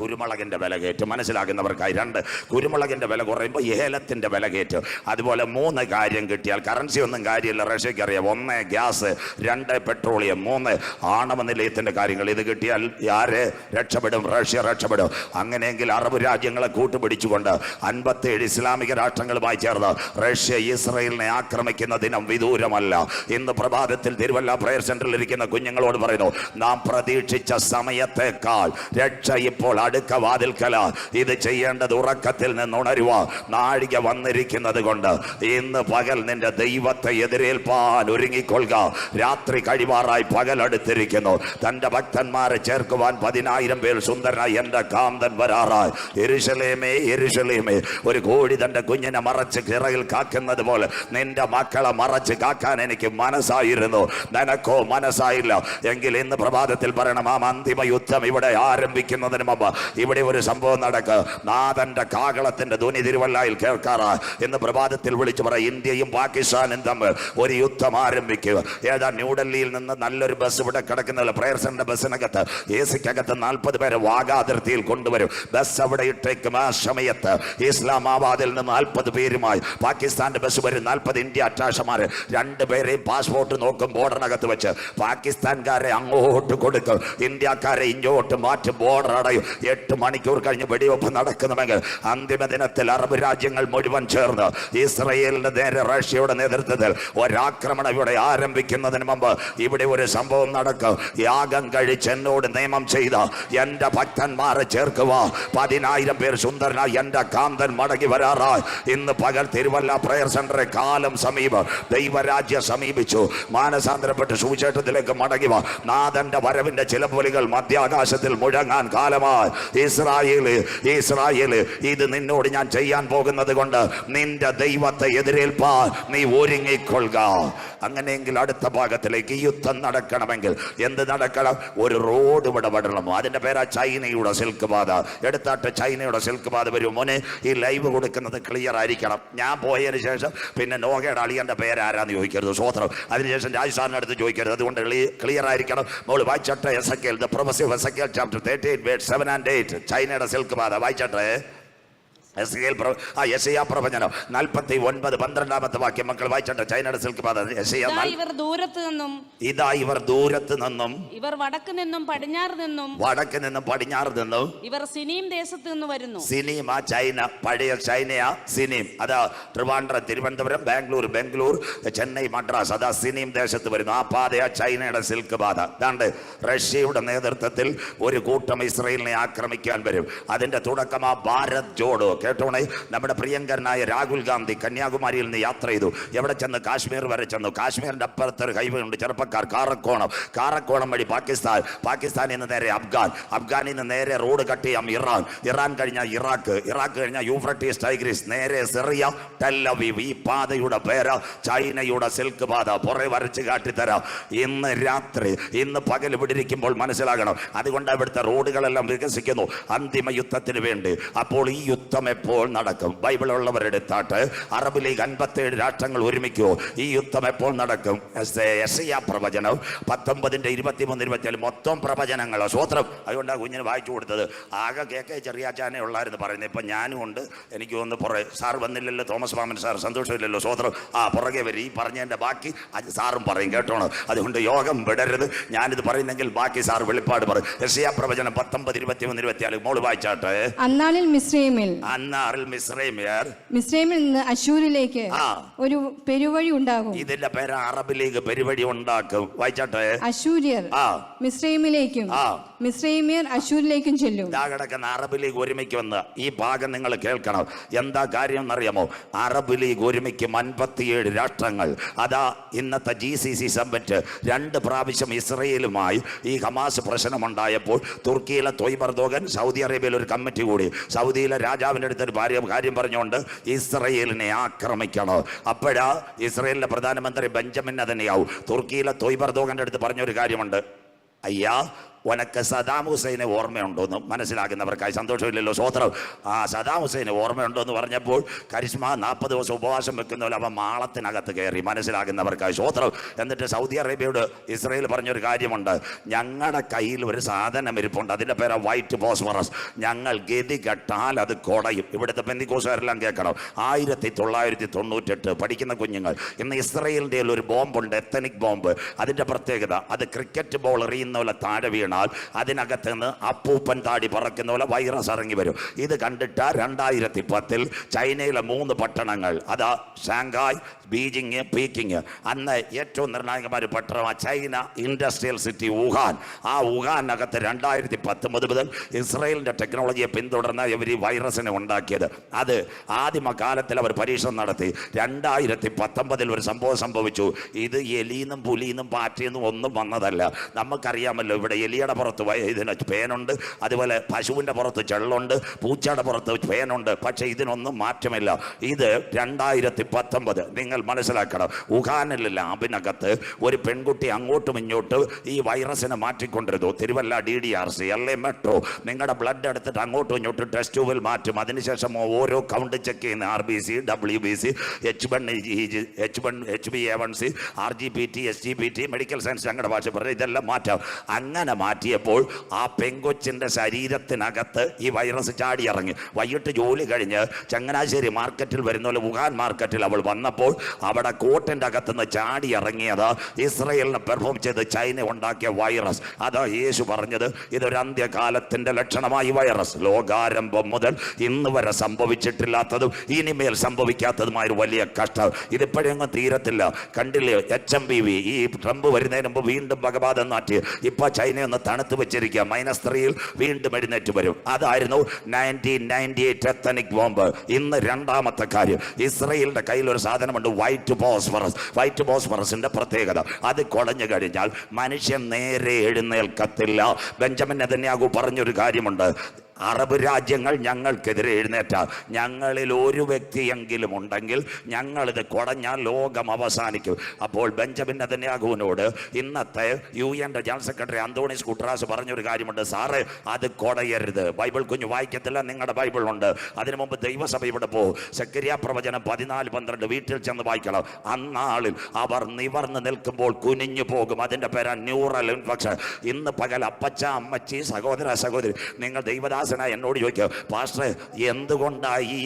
കുരുമുളകിൻ്റെ വില കയറ്റും. മനസ്സിലാകുന്നവർക്കായി. 2, കുരുമുളകിൻ്റെ വില കുറയുമ്പോൾ ഏലത്തിൻ്റെ വില കയറ്റും. അതുപോലെ 3 കാര്യം കിട്ടിയാൽ കറൻസി ഒന്നും കാര്യമില്ല. റഷ്യക്ക് അറിയാം. 1 ഗ്യാസ്, 2 പെട്രോളിയം, 3 ആണവ നിലയത്തിൻ്റെ കാര്യങ്ങൾ. ഇത് കിട്ടിയാൽ ആര് രക്ഷപ്പെടും? റഷ്യ രക്ഷപ്പെടും. അങ്ങനെയെങ്കിൽ അറബ് രാജ്യങ്ങളെ കൂട്ടുപിടിച്ചുകൊണ്ട് 57 ഇസ്ലാമിക രാഷ്ട്രങ്ങളുമായി ചേർന്ന് റഷ്യ ഇസ്രയേലിനെ ആക്രമിക്കുന്ന ദിനം വിദൂര ദൂരമല്ല. ഇന്ന് പ്രഭാതത്തിൽ തിരുവല്ല പ്രയർ സെന്ററിൽ ഇരിക്കുന്ന കുഞ്ഞുങ്ങളോട് പറയുന്നു, നാം പ്രതീക്ഷിച്ച സമയത്തേക്കാൾ രക്ഷ ഇപ്പോൾ അടുക്ക വാതിൽക്കല. ഇത് ചെയ്യേണ്ടത് ഉറക്കത്തിൽ നിന്ന് ഉണരുക. നാഴിക വന്നിരിക്കുന്നത് കൊണ്ട് ഇന്ന് പകൽ നിന്റെ ദൈവത്തെ എതിരേൽപ്പാൻ ഒരുങ്ങിക്കൊള്ളുക. രാത്രി കഴിവാറായി പകൽ അടുത്തിരിക്കുന്നു. തന്റെ ഭക്തന്മാരെ ചേർക്കുവാൻ 10,000 പേർ സുന്ദരനായി എന്റെ കാന്തൻ വരാറായി. യെരൂശലേമേ യെരൂശലേമേ, ഒരു കോഴി തന്റെ കുഞ്ഞിനെ മറച്ച് ചിറകിൽ കാക്കുന്നത് പോലെ നിന്റെ മക്കളെ മറച്ച് കാക്കാൻ എനിക്ക് മനസ്സായിരുന്നു, നിനക്കോ മനസ്സായില്ല. എങ്കിൽ ഇന്ന് പ്രഭാതത്തിൽ പറയണം, ആ അന്തിമ യുദ്ധം ഇവിടെ ആരംഭിക്കുന്നതിന് മുമ്പ് ഇവിടെ ഒരു സംഭവം നടക്കുക. നാഥന്റെ കാകളത്തിന്റെ ധ്വനി തിരുവല്ലയിൽ കേൾക്കാറാ. ഇന്ന് പ്രഭാതത്തിൽ വിളിച്ചു പറ, ഇന്ത്യയും പാകിസ്ഥാനും തമ്മിൽ ഒരു യുദ്ധം ആരംഭിക്കുക. ഏതാ ന്യൂഡൽഹിയിൽ നിന്ന് നല്ലൊരു ബസ് ഇവിടെ കിടക്കുന്നില്ല. പ്രയർ സെന്റർ ബസ്സിനകത്ത് AC-ക്കകത്ത് 40 പേരെ വാഗ അതിർത്തിയിൽ കൊണ്ടുവരും. ബസ് അവിടെ ഇട്ടേക്കും. ആ സമയത്ത് ഇസ്ലാമാബാദിൽ നിന്ന് 40 പേരുമായി പാകിസ്ഥാന്റെ ബസ് വരും. 40 ഇന്ത്യ അറ്റാഷമാര് 2 പേരെയും പാസ്പോർട്ട് നോക്കും. ബോർഡറിനകത്ത് വെച്ച് പാകിസ്ഥാൻകാരെ അങ്ങോട്ട് കൊടുക്കും, ഇന്ത്യക്കാരെ ഇങ്ങോട്ട് മാറ്റും. ബോർഡർ അടയും. 8 മണിക്കൂർ കഴിഞ്ഞ് വെടിവെപ്പ് നടക്കണമെങ്കിൽ അന്തിമ ദിനത്തിൽ അറബ് രാജ്യങ്ങൾ മുഴുവൻ ചേർന്ന് ഇസ്രയേലിന്റെ നേരെ റഷ്യയുടെ നേതൃത്വത്തിൽ ഒരാക്രമണം ഇവിടെ ആരംഭിക്കുന്നതിന് മുമ്പ് ഇവിടെ ഒരു സംഭവം നടക്കും. യാഗം കഴിച്ച് എന്നോട് നിയമം ചെയ്ത എന്റെ ഭക്തന്മാരെ ചേർക്കുക. 10,000 പേർ സുന്ദരനായി എന്റെ കാന്തൻ മടങ്ങി വരാറായി. ഇന്ന് പകൽ തിരുവല്ല പ്രയർ സെന്ററെ കാലം സമീപം, ദൈവരാജ്യം സമീപിച്ചു. മാനസാന്തരപ്പെട്ട് സുവിശേഷത്തിലേക്ക് മടങ്ങി വാ. നാഥന്റെ വരവിന്റെ ചിലമ്പൊലികൾ മധ്യാകാശത്തിൽ മുഴങ്ങാൻ കാലമായി. ഇസ്രായേല് ഇസ്രായേല്, ഇത് നിന്നോട് ഞാൻ ചെയ്യാൻ പോകുന്നത് കൊണ്ട് നിന്റെ ദൈവത്തെ എതിരേൽപ്പാൻ നീ ഒരുങ്ങിക്കൊള്ളുക. അങ്ങനെയെങ്കിൽ അടുത്ത ഭാഗത്തിലേക്ക് യുദ്ധം നടക്കണമെങ്കിൽ എന്ത് നടക്കണം? ഒരു റോഡ് ഇവിടെ വിടണം. അതിന്റെ പേരാ ചൈനയുടെ സിൽക്ക് പാത. എടുത്താട്ട് ചൈനയുടെ സിൽക്ക് പാത വരും. മോനെ, ഈ ലൈവ് കൊടുക്കുന്നത് ക്ലിയർ ആയിരിക്കണം. ഞാൻ പോയതിന് ശേഷം പിന്നെ നോഗയുടെ അളിയന്റെ പേരാരാന്ന് ചോദിക്കരുത്. സ്വോത്രം. അതിനുശേഷം രാജസ്ഥാനിന്റെ അടുത്ത് ചോദിക്കരുത്. അതുകൊണ്ട് ക്ലിയർ ആയിരിക്കണം. മോള് വായിച്ചട്ടെ Ezekiel, the prophecy of Ezekiel chapter 38 verse 7 and 8. ചൈനയുടെ സിൽക്ക് പാത വായിച്ചട്ടെ. യെശയ്യാ പ്രവചനം 49 12 വാക്യം മക്കൾ വായിച്ചോട്ടെ. ചൈനയുടെ സിൽക്ക് പാത. ഇവർ ദൂരത്ത് നിന്നും, ഇതാ ഇവർ ദൂരത്ത് നിന്നും, ഇവർ വടക്ക് നിന്നും പടിഞ്ഞാറ് നിന്നും, വടക്ക് നിന്നും പടിഞ്ഞാറ് നിന്നും, ഇവർ സിനീം ദേശത്ത് നിന്ന് വരുന്നു. സിനീം, ആ ചൈന, പഴയ ചൈനയാ സിനീം. അതാ ട്രിവാൻഡ്രം, തിരുവനന്തപുരം, ബാംഗ്ലൂർ, ചെന്നൈ, മദ്രാസ്, അതാ സിനീം ദേശത്ത് വരുന്നു. ആ പാതയാ ചൈനയുടെ സിൽക്ക് പാത. അതാണ്ട് റഷ്യയുടെ നേതൃത്വത്തിൽ ഒരു കൂട്ടം ഇസ്രയേലിനെ ആക്രമിക്കാൻ വരും. അതിന്റെ തുടക്കമാ ഭാരത് ജോഡോ. കേട്ടോണേ, നമ്മുടെ പ്രിയങ്കരനായ രാഹുൽ ഗാന്ധി കന്യാകുമാരിയിൽ നിന്ന് യാത്ര ചെയ്തു. എവിടെ ചെന്ന്? കാശ്മീർ വരെ ചെന്നു. കാശ്മീരിന്റെ അപ്പുറത്തൊരു ഹൈവേ ഉണ്ട്, ചെറുപ്പക്കാർ. കാറക്കോണം വഴി പാകിസ്ഥാനിൽ നിന്ന് നേരെ അഫ്ഗാനിൽ നിന്ന് നേരെ റോഡ് കട്ട് ചെയ്യാം ഇറാൻ കഴിഞ്ഞാൽ ഇറാഖ് കഴിഞ്ഞാൽ യൂഫ്രട്ടീസ് ടൈഗ്രീസ്, നേരെ സിറിയ, ടെൽ അവീവ്. ഈ പാതയുടെ പേര് ചൈനയുടെ സിൽക്ക് പാത. പുറകെ വരച്ച് കാട്ടിത്തരാം. ഇന്ന് രാത്രി, ഇന്ന് പകൽ ഇവിടെ ഇരിക്കുമ്പോൾ മനസ്സിലാകണം. അതുകൊണ്ട് ഇവിടുത്തെ റോഡുകളെല്ലാം വികസിക്കുന്നു അന്തിമ യുദ്ധത്തിന് വേണ്ടി. അപ്പോൾ ഈ യുദ്ധം എപ്പോൾ നടക്കും? ബൈബിൾ ഉള്ളവരെടുത്താട്ട് അറബ് ലീഗ് 57 രാഷ്ട്രങ്ങൾ ഒരുമിക്കുമോ? ഈ യുദ്ധം എപ്പോൾ നടക്കും? യെശയ്യാ പ്രവചനം 19 23 24 മൊത്തം പ്രവചനങ്ങൾ. സ്വോത്രം. അതുകൊണ്ടാണ് കുഞ്ഞിന് വായിച്ചു കൊടുത്തത്. ആകെ കേക്കെ ചെറിയാച്ചാനേ ഉള്ളായിരുന്നു പറയുന്നത്. ഇപ്പം ഞാനും ഉണ്ട്. എനിക്ക് ഒന്ന് പുറകെ സാർ വന്നില്ലല്ലോ, തോമസ് മാമൻ സാർ, സന്തോഷമില്ലല്ലോ. സ്വോത്രം. പുറകെ വരും. ഈ പറഞ്ഞതിൻ്റെ ബാക്കി സാറും പറയും. കേട്ടോണം. അതുകൊണ്ട് യോഗം വിടരുത്. ഞാനിത് പറയുന്നെങ്കിൽ ബാക്കി സാർ വെളിപ്പാട് പറയും. യെശയ്യാ പ്രവചനം 19 23 24 മോള് വായിച്ചാട്ടെ. അന്നാളിൽ മിസ്രയീമിൽ നിന്ന് അശ്ശൂരിലേക്ക് ഒരു പെരുവഴി ഉണ്ടാകും. ഇതിന്റെ പേര് അറബ് ലീഗ് പെരുവഴി ഉണ്ടാക്കും. വായിച്ചാട്ടെ. അശ്ശൂര്യർ മിസ്രയീമിലേക്കും മിസ്രയീമ്യർ അശ്ശൂരിലേക്കും ചെല്ലും. കിടക്കുന്ന അറബ് ലീഗ് ഒരുമിക്കുമെന്ന് ഈ ഭാഗം നിങ്ങൾ കേൾക്കണം. എന്താ കാര്യം എന്നറിയാമോ? അറബ് ലീഗ് ഒരുമിക്കും 57 രാഷ്ട്രങ്ങൾ. അതാ ഇന്നത്തെ GCC സമ്മിറ്റ് 2 പ്രാവശ്യം ഇസ്രയേലുമായി ഈ ഹമാസ് പ്രശ്നമുണ്ടായപ്പോൾ തുർക്കിയിലെ തൊയ്ബ് എർദോഗൻ, സൗദി അറേബ്യയിൽ ഒരു കമ്മിറ്റി കൂടി. സൗദിയിലെ രാജാവിൻ്റെ അടുത്തൊരു കാര്യം പറഞ്ഞുകൊണ്ട് ഇസ്രയേലിനെ ആക്രമിക്കണം. അപ്പോഴാ ഇസ്രയേലിലെ പ്രധാനമന്ത്രി ബെഞ്ചമിൻ നെതന്യാഹു തുർക്കിയിലെ തൊയ്ബ് എർദോഗന്റെ അടുത്ത് പറഞ്ഞൊരു കാര്യമുണ്ട്. അയ്യാ, ഉനക്ക് സദാം ഹുസൈനെ ഓർമ്മയുണ്ടോന്ന് മനസ്സിലാക്കുന്നവർക്കായി സന്തോഷമില്ലല്ലോ. സ്വോത്രം. സദാം ഹുസൈനെ ഓർമ്മയുണ്ടോന്ന് പറഞ്ഞപ്പോൾ കരിസ്മ 40 ദിവസം ഉപവാസം വെക്കുന്നവർ അവൻ മാളത്തിനകത്ത് കയറി. മനസ്സിലാക്കുന്നവർക്കായി സ്വോത്രം. എന്നിട്ട് സൗദി അറേബ്യയോട് ഇസ്രയേൽ പറഞ്ഞൊരു കാര്യമുണ്ട്. ഞങ്ങളുടെ കയ്യിൽ ഒരു സാധനം ഇരിപ്പുണ്ട്, അതിൻ്റെ പേരാ വൈറ്റ് ഫോസ്ഫറസ്. ഞങ്ങൾ ഗതി കെട്ടാൽ അത് കുടയും. ഇവിടുത്തെ പെന്തിക്കോസുകാരെല്ലാം കേൾക്കണം. 1998 പഠിക്കുന്ന കുഞ്ഞുങ്ങൾ. ഇന്ന് ഇസ്രയേലിൻ്റെ ഒരു ബോംബുണ്ട്, എത്തനിക് ബോംബ്. അതിൻ്റെ പ്രത്യേകത, അത് ക്രിക്കറ്റ് ബോൾ എറിയുന്ന പോലെ താഴെ വീണ് വീണാൽ അതിനകത്ത് നിന്ന് അപ്പൂപ്പൻ താടി പറക്കുന്ന പോലെ വൈറസ് ഇറങ്ങി വരും. ഇത് കണ്ടിട്ട് 2010 ചൈനയിലെ 3 പട്ടണങ്ങൾ, അതാ ഷാങ്ഹായ്, ബീജിങ്, പീക്കിങ്. അന്ന് ഏറ്റവും നിർണായകമായ ഒരു പട്ടണമാണ് ചൈന ഇൻഡസ്ട്രിയൽ സിറ്റി വുഹാൻ. ആ വുഹാനകത്ത് 2019 മുതൽ ഇസ്രായേലിൻ്റെ ടെക്നോളജിയെ പിന്തുടർന്ന് ഇവർ ഈ വൈറസിനെ ഉണ്ടാക്കിയത്. അത് ആദിമകാലത്തിൽ അവർ പരീക്ഷണം നടത്തി. 2019 ഒരു സംഭവം സംഭവിച്ചു. ഇത് എലിന്നും പുലിന്നും പാറ്റയെന്നും ഒന്നും വന്നതല്ല. നമുക്കറിയാമല്ലോ, ഇവിടെ എലിയുടെ പുറത്ത് ഇതിന് പേനുണ്ട്, അതുപോലെ പശുവിൻ്റെ പുറത്ത് ചെള്ളുണ്ട്, പൂച്ചയുടെ പുറത്ത് പേനുണ്ട്. പക്ഷേ ഇതിനൊന്നും മാറ്റമില്ല. ഇത് 2019. നിങ്ങൾ മനസ്സിലാക്കണം, വുഹാനിലെ ലാബിനകത്ത് ഒരു പെൺകുട്ടി അങ്ങോട്ടും ഇങ്ങോട്ടും ഈ വൈറസിനെ മാറ്റിക്കൊണ്ടിരുന്നു. തിരുവല്ല DDRC, LA മെട്രോ നിങ്ങളുടെ ബ്ലഡ് എടുത്തിട്ട് അങ്ങോട്ടും ഇങ്ങോട്ടും ടെസ്റ്റ് ട്യൂബിൽ മാറ്റും. അതിനുശേഷം ഓരോ കൗണ്ട് ചെക്ക് ചെയ്യുന്ന RBC, WBC, HbA1c, RGPT, SGPT, medical science ഞങ്ങളുടെ ഭാഷ പറഞ്ഞ ഇതെല്ലാം മാറ്റാം. അങ്ങനെ മാറ്റിയപ്പോൾ ആ പെങ്കൊച്ചിൻ്റെ ശരീരത്തിനകത്ത് ഈ വൈറസ് ചാടി ഇറങ്ങി. വൈകിട്ട് ജോലി കഴിഞ്ഞ് ചങ്ങനാശ്ശേരി മാർക്കറ്റിൽ വരുന്ന പോലെ വുഹാൻ മാർക്കറ്റിൽ അവൾ വന്നപ്പോൾ അവിടെ കോട്ടിൻ്റെ അകത്തുനിന്ന് ചാടി ഇറങ്ങിയത് ഇസ്രയേലിനെ പെർഫോം ചെയ്ത് ചൈന ഉണ്ടാക്കിയ വൈറസ്. അതാ യേശു പറഞ്ഞത്, ഇതൊരു അന്ത്യകാലത്തിൻ്റെ ലക്ഷണമായി വൈറസ്. ലോകാരംഭം മുതൽ ഇന്ന് വരെ സംഭവിച്ചിട്ടില്ലാത്തതും ഇനിമേൽ സംഭവിക്കാത്തതുമായ ഒരു വലിയ കഷ്ടം. ഇതിപ്പോഴെങ്ങും തീരത്തില്ല. കണ്ടില്ലേ, HMPV ഈ ട്രംപ് വരുന്നതിന് മുമ്പ് വീണ്ടും വകബാധ നാട്ടി. ഇപ്പൊ ചൈനയൊന്ന് തണുത്ത് വെച്ചിരിക്കുക. -3 വീണ്ടും എഴുന്നേറ്റ് വരും. അതായിരുന്നു 1998 എത്തനിക് ബോംബ്. ഇന്ന് രണ്ടാമത്തെ കാര്യം, ഇസ്രയേലിന്റെ കയ്യിൽ ഒരു സാധനമുണ്ട്, വൈറ്റ് ഫോസ്ഫറസിന്റെ പ്രത്യേകത. അത് കുടഞ്ഞു കഴിഞ്ഞാൽ മനുഷ്യൻ നേരെ എഴുന്നേൽക്കത്തില്ല. ബെഞ്ചമിൻ നെതന്യാഹു പറഞ്ഞൊരു കാര്യമുണ്ട്, അറബ് രാജ്യങ്ങൾ ഞങ്ങൾക്കെതിരെ എഴുന്നേറ്റാൽ ഞങ്ങളിൽ ഒരു വ്യക്തിയെങ്കിലും ഉണ്ടെങ്കിൽ ഞങ്ങളിത് കുടഞ്ഞാൽ ലോകം അവസാനിക്കും. അപ്പോൾ ബെഞ്ചമിൻ നെതന്യാഹുവിനോട് ഇന്നത്തെ UN general secretary Anthonis Guterres പറഞ്ഞൊരു കാര്യമുണ്ട്, സാറ് അത് കുടയരുത്. ബൈബിൾ കുഞ്ഞു വായിക്കത്തില്ല, നിങ്ങളുടെ ബൈബിളുണ്ട്. അതിനു മുമ്പ് ദൈവസഭ ഇവിടെ പോകും. സെക്കരിയ പ്രവചനം 14:12 വീട്ടിൽ ചെന്ന് വായിക്കണം. അന്നാളിൽ അവർ നിവർന്ന് നിൽക്കുമ്പോൾ കുനിഞ്ഞു പോകും. അതിൻ്റെ പേരാ ന്യൂറൽ ഇൻഫെക്ഷൻ. ഇന്ന് പകൽ അപ്പച്ച, അമ്മച്ചി, സഹോദര, സഹോദരി, നിങ്ങൾ ദൈവദാസ എന്നോട് ചോദിക്കുക, പാസ്റ്റർ എന്തുകൊണ്ടാണ് ഈ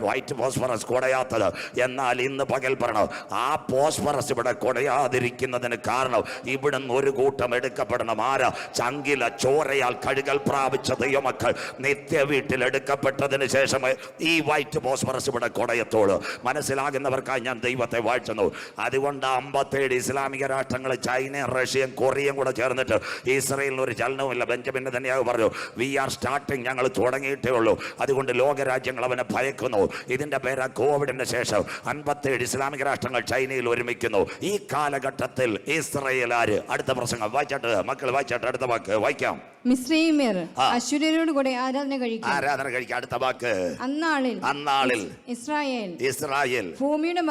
വൈറ്റ് ഫോസ്ഫറസ് കുടയാത്തത്? എന്നാൽ ഇന്ന് പകൽ പറയണം, ആ ഫോസ്ഫറസ് ഇവിടെ കുടയാതിരിക്കുന്നതിന് കാരണം ഇവിടുന്ന് ഒരു കൂട്ടം എടുക്കപ്പെടണം. ആരാ? ചങ്കില ചോരയാൽ കഴുകൽ പ്രാപിച്ച ദൈവമക്കൾ നിത്യ വീട്ടിൽ എടുക്കപ്പെട്ടതിന് ശേഷം ഈ വൈറ്റ് ഫോസ്ഫറസ് ഇവിടെ കുടയത്തോളൂ. മനസ്സിലാകുന്നവർക്കായി ഞാൻ ദൈവത്തെ വാഴ്ത്തുന്നു. അതുകൊണ്ട് 57 ഇസ്ലാമിക രാഷ്ട്രങ്ങൾ, ചൈനയും റഷ്യയും കൊറിയയും കൂടെ ചേർന്നിട്ട് ഇസ്രയേലിന് ഒരു ചലനവുമില്ല. ബെഞ്ചമിൻ നെതന്യാഹു പറഞ്ഞു, വി ആർ സ്റ്റാർട്ടിങ്, ഞങ്ങൾ തുടങ്ങിയിട്ടേ ഉള്ളൂ. അതുകൊണ്ട് ലോകരാജ്യങ്ങൾ അവനെ ഭയക്കുന്നു. ഇതിന്റെ പേരാ കോവിഡിന് ശേഷം 57 ഇസ്ലാമിക രാഷ്ട്രങ്ങൾ ചൈനയിൽ ഒരുമിക്കുന്നു. ഈ കാലഘട്ടത്തിൽ ഇസ്രയേൽ ആര്? അടുത്ത പ്രസംഗം വായിച്ചാട്ട് മക്കൾ, വായിച്ചാട്ട് അടുത്ത വാക്ക് വായിക്കാം. മിസ്രയീമ്യർ അശ്ശൂര്യരോട് കൂടെ ആരാധന കഴിക്കും. അടുത്ത വാക്ക്, അന്നാളിൽ ഇസ്രായേൽ ഭൂമിയുടെ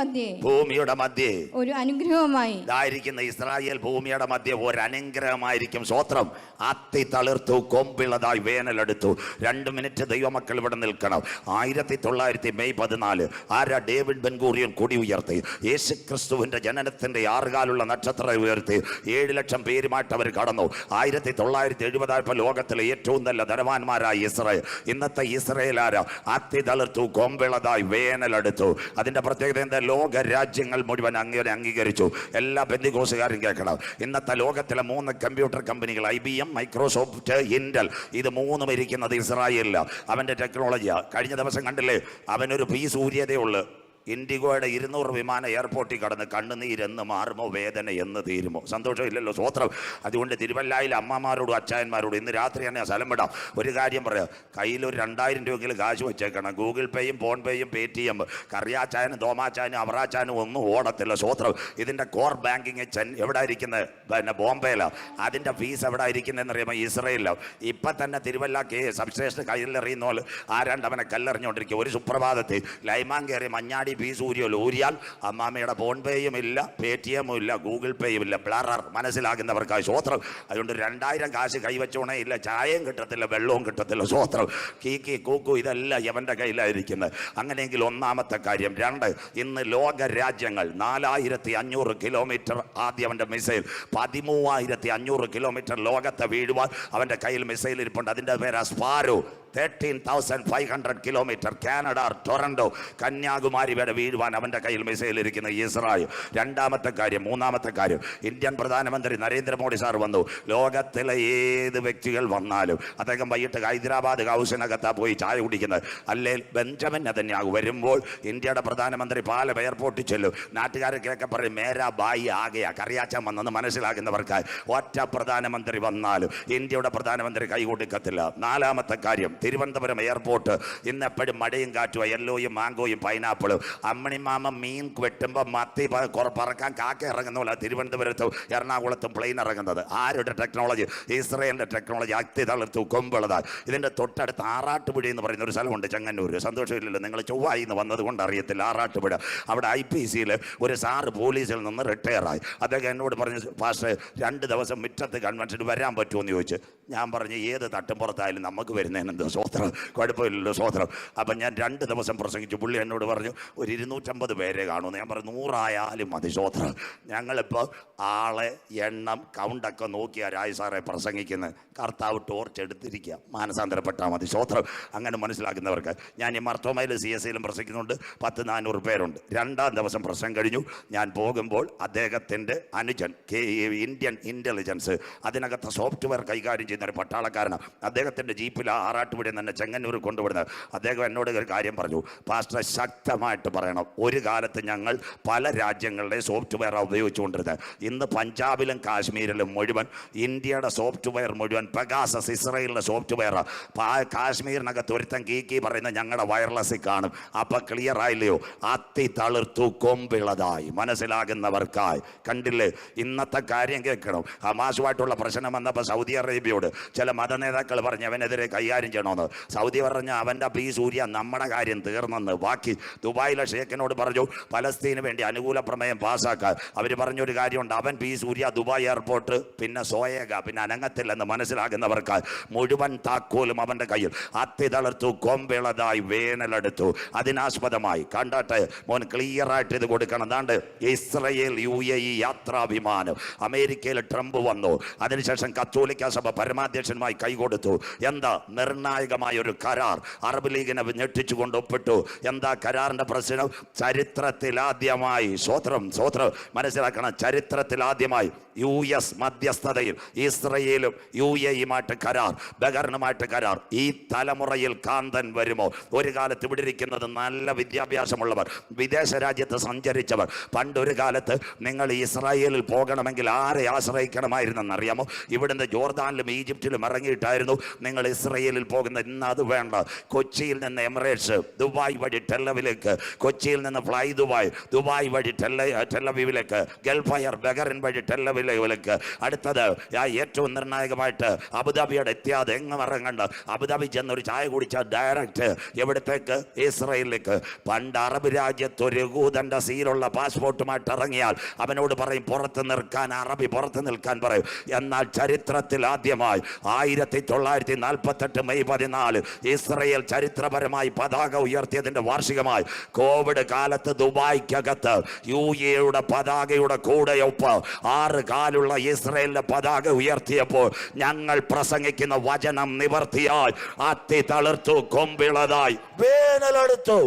മധ്യേ ഒരു അനുഗ്രഹമായി ഇതായിരിക്കുന്ന ഇസ്രായേൽ ഭൂമിയുടെ മധ്യേ ഒരു അനുഗ്രഹമായിരിക്കും. സ്വത്രം അത്തി തളിർത്തു, കൊമ്പിളതായി വേനലെടുത്തു. 2 മിനിറ്റ് ദൈവമക്കൾ ഇവിടെ നിൽക്കണം. 1900 മെയ് 14 ആരാ? ഡേവിഡ് ബെൻഗൂറിയൻ കൊടി ഉയർത്തി. യേശു ക്രിസ്തുവിന്റെ ജനനത്തിന്റെ 6 കാലുള്ള നക്ഷത്രം ഉയർത്തി 7 ലക്ഷം പേരുമായിട്ട് അവർ കടന്നു. 1970 ലോകത്തിലെ ഏറ്റവും നല്ല ധനവാന്മാരായ ഇസ്രായേൽ. ഇന്നത്തെ ഇസ്രായേൽ ആരാ? അത്തി തളിർത്തു, കൊമ്പിളതായി വേനലെടുത്തു. അതിന്റെ പ്രത്യേകത എന്താ? ലോക രാജ്യങ്ങൾ മുഴുവൻ അങ്ങനെ അംഗീകരിച്ചു. എല്ലാ പെന്തിക്കോസുകാരും കേൾക്കണം. ഇന്നത്തെ ലോകത്തിലെ 3 കമ്പ്യൂട്ടർ കമ്പനികൾ, IBM, മൈക്രോസോഫ്റ്റ്, ഇന്റൽ, ഇത് 3 ഇരിക്കുന്നത് ഇസ്രായേലിലാണ്. അവന്റെ ടെക്നോളജിയാ. കഴിഞ്ഞ ദിവസം കണ്ടില്ലേ, അവനൊരു സൂര്യതേ ഉള്ളു. ഇൻഡിഗോയുടെ 200 വിമാനം എയർപോർട്ടിൽ കടന്ന് കണ്ണുനീരെന്ന് മാറുമോ, വേദന എന്ന് തീരുമോ? സന്തോഷമില്ലല്ലോ, സ്വത്രം. അതുകൊണ്ട് തിരുവല്ലായിലെ അമ്മമാരോടും അച്ചായന്മാരോടും ഇന്ന് രാത്രി തന്നെ സ്ഥലം വിടാം. ഒരു കാര്യം പറയാം, കയ്യിൽ ഒരു 2000 രൂപയെങ്കിലും കാശ് വെച്ചേക്കണം. ഗൂഗിൾ പേയും ഫോൺ പേയും പേടിഎം, കറിയാച്ചാനും തോമാച്ചാനും അവറാച്ചാനും ഒന്നും ഓടത്തില്ല. സ്വത്രം. ഇതിൻ്റെ കോർ ബാങ്കിങ് എവിടെ ഇരിക്കുന്നത്? പിന്നെ ബോംബെയിലാണ്. അതിൻ്റെ ഫീസ് എവിടെ ഇരിക്കുന്നതെന്ന് അറിയുമ്പോൾ ഇസ്രയേലിലാണ്. ഇപ്പം തന്നെ തിരുവല്ല സബ്സ്റ്റേഷൻ കയ്യിലെറിയുന്ന പോലെ ആരാണ്ടവനെ കല്ലെറിഞ്ഞുകൊണ്ടിരിക്കുക. ഒരു സുപ്രഭാതത്തിൽ ലൈമാൻ കയറി മഞ്ഞാടി ഫീസ് ഊരിയാൽ അമ്മാമ്മയുടെ ഫോൺ പേയും ഇല്ല, പേടിഎമ്മും ഇല്ല, ഗൂഗിൾ പേയും ഇല്ല. ബ്ലറർ. മനസ്സിലാകുന്നവർക്കായി സ്വത്രം. അതുകൊണ്ട് 2000 കാശ് കൈവച്ചോണേ ഇല്ല, ചായയും കിട്ടത്തില്ല, വെള്ളവും കിട്ടത്തില്ല. സ്വത്രം. കീക്കി കൂക്കു ഇതെല്ലാം എവൻ്റെ കയ്യിലായിരിക്കുന്നത്. അങ്ങനെയെങ്കിൽ ഒന്നാമത്തെ കാര്യം. 2, ഇന്ന് ലോക രാജ്യങ്ങൾ 4500 കിലോമീറ്റർ ആദ്യം അവൻ്റെ മിസൈൽ, 13500 കിലോമീറ്റർ ലോകത്തെ വീഴുവാൻ അവൻ്റെ കയ്യിൽ മിസൈൽ ഇരിപ്പുണ്ട്. അതിൻ്റെ പേരാ sparrow. 13,500 kilometre, Canada, Toronto, Kanyakumari വരെ വീഴുവാൻ അവൻ്റെ കയ്യിൽ മിസൈൽ ഇരിക്കുന്ന ഇസ്രായേൽ. രണ്ടാമത്തെ കാര്യം. മൂന്നാമത്തെ കാര്യം, ഇന്ത്യൻ പ്രധാനമന്ത്രി നരേന്ദ്രമോദി സാർ വന്നു. ലോകത്തിലെ ഏത് വ്യക്തികൾ വന്നാലും അദ്ദേഹം വൈകിട്ട് ഹൈദരാബാദ് ഹൗസിനകത്താ പോയി ചായ കുടിക്കുന്നത്. അല്ലെങ്കിൽ ബെഞ്ചമിൻ നെതന്യാഹു വരുമ്പോൾ ഇന്ത്യയുടെ പ്രധാനമന്ത്രി പാലം എയർപോർട്ടിൽ ചെല്ലും. നാട്ടുകാരൊക്കെ പറയും മേരാ ബായി ആകെയാ, കറിയാച്ചാൻ വന്നെന്ന് മനസ്സിലാക്കുന്നവർക്കായി. ഒറ്റ പ്രധാനമന്ത്രി വന്നാലും ഇന്ത്യയുടെ പ്രധാനമന്ത്രി കൈ കൊടുക്കത്തില്ല. നാലാമത്തെ കാര്യം, തിരുവനന്തപുരം എയർപോർട്ട് ഇന്ന് എപ്പോഴും മഴയും കാറ്റും, യെല്ലോയും മാങ്കോയും പൈനാപ്പിളും. അമ്മണിമാമ മീൻ വെട്ടുമ്പോൾ മത്തി പറക്കാൻ കാക്ക ഇറങ്ങുന്ന പോലെ തിരുവനന്തപുരത്തും എറണാകുളത്തും പ്ലെയിൻ ഇറങ്ങുന്നത്. ആരുടെ ടെക്നോളജി? ഇസ്രയേലിൻ്റെ ടെക്നോളജി. അക്തി തളിർത്തു കൊമ്പുള്ളതാണ്. ഇതിൻ്റെ തൊട്ടടുത്ത് ആറാട്ടുപുഴ എന്ന് പറയുന്ന ഒരു സ്ഥലമുണ്ട് ചെങ്ങന്നൂർ. സന്തോഷമില്ലല്ലോ, നിങ്ങൾ ചൊവ്വായി നിന്ന് വന്നത് കൊണ്ട് അറിയത്തില്ല. ആറാട്ടുപുഴ, അവിടെ IPCയിൽ ഒരു സാറ് പോലീസിൽ നിന്ന് റിട്ടയറായി. അദ്ദേഹം എന്നോട് പറഞ്ഞു, പാസ്റ്റർ 2 ദിവസം മുറ്റത്ത് കൺവെൻഷന് വരാൻ പറ്റുമോ എന്ന് ചോദിച്ചു. ഞാൻ പറഞ്ഞു, ഏത് തട്ടും പുറത്തായാലും നമുക്ക് വരുന്നതിനെന്തോ സ്വോത്രം, കുഴപ്പമില്ലല്ലോ സ്വോത്രം. അപ്പം ഞാൻ 2 ദിവസം പ്രസംഗിച്ചു. പുള്ളി എന്നോട് പറഞ്ഞു ഒരു 250 പേരെ കാണുമെന്ന്. ഞാൻ പറഞ്ഞു 100 ആയാലും മതി സ്വോത്രം. ഞങ്ങളിപ്പോൾ ആളെ എണ്ണം കൗണ്ടൊക്കെ നോക്കിയാൽ രാജ് സാറെ പ്രസംഗിക്കുന്നത്. കർത്താവ് ടോർച്ച് എടുത്തിരിക്കുക, മാനസാന്തരപ്പെട്ടാൽ മതി സ്വോത്രം. അങ്ങനെ മനസ്സിലാക്കുന്നവർക്ക്. ഞാൻ ഈ മർത്തോമയിലും CSIയിലും പ്രസംഗിക്കുന്നുണ്ട്. 10-400 പേരുണ്ട്. 2-ാം ദിവസം പ്രസംഗം കഴിഞ്ഞു. ഞാൻ പോകുമ്പോൾ അദ്ദേഹത്തിൻ്റെ അനുജൻ ഇന്ത്യൻ ഇൻ്റലിജൻസ് അതിനകത്ത് സോഫ്റ്റ്വെയർ കൈകാര്യം ചെയ്യുന്ന ഒരു പട്ടാളക്കാരനാണ്. അദ്ദേഹത്തിൻ്റെ ജീപ്പിൽ ആറാട്ടുപുഴ തന്നെ ചെങ്ങന്നൂർ കൊണ്ടുവിടുന്നത്. അദ്ദേഹം എന്നോട് ഒരു കാര്യം പറഞ്ഞു, പാസ്റ്റർ ശക്തമായിട്ട് പറയണം, ഒരു കാലത്ത് ഞങ്ങൾ പല രാജ്യങ്ങളുടെ സോഫ്റ്റ്വെയർ ഉപയോഗിച്ചുകൊണ്ടിരുന്നത്. ഇന്ന് പഞ്ചാബിലും കാശ്മീരിലും മുഴുവൻ ഇന്ത്യയുടെ സോഫ്റ്റ്വെയർ മുഴുവൻ പെഗാസസ്, ഇസ്രയേലിൻ്റെ സോഫ്റ്റ്വെയർ. കാശ്മീരിനകത്ത് ഒരുത്തൻ കീക്കി പറയുന്ന ഞങ്ങളുടെ വയർലെസ്സിൽ കാണും. അപ്പം ക്ലിയർ ആയില്ലയോ? അത്തി തളിർത്തു കൊമ്പിളതായി. മനസ്സിലാകുന്നവർക്കായി. കണ്ടില്ലേ? ഇന്നത്തെ കാര്യം കേൾക്കണം. ഹമാസുമായിട്ടുള്ള പ്രശ്നം വന്നപ്പോൾ സൗദി അറേബ്യയോട് ചില മതനേതാക്കൾ പറഞ്ഞ് അവനെതിരെ കൈകാര്യം ചെയ്യണമെന്ന്. സൗദി പറഞ്ഞ അവൻ്റെ സൂര്യ നമ്മുടെ കാര്യം തീർന്നെന്ന്. ബാക്കി ദുബായിലെ ഷേഖിനോട് പറഞ്ഞു പലസ്തീന് വേണ്ടി അനുകൂല പ്രമേയം പാസ്സാക്കാൻ. അവർ പറഞ്ഞൊരു കാര്യമുണ്ട്, അവൻ സൂര്യ ദുബായ് എയർപോർട്ട് പിന്നെ സോയേക പിന്നെ അനങ്ങത്തില്ലെന്ന്. മനസ്സിലാകുന്നവർക്കായി. മുഴുവൻ താക്കോലും അവൻ്റെ കയ്യിൽ. അത്തി തളർത്തു കൊമ്പിളതായി വേനലെടുത്തു. അതിനാസ്പദമായി കണ്ടാട്ടെ മോൻ, ക്ലിയറായിട്ട് ഇത് കൊടുക്കണം. അതാണ്ട് ഇസ്രയേൽ UAE യാത്രാഭിമാനം. അമേരിക്കയിൽ ട്രംപ് വന്നു. അതിനുശേഷം കത്തോലിക്ക സഭ പരമാധ്യക്ഷനുമായി കൈകൊടുത്തു. എന്താ? നിർണായകമായ ഒരു കരാർ അറബ് ലീഗിനെ ഞെട്ടിച്ചുകൊണ്ട് ഒപ്പിട്ടു. എന്താ കരാറിന്റെ പ്രശ്നം? ചരിത്രത്തിലാദ്യമായി, സ്വോത്രം മനസ്സിലാക്കണം, ചരിത്രത്തിലാദ്യമായി US മധ്യസ്ഥതയിൽ ഇസ്രയേലും UAEയുമായിട്ട് കരാർ, ബഹറിനുമായിട്ട് കരാർ. ഈ തലമുറയിൽ കാന്തൻ വരുമോ? ഒരു കാലത്ത് ഇവിടെ ഇരിക്കുന്നത് നല്ല വിദ്യാഭ്യാസമുള്ളവർ, വിദേശ രാജ്യത്ത് സഞ്ചരിച്ചവർ. പണ്ടൊരു കാലത്ത് നിങ്ങൾ ഇസ്രായേലിൽ പോകണമെങ്കിൽ ആരെ ആശ്രയിക്കണമായിരുന്നെന്നറിയാമോ? ഇവിടുന്ന് ജോർദാനിലും ഈജിപ്തിലും ഇറങ്ങിയിട്ടായിരുന്നു നിങ്ങൾ ഇസ്രയേലിൽ പോകുന്നത്. ഇന്ന് അത് വേണ്ട. കൊച്ചിയിൽ നിന്ന് എമിറേറ്റ്സ്, ദുബായ് വഴി ടെല്ലവിലേക്ക്, കൊച്ചിയിൽ നിന്ന് ഫ്ലൈ ദുബായ് വഴി ടെല്ലവിലേക്ക്, ഗൾഫ് എയർ ബഹറിൻ വഴി ടെല്ലവിലേക്ക്. അടുത്തത് ഏറ്റവും നിർണായകമായിട്ട് അബുദാബിയുടെ എത്തിയാതെ എങ്ങും ഇറങ്ങണ്ട. അബുദാബി ചെന്നൊരു ചായ കുടിച്ചാൽ ഡയറക്റ്റ് എവിടത്തേക്ക്? ഇസ്രയേലിലേക്ക്. പണ്ട് അറബ് രാജ്യത്ത് ഒരു യഹൂദന്റെ സീലുള്ള പാസ്പോർട്ടുമായിട്ട് ഇറങ്ങിയാൽ അവനോട് പറയും പുറത്ത് നിൽക്കാൻ, അറബി പുറത്ത് നിൽക്കാൻ പറയും. എന്നാൽ ചരിത്രത്തിൽ ആദ്യമായി 1948 മെയ് 14 ഇസ്രയേൽ ചരിത്രപരമായി പതാക ഉയർത്തിയതിന്റെ വാർഷികമായി കോവിഡ് കാലത്ത് ദുബായ്ക്കകത്ത് UAEയുടെ പതാകയുടെ കൂടെയൊപ്പ് 6 കാലുള്ള ഇസ്രയേലിന്റെ പതാക ഉയർത്തിയപ്പോൾ ഞങ്ങൾ പ്രസംഗിക്കുന്ന വചനം നിവർത്തിയായി. അത്തി തളിർത്തു കൊമ്പിളതായി വേനലെടുത്തു.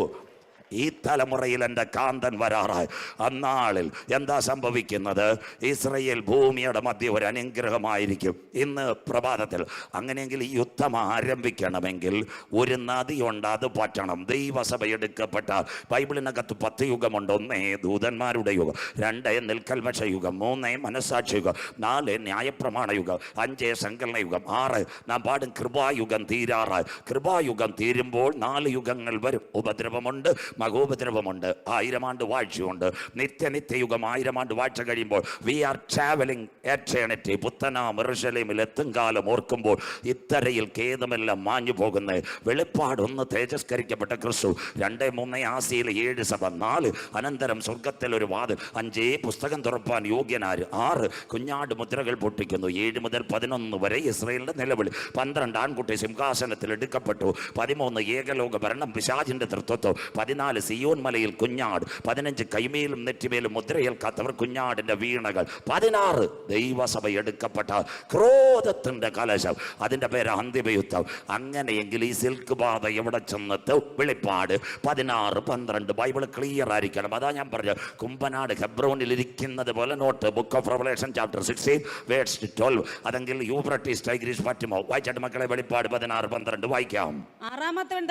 ഈ തലമുറയിൽ എൻ്റെ കാന്തൻ വരാറായി. അന്നാളിൽ എന്താ സംഭവിക്കുന്നത്? ഇസ്രയേൽ ഭൂമിയുടെ മധ്യ ഒരു അനുഗ്രഹമായിരിക്കും. ഇന്ന് പ്രഭാതത്തിൽ അങ്ങനെയെങ്കിൽ ഈ യുദ്ധം ആരംഭിക്കണമെങ്കിൽ ഒരു നദിയുണ്ട്, അത് പറ്റണം. ദൈവസഭ എടുക്കപ്പെട്ട ബൈബിളിനകത്ത് 10 യുഗമുണ്ട്. 1 ദൂതന്മാരുടെ യുഗം, 2 നിൽക്കൽമഷ യുഗം, 3 മനസ്സാക്ഷി യുഗം, 4 ന്യായപ്രമാണ യുഗം, 5 സങ്കലന യുഗം, 6 നാം പാടും കൃപായുഗം തീരാറായി. കൃപായുഗം തീരുമ്പോൾ 4 യുഗങ്ങൾ വരും. ഉപദ്രവമുണ്ട്, മഹോപദ്രവമുണ്ട്, 1000 ആണ്ട് വാഴ്ചയുണ്ട്. നിത്യയുഗം 1000 ആണ്ട് വാഴ്ച കഴിയുമ്പോൾ വി ആർ ട്രാവലിംഗ് എറ്റേണിറ്റി. പുത്തനാം യെരൂശലേമിൽ എത്തും കാലം ഓർക്കുമ്പോൾ ഇത്തരയിൽ ഖേദമെല്ലാം മാഞ്ഞു പോകുന്നത്. വെളിപ്പാട് 1 തേജസ്കരിക്കപ്പെട്ട ക്രിസ്തു, 2, 3 ആസിയയിലെ 7 സഭ, 4 അനന്തരം സ്വർഗത്തിൽ ഒരു വാതിൽ, 5 പുസ്തകം തുറപ്പാൻ യോഗ്യനാര്, 6 കുഞ്ഞാട് മുദ്രകൾ പൊട്ടിക്കുന്നു, 7 മുതൽ 11 വരെ ഇസ്രയേലിന്റെ നിലവിളി, 12 ആൺകുട്ടി സിംഹാസനത്തിൽ എടുക്കപ്പെട്ടു, 13 ഏകലോക ഭരണം പിശാചിന്റെ തൃത്വത്വം, 14 14 സിയോൻ മലയിൽ കുഞ്ഞാട്, 15 കൈമേലും നെറ്റിമേലും മുദ്രയേൽക്കാത്തവർ കുഞ്ഞാടിന്റെ വീണകൾ, 16 ദൈവസഭ എടുക്കപ്പെട്ട ക്രോധത്തിന്റെ കലശം, അതിന്റെ പേര് അന്തിമയുദ്ധം. അങ്ങനെയെങ്കിൽ ഈ സിൽക്ക് ബാധ എവിടെ ചെന്നെത്തും? വെളിപ്പാട് 16, 12 ബൈബിൾ ക്ലിയർ ആയിരിക്കണം. അതാ ഞാൻ പറഞ്ഞു, കുമ്പനാട് ഹെബ്രോനിൽ ഇരിക്കുന്നത് പോലെ note. Book of Revelation chapter 16 verse 12. അതെങ്കിൽ യൂഫ്രട്ടീസ് ടൈഗ്രീസ് പറ്റുമോ? വായിച്ചാട്ട് മക്കളെ, വെളിപ്പാട് 16, 12 വായിക്കാം. ആറാമത്തവൻ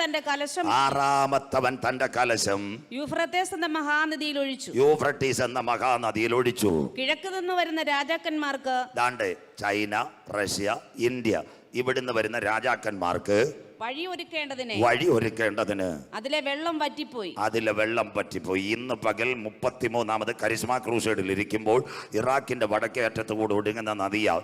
തന്റെ കലശം യൂഫ്രട്ടീസ് എന്ന മഹാനദിയിൽ ഒഴിച്ചു. യൂഫ്രട്ടീസ് എന്ന മഹാനദിയിൽ ഒഴിച്ചു. കിഴക്ക് നിന്ന് വരുന്ന രാജാക്കന്മാർക്ക്, ദാണ്ടെ ചൈന, റഷ്യ, ഇന്ത്യ, ഇവിടുന്ന് വരുന്ന രാജാക്കന്മാർക്ക് വഴി ഒരുക്കേണ്ടതിന് അതിലെ വെള്ളം പറ്റിപ്പോയി. ഇന്ന് പകൽ 33ാമത് കരിസ്മ ക്രൂസൈഡിൽ ഇരിക്കുമ്പോൾ ഇറാഖിന്റെ വടക്കേ അറ്റത്ത് കൂടെ ഒടുങ്ങുന്ന നദിയാ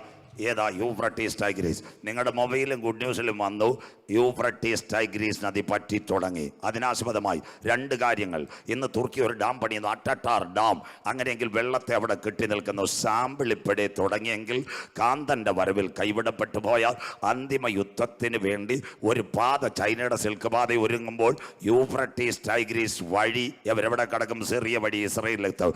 ഏതാ? യൂഫ്രട്ടീസ് ടൈഗ്രീസ്. നിങ്ങളുടെ മൊബൈലും ഗുഡ് ന്യൂസിലും വന്നു, യൂഫ്രട്ടീസ് ടൈഗ്രീസ് നദി പറ്റി തുടങ്ങി. അതിനാസ്പദമായി 2 കാര്യങ്ങൾ. ഇന്ന് തുർക്കി ഒരു ഡാം പണിയുന്നു, അട്ടട്ടാർ ഡാം. അങ്ങനെയെങ്കിൽ വെള്ളത്തെ അവിടെ കെട്ടി നിൽക്കുന്നു. സാമ്പിൾ ഇപ്പോഴേ തുടങ്ങിയെങ്കിൽ കാന്തന്റെ വരവിൽ കൈവിടപ്പെട്ടു പോയ അന്തിമ യുദ്ധത്തിന് വേണ്ടി ഒരു പാത, ചൈനയുടെ സിൽക്ക് പാത ഒരുങ്ങുമ്പോൾ യൂഫ്രട്ടീസ് ടൈഗ്രീസ് വഴി എവരെവിടെ കിടക്കും? സിറിയ വഴി ഇസ്രയേലിലെത്തും.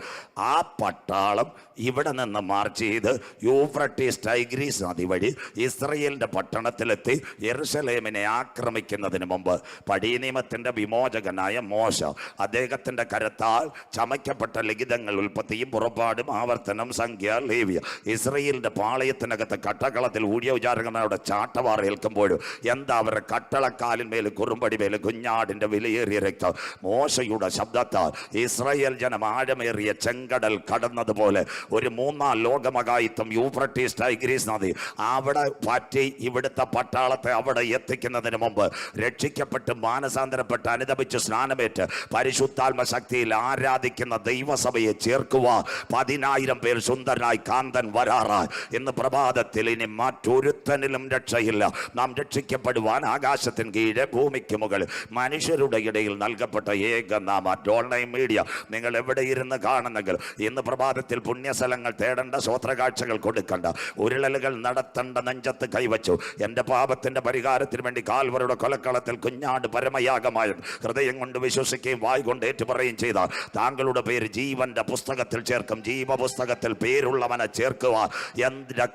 ആ പട്ടാളം ഇവിടെ നിന്ന് മാർച്ച് ചെയ്ത് യൂഫ്രട്ടീസ് ടൈഗ്രീസ് നദി വഴി ഇസ്രയേലിന്റെ പട്ടണത്തിലെത്തി യെരുശലേമിനെ ആക്രമിക്കുന്നതിന് മുമ്പ് പഴയ നിയമത്തിന്റെ വിമോചകനായ മോശ അദ്ദേഹത്തിന്റെ കരത്താൽ ചമയ്ക്കപ്പെട്ട ലിഖിതങ്ങൾ, ഉൽപ്പത്തിയും പുറപ്പാടും ആവർത്തനം, സംഖ്യ, ലേവ്യ, ഇസ്രയേലിന്റെ പാളയത്തിനകത്ത് കട്ടകളത്തിൽ ഊഴിയോചാരകന്മാരുടെ ചാട്ടവാറ ഏൽക്കുമ്പോഴും എന്താ അവരുടെ കട്ടളക്കാലിന്മേൽ കുറുമ്പടിമേൽ കുഞ്ഞാടിന്റെ വിലയേറിയ രക്തം. മോശയുടെ ശബ്ദത്താൽ ഇസ്രയേൽ ജനം ആഴമേറിയ ചെങ്കടൽ കടന്നതുപോലെ ഒരു 3ാം ലോകമകായിത്വം യൂഫ്രട്ടീസ് ടൈഗ്രീസ് നദി അവിടെ പറ്റി ഇവിടുത്തെ പട്ടാളത്തെ അവിടെ എത്തിക്കുന്നതിന് മുമ്പ് രക്ഷിക്കപ്പെട്ട് മാനസാന്തരപ്പെട്ട് അനുദപിച്ച് സ്നാനമേറ്റ് പരിശുദ്ധാത്മ ശക്തിയിൽ ആരാധിക്കുന്ന ദൈവസഭയെ ചേർക്കുക. 10,000 പേർ സുന്ദരനായി കാന്തൻ വരാറായി. ഇന്ന് പ്രഭാതത്തിൽ ഇനി മറ്റൊരുത്തനിലും രക്ഷയില്ല. നാം രക്ഷിക്കപ്പെടുവാൻ ആകാശത്തിന് കീഴെ ഭൂമിക്ക് മുകളിൽ മനുഷ്യരുടെ ഇടയിൽ നൽകപ്പെട്ട ഏക നാമ. ഓൺലൈൻ മീഡിയ നിങ്ങൾ എവിടെ ഇരുന്ന് കാണുന്നെങ്കിൽ ഇന്ന് പ്രഭാതത്തിൽ പുണ്യസ്ഥലങ്ങൾ തേടേണ്ട, സ്വോത്രകാഴ്ചകൾ കൊടുക്കണ്ട, ഉരുളലുകൾ നടത്തേണ്ട, നെഞ്ചത്ത് കൈവച്ചു. എൻ്റെ പാപത്തിന്റെ പരിഹാരത്തിന് വേണ്ടി കാൽവരുടെ കൊലക്കളത്തിൽ കുഞ്ഞാട് പരമയാഗമായും ഹൃദയം കൊണ്ട് വിശ്വസിക്കുകയും വായ് കൊണ്ട് ഏറ്റുപറയുകയും ചെയ്ത താങ്കളുടെ പേര് ജീവന്റെ പുസ്തകത്തിൽ ചേർക്കും. ജീവപുസ്തകത്തിൽ പേരുള്ളവനെ ചേർക്കുക.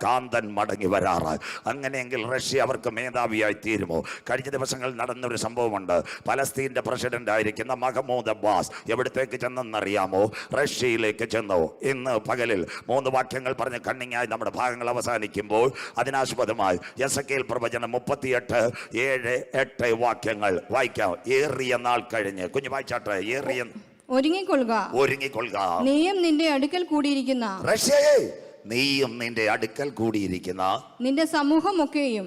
കാന്തൻ മടങ്ങി വരാറായി. അങ്ങനെയെങ്കിൽ റഷ്യ അവർക്ക് മേധാവിയായി തീരുമോ? കഴിഞ്ഞ ദിവസങ്ങളിൽ നടന്നൊരു സംഭവമുണ്ട്. പലസ്തീന്റെ പ്രസിഡന്റ് ആയിരിക്കുന്ന മഹ്മൂദ് അബ്ബാസ് എവിടത്തേക്ക് ചെന്നെന്നറിയാമോ? റഷ്യയിലേക്ക് ചെന്നു. ഇന്ന് പകലിൽ 3 വാക്യങ്ങൾ പറഞ്ഞ് കണ്ണിങ്ങായി നമ്മുടെ ഭാഗങ്ങൾ അവസാനിക്കുമ്പോൾ അതിനാസ്പദമായി യെസക്കേൽ പ്രവചനം 38, 7, 8 വാക്യങ്ങൾ വായിക്കാം. ഏറിയ നാൾ കഴിഞ്ഞ്, കുഞ്ഞു വായിച്ചാട്ടെ. ഒരുങ്ങിക്കൊള്ളുക, നീയും നിന്റെ അടുക്കൽ കൂടിയിരിക്കുന്ന റഷ്യയെ, നീയും നിന്റെ അടുക്കൽ കൂടിയിരിക്കുന്ന നിന്റെ സമൂഹമൊക്കെയും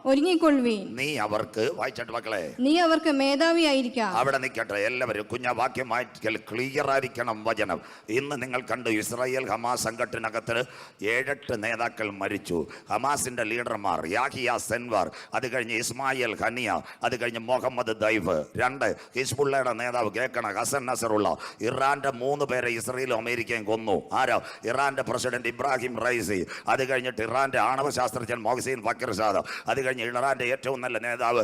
ഒരുങ്ങിക്കൊള്ളുവീൻ. നീ അവർക്ക്, വായിച്ചോട്ട് മക്കളെ, നീ അവർക്ക് മേധാവിയായിരിക്കാം. അവിടെ നിൽക്കട്ടെ എല്ലാവരും. കുഞ്ഞ വാക്യം വായിക്കൽ ക്ലിയർ ആയിരിക്കണം വചനം. ഇന്ന് നിങ്ങൾ കണ്ടു, ഇസ്രായേൽ ഹമാസ് സംഘടനകത്ത് 7-8 നേതാക്കൾ മരിച്ചു. ഹമാസിന്റെ ലീഡർമാർ യാഹിയ സെൻവാർ, അത് കഴിഞ്ഞ് ഇസ്മായിൽ ഹനിയ, അത് കഴിഞ്ഞ് മുഹമ്മദ് ദൈഫ്. 2 ഹിസ്ബുള്ളയുടെ നേതാവ് കേൾക്കണം, ഹസൻ നസറുള്ള. ഇറാന്റെ 3 പേരെ ഇസ്രയേലും അമേരിക്കയും കൊന്നു. ആരോ? ഇറാന്റെ പ്രസിഡന്റ് ഇബ്രാഹിം റൈസി, അത് കഴിഞ്ഞിട്ട് ഇറാന്റെ ആണവ ശാസ്ത്രജ്ഞൻ മൊഹ്സിൻ ഫക്ർസാദ്, അത് കഴിഞ്ഞ് ഇറാന്റെ ഏറ്റവും നല്ല നേതാവ്